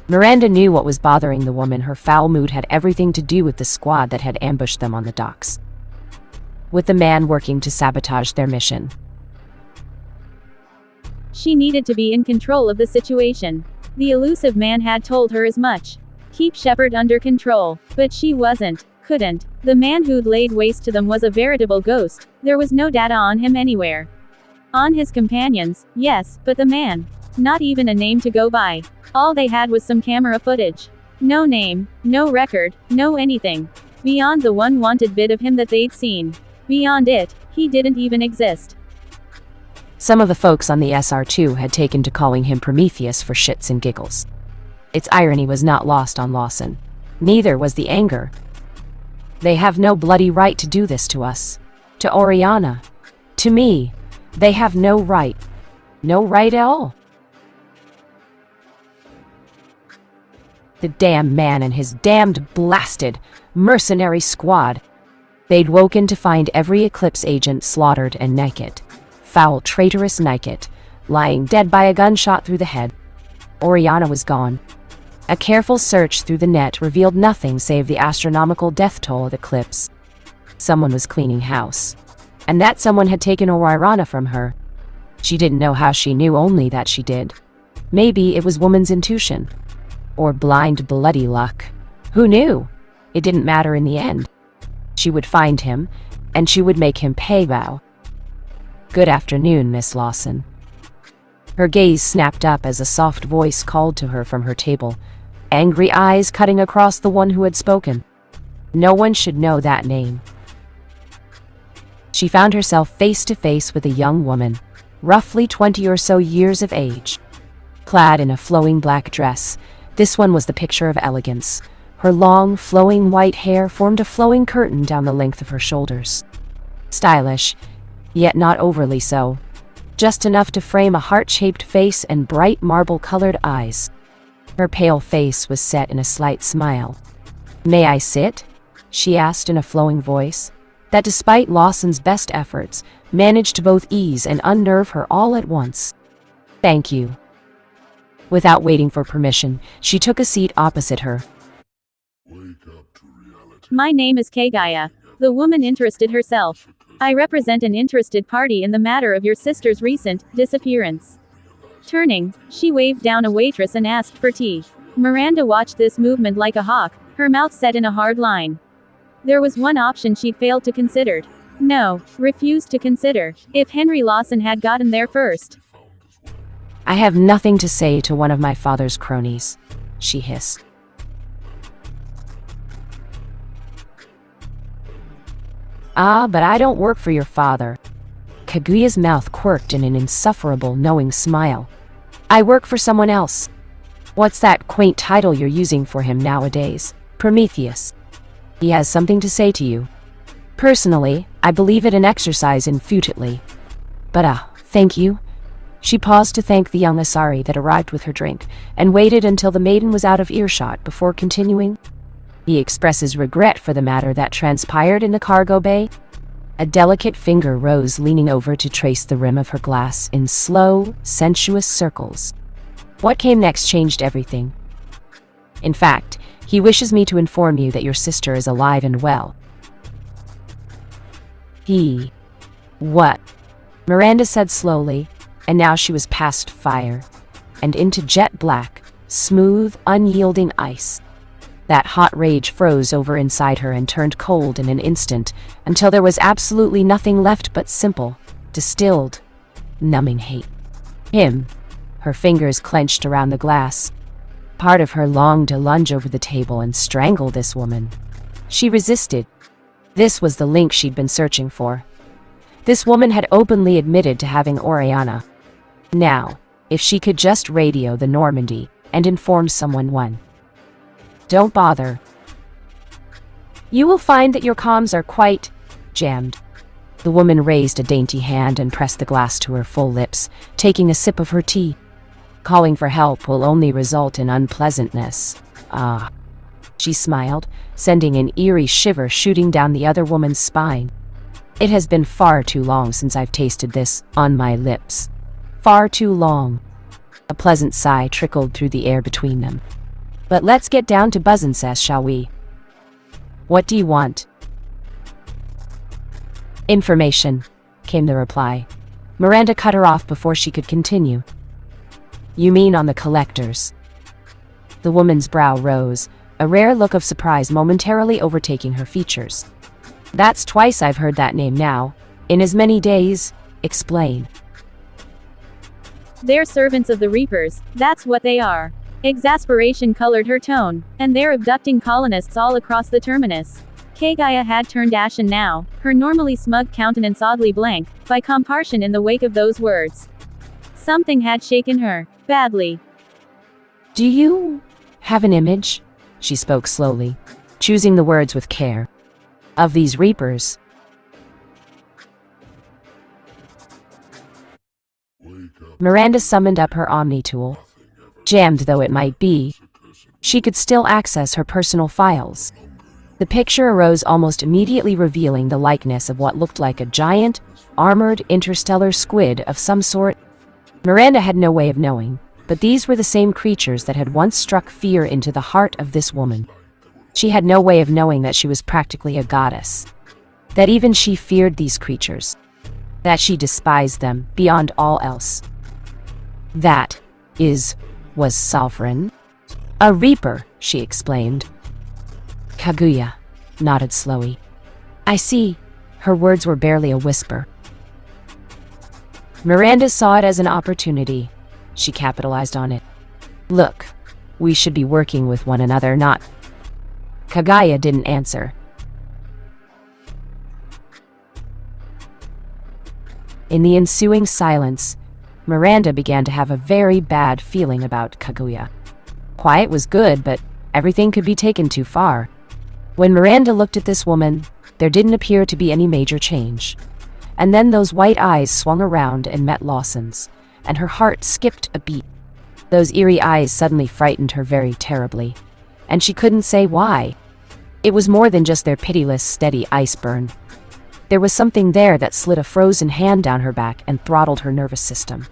Miranda knew what was bothering the woman. Her foul mood had everything to do with the squad that had ambushed them on the docks, with the man working to sabotage their mission. She needed to be in control of the situation. The elusive man had told her as much. Keep Shepard under control. But she wasn't, couldn't. The man who'd laid waste to them was a veritable ghost. There was no data on him anywhere. On his companions, yes, but the man. Not even a name to go by. All they had was some camera footage. No name, no record, no anything. Beyond the one wanted bit of him that they'd seen. Beyond it, he didn't even exist. Some of the folks on the SR2 had taken to calling him Prometheus for shits and giggles. Its irony was not lost on Lawson. Neither was the anger. They have no bloody right to do this to us. To Oriana. To me. They have no right. No right at all. The damn man and his damned blasted mercenary squad. They'd woken to find every Eclipse agent slaughtered and naked. Foul, traitorous naked, lying dead by a gunshot through the head. Oriana was gone. A careful search through the net revealed nothing save the astronomical death toll of Eclipse. Someone was cleaning house. And that someone had taken Oriana from her. She didn't know how she knew, only that she did. Maybe it was woman's intuition. Or blind bloody luck. Who knew? It didn't matter in the end. She would find him, and she would make him pay vow. "Good afternoon, Miss Lawson." Her gaze snapped up as a soft voice called to her from her table, angry eyes cutting across the one who had spoken. No one should know that name. She found herself face to face with a young woman, roughly 20 or so years of age. Clad in a flowing black dress, this one was the picture of elegance. Her long, flowing white hair formed a flowing curtain down the length of her shoulders. Stylish, yet not overly so. Just enough to frame a heart-shaped face and bright marble-colored eyes. Her pale face was set in a slight smile. "May I sit?" she asked in a flowing voice, that despite Lawson's best efforts, managed to both ease and unnerve her all at once. "Thank you." Without waiting for permission, she took a seat opposite her. "My name is Kaguya." The woman interested herself. "I represent an interested party in the matter of your sister's recent disappearance." Turning, she waved down a waitress and asked for tea. Miranda watched this movement like a hawk, her mouth set in a hard line. There was one option she'd failed to consider. No, refused to consider. If Henry Lawson had gotten there first. I have nothing to say to one of my father's cronies, she hissed. Ah, but I don't work for your father. Kaguya's mouth quirked in an insufferable, knowing smile. I work for someone else. What's that quaint title you're using for him nowadays? Prometheus. He has something to say to you. Personally, I believe it an exercise in futility. But thank you. She paused to thank the young Asari that arrived with her drink, and waited until the maiden was out of earshot before continuing. He expresses regret for the matter that transpired in the cargo bay. A delicate finger rose, leaning over to trace the rim of her glass in slow, sensuous circles. What came next changed everything. In fact, he wishes me to inform you that your sister is alive and well. What? Miranda said slowly, and now she was past fire, and into jet black, smooth, unyielding ice. That hot rage froze over inside her and turned cold in an instant, until there was absolutely nothing left but simple, distilled, numbing hate. Him. Her fingers clenched around the glass. Part of her longed to lunge over the table and strangle this woman. She resisted. This was the link she'd been searching for. This woman had openly admitted to having Oriana. Now, if she could just radio the Normandy and inform someone. Don't bother. You will find that your comms are quite jammed. The woman raised a dainty hand and pressed the glass to her full lips, taking a sip of her tea. Calling for help will only result in unpleasantness. She smiled, sending an eerie shiver shooting down the other woman's spine. It has been far too long since I've tasted this on my lips. Far too long. A pleasant sigh trickled through the air between them. But let's get down to business, shall we? What do you want? Information, came the reply. Miranda cut her off before she could continue. You mean on the collectors? The woman's brow rose, a rare look of surprise momentarily overtaking her features. That's twice I've heard that name now. In as many days. Explain. They're servants of the Reapers, that's what they are. Exasperation colored her tone, and they're abducting colonists all across the terminus. Kaguya had turned ashen now, her normally smug countenance oddly blank, by comparison in the wake of those words. Something had shaken her, badly. Do you have an image? She spoke slowly, choosing the words with care. Of these Reapers. Miranda summoned up her Omni tool. Jammed though it might be, she could still access her personal files. The picture arose almost immediately, revealing the likeness of what looked like a giant, armored interstellar squid of some sort. Miranda had no way of knowing, but these were the same creatures that had once struck fear into the heart of this woman. She had no way of knowing that she was practically a goddess. That even she feared these creatures. That she despised them beyond all else. That was sovereign. A Reaper, she explained. Kaguya nodded slowly. I see. Her words were barely a whisper. Miranda saw it as an opportunity. She capitalized on it. Look, we should be working with one another, not... Kaguya didn't answer. In the ensuing silence, Miranda began to have a very bad feeling about Kaguya. Quiet was good, but everything could be taken too far. When Miranda looked at this woman, there didn't appear to be any major change. And then those white eyes swung around and met Lawson's, and her heart skipped a beat. Those eerie eyes suddenly frightened her very terribly, and she couldn't say why. It was more than just their pitiless, steady ice burn. There was something there that slid a frozen hand down her back and throttled her nervous system.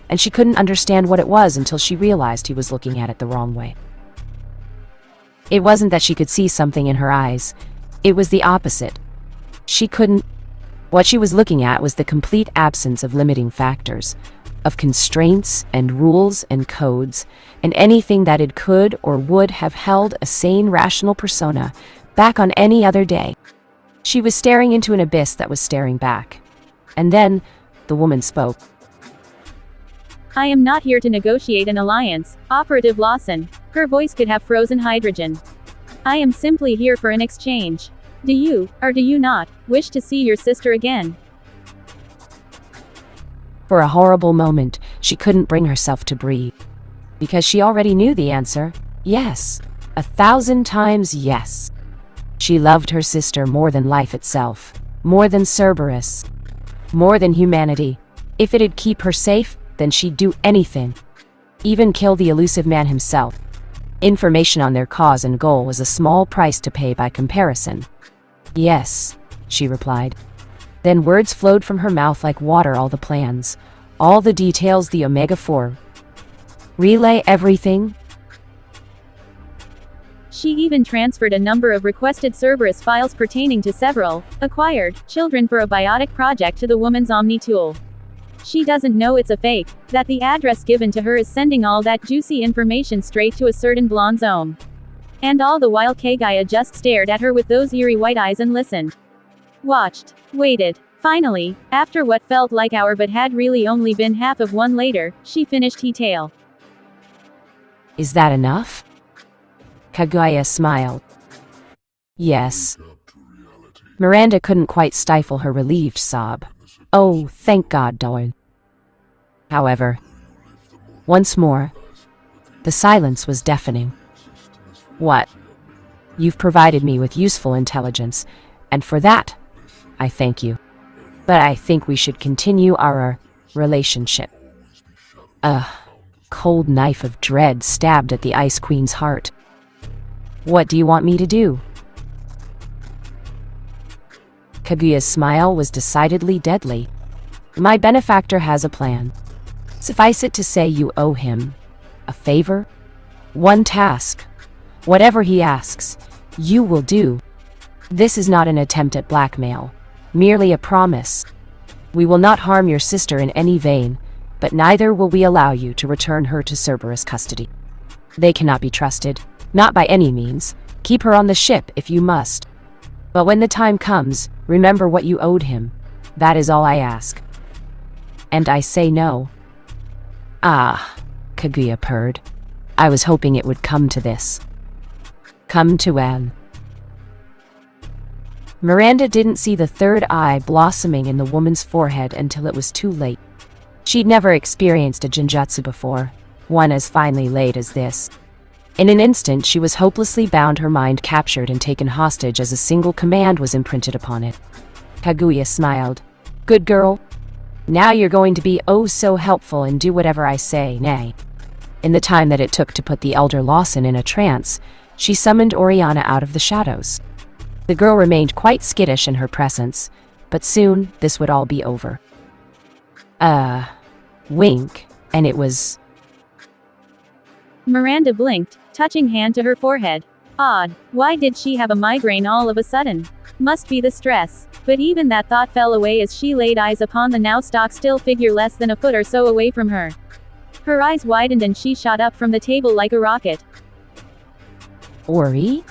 And she couldn't understand what it was until she realized he was looking at it the wrong way. It wasn't that she could see something in her eyes. It was the opposite. She couldn't... What she was looking at was the complete absence of limiting factors, of constraints and rules and codes, and anything that it could or would have held a sane, rational persona back on any other day. She was staring into an abyss that was staring back. And then, the woman spoke. I am not here to negotiate an alliance, Operative Lawson. Her voice could have frozen hydrogen. I am simply here for an exchange. Do you, or do you not, wish to see your sister again? For a horrible moment, she couldn't bring herself to breathe. Because she already knew the answer. Yes. 1,000 times yes. She loved her sister more than life itself. More than Cerberus. More than humanity. If it'd keep her safe, then she'd do anything. Even kill the elusive man himself. Information on their cause and goal was a small price to pay by comparison. Yes, she replied. Then words flowed from her mouth like water, all the plans, all the details, the Omega-4. Relay everything. She even transferred a number of requested Cerberus files pertaining to several acquired children for a biotic project to the woman's Omni tool. She doesn't know it's a fake, that the address given to her is sending all that juicy information straight to a certain blonde's home. And all the while Kagaya just stared at her with those eerie white eyes and listened. Watched. Waited. Finally, after what felt like hour but had really only been half of one later, she finished her tale. Is that enough? Kaguya smiled. Yes. Miranda couldn't quite stifle her relieved sob. Oh, thank God, darling. However, once more, the silence was deafening. What? You've provided me with useful intelligence, and for that, I thank you. But I think we should continue our relationship. A cold knife of dread stabbed at the Ice Queen's heart. What do you want me to do? Kaguya's smile was decidedly deadly. My benefactor has a plan. Suffice it to say you owe him a favor, one task. Whatever he asks, you will do. This is not an attempt at blackmail, merely a promise. We will not harm your sister in any vein, but neither will we allow you to return her to Cerberus custody. They cannot be trusted, not by any means. Keep her on the ship if you must. But when the time comes, remember what you owed him. That is all I ask. And I say no. Ah, Kaguya purred. I was hoping it would come to this. Come to an. Miranda didn't see the third eye blossoming in the woman's forehead until it was too late. She'd never experienced a genjutsu before, one as finely laid as this. In an instant, she was hopelessly bound, her mind captured and taken hostage as a single command was imprinted upon it. Kaguya smiled. Good girl. Now you're going to be oh so helpful and do whatever I say, nay. In the time that it took to put the elder Lawson in a trance, she summoned Oriana out of the shadows. The girl remained quite skittish in her presence, but soon this would all be over. Wink, and it was... Miranda blinked, touching hand to her forehead. Odd, why did she have a migraine all of a sudden? Must be the stress. But even that thought fell away as she laid eyes upon the now stock-still figure less than a foot or so away from her. Her eyes widened and she shot up from the table like a rocket. Ori?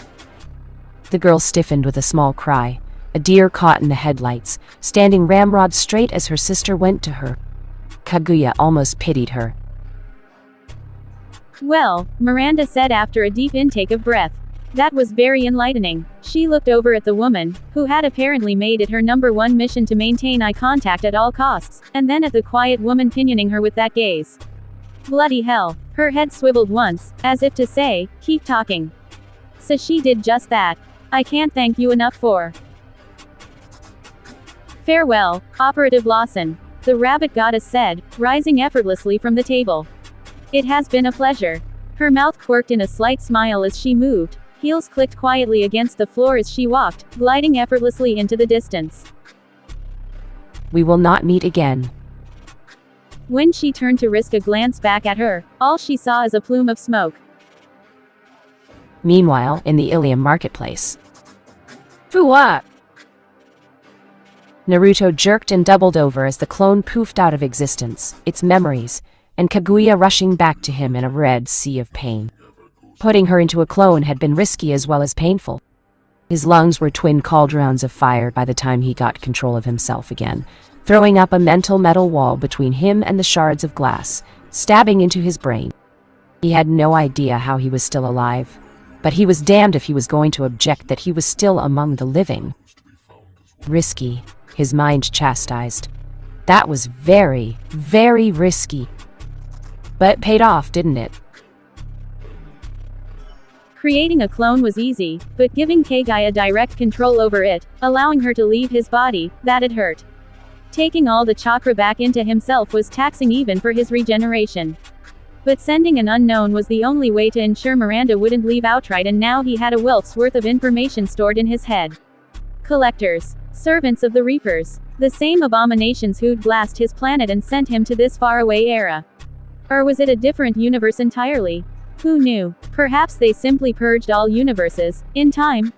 The girl stiffened with a small cry, a deer caught in the headlights, standing ramrod straight as her sister went to her. Kaguya almost pitied her. Well, Miranda said after a deep intake of breath. That was very enlightening. She looked over at the woman, who had apparently made it her #1 mission to maintain eye contact at all costs, and then at the quiet woman pinioning her with that gaze. Bloody hell. Her head swiveled once, as if to say, keep talking. So she did just that. I can't thank you enough for. Farewell, Operative Lawson, the rabbit goddess said, rising effortlessly from the table. It has been a pleasure. Her mouth quirked in a slight smile as she moved. Heels clicked quietly against the floor as she walked, gliding effortlessly into the distance. We will not meet again. When she turned to risk a glance back at her, all she saw is a plume of smoke. Meanwhile, in the Ilium marketplace. For what? Naruto jerked and doubled over as the clone poofed out of existence, its memories, and Kaguya rushing back to him in a red sea of pain. Putting her into a clone had been risky as well as painful. His lungs were twin cauldrons of fire by the time he got control of himself again, throwing up a mental metal wall between him and the shards of glass, stabbing into his brain. He had no idea how he was still alive, but he was damned if he was going to object that he was still among the living. Risky, his mind chastised. That was very, very risky. But it paid off, didn't it? Creating a clone was easy, but giving K-Gaia direct control over it, allowing her to leave his body, that'd hurt. Taking all the chakra back into himself was taxing even for his regeneration. But sending an unknown was the only way to ensure Miranda wouldn't leave outright, and now he had a wealth's worth of information stored in his head. Collectors. Servants of the Reapers. The same abominations who'd blast his planet and sent him to this faraway era. Or was it a different universe entirely? Who knew? Perhaps they simply purged all universes. In time,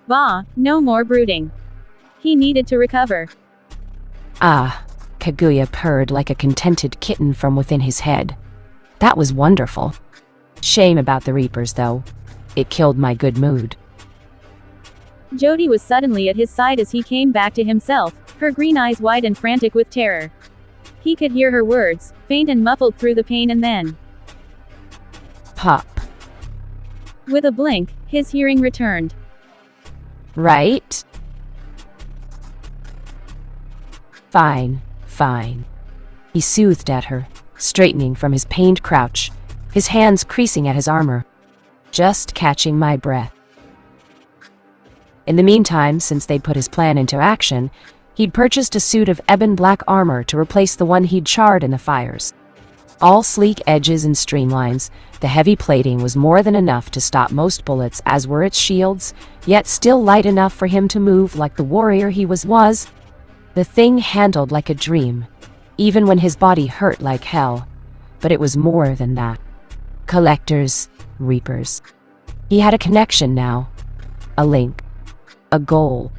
no more brooding. He needed to recover. Ah, Kaguya purred like a contented kitten from within his head. That was wonderful. Shame about the Reapers, though. It killed my good mood. Jody was suddenly at his side as he came back to himself, her green eyes wide and frantic with terror. He could hear her words, faint and muffled through the pain, and then pop. With a blink, his hearing returned. Right? Fine, fine. He soothed at her, straightening from his pained crouch, his hands creasing at his armor. Just catching my breath. In the meantime, since they'd put his plan into action, he'd purchased a suit of ebon black armor to replace the one he'd charred in the fires. All sleek edges and streamlines, the heavy plating was more than enough to stop most bullets, as were its shields, yet still light enough for him to move like the warrior he was. The thing handled like a dream, even when his body hurt like hell. But it was more than that. Collectors, Reapers. He had a connection now. A link. A goal.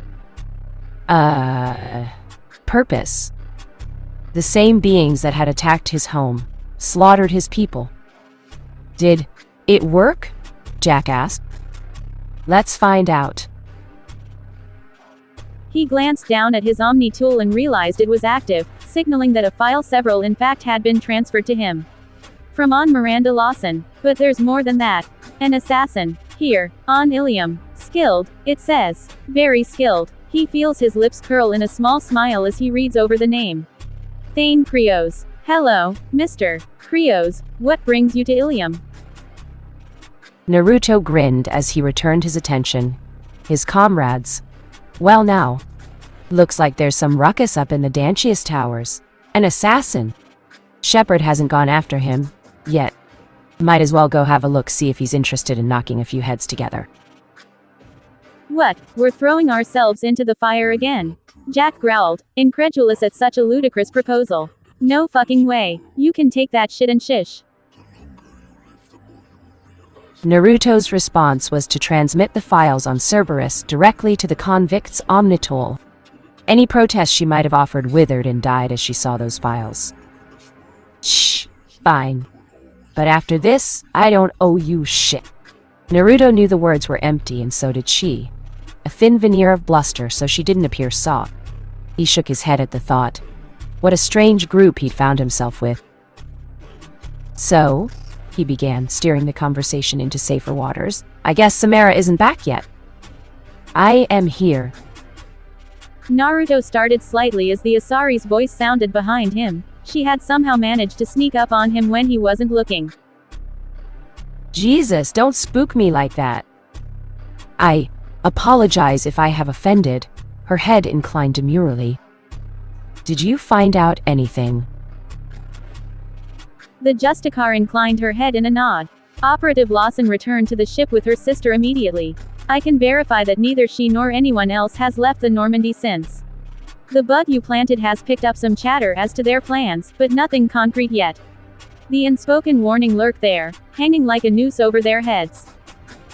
Purpose. The same beings that had attacked his home, slaughtered his people. Did it work? Jack asked. Let's find out. He glanced down at his Omni tool and realized it was active, signaling that a file several in fact had been transferred to him. From on Miranda Lawson. But there's more than that. An assassin. Here, on Ilium. Skilled, it says. Very skilled. He feels his lips curl in a small smile as he reads over the name. Thane Krios. Hello, Mr. Krios, what brings you to Ilium? Naruto grinned as he returned his attention. His comrades. Well now. Looks like there's some ruckus up in the Dantius Towers. An assassin. Shepard hasn't gone after him. Yet. Might as well go have a look, see if he's interested in knocking a few heads together. What, we're throwing ourselves into the fire again? Jack growled, incredulous at such a ludicrous proposal. No fucking way. You can take that shit and shish. Naruto's response was to transmit the files on Cerberus directly to the convict's Omnitool. Any protest she might have offered withered and died as she saw those files. Shh, fine. But after this, I don't owe you shit. Naruto knew the words were empty, and so did she. A thin veneer of bluster so she didn't appear soft. He shook his head at the thought. What a strange group he'd found himself with. So, he began, steering the conversation into safer waters. I guess Samara isn't back yet. I am here. Naruto started slightly as the Asari's voice sounded behind him. She had somehow managed to sneak up on him when he wasn't looking. Jesus, don't spook me like that. I apologize if I have offended. Her head inclined demurely. Did you find out anything? The Justicar inclined her head in a nod. Operative Lawson returned to the ship with her sister immediately. I can verify that neither she nor anyone else has left the Normandy since. The bug you planted has picked up some chatter as to their plans, but nothing concrete yet. The unspoken warning lurked there, hanging like a noose over their heads.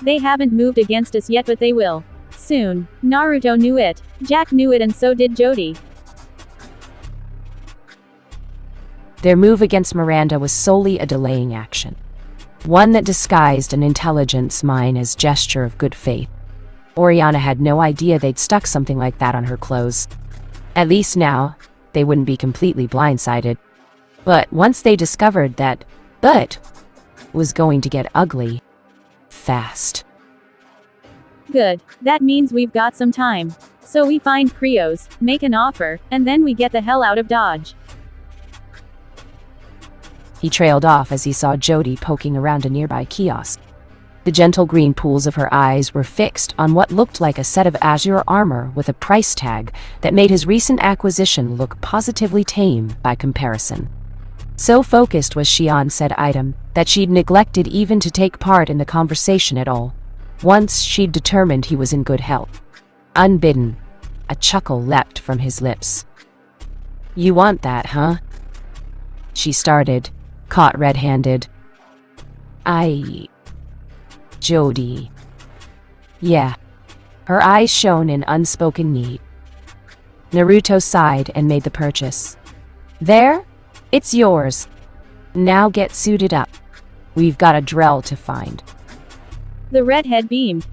They haven't moved against us yet, but they will. Soon. Naruto knew it. Jack knew it, and so did Jody. Their move against Miranda was solely a delaying action. One that disguised an intelligence mine as gesture of good faith. Oriana had no idea they'd stuck something like that on her clothes. At least now, they wouldn't be completely blindsided. But once they discovered that But was going to get ugly fast. Good. That means we've got some time. So we find Krios, make an offer, and then we get the hell out of Dodge. He trailed off as he saw Jody poking around a nearby kiosk. The gentle green pools of her eyes were fixed on what looked like a set of azure armor with a price tag that made his recent acquisition look positively tame by comparison. So focused was she on said item that she'd neglected even to take part in the conversation at all. Once she'd determined he was in good health. Unbidden, a chuckle leapt from his lips. "You want that, huh?" She started, caught red-handed. Jody. Yeah. Her eyes shone in unspoken need. Naruto sighed and made the purchase. "There? It's yours. Now get suited up. We've got a Drell to find." The redhead beamed.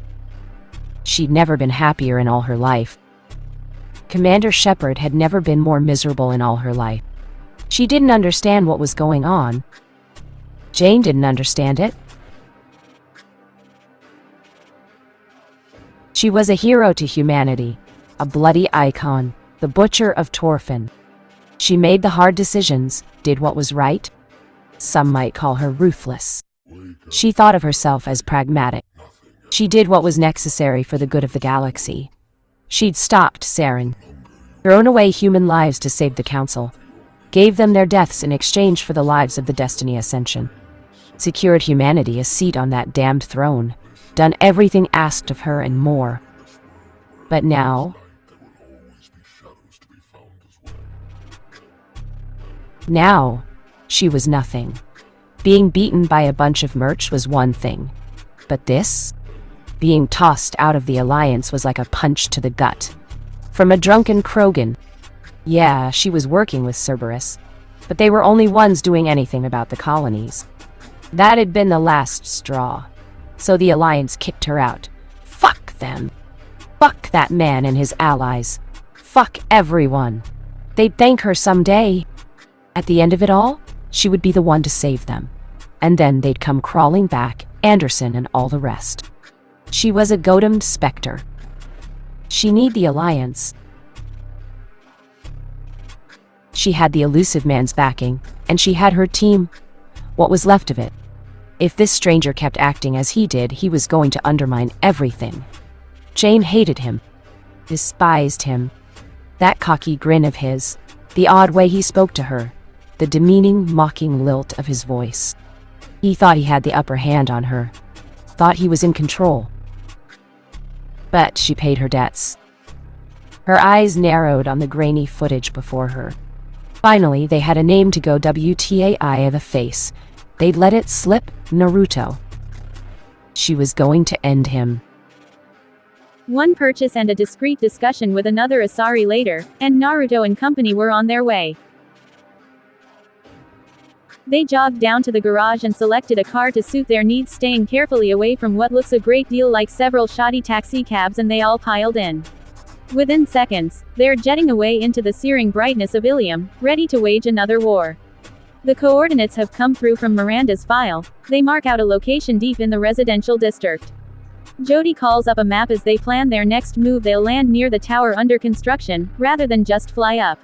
She'd never been happier in all her life. Commander Shepard had never been more miserable in all her life. She didn't understand what was going on. Jane didn't understand it. She was a hero to humanity, a bloody icon, the butcher of Torfin. She made the hard decisions, did what was right. Some might call her ruthless. She thought of herself as pragmatic. She did what was necessary for the good of the galaxy. She'd stopped Saren, thrown away human lives to save the Council, gave them their deaths in exchange for the lives of the Destiny Ascension, secured humanity a seat on that damned throne, done everything asked of her and more. But now... Now, she was nothing. Being beaten by a bunch of merch was one thing. But this? Being tossed out of the Alliance was like a punch to the gut. From a drunken Krogan. Yeah, she was working with Cerberus, but they were only ones doing anything about the colonies. That had been the last straw. So the Alliance kicked her out. Fuck them. Fuck that man and his allies. Fuck everyone. They'd thank her someday. At the end of it all, she would be the one to save them. And then they'd come crawling back, Anderson and all the rest. She was a goddamned specter. She need the Alliance. She had the elusive man's backing, and she had her team. What was left of it? If this stranger kept acting as he did, he was going to undermine everything. Jane hated him, despised him. That cocky grin of his, the odd way he spoke to her, the demeaning, mocking lilt of his voice. He thought he had the upper hand on her, thought he was in control. But she paid her debts. Her eyes narrowed on the grainy footage before her. Finally, they had a name to go WTAI of the face. They'd let it slip, Naruto. She was going to end him. One purchase and a discreet discussion with another Asari later, and Naruto and company were on their way. They jogged down to the garage and selected a car to suit their needs, staying carefully away from what looks a great deal like several shoddy taxi cabs, and they all piled in. Within seconds, they're jetting away into the searing brightness of Ilium, ready to wage another war. The coordinates have come through from Miranda's file. They mark out a location deep in the residential district. Jody calls up a map as they plan their next move. They'll land near the tower under construction, rather than just fly up.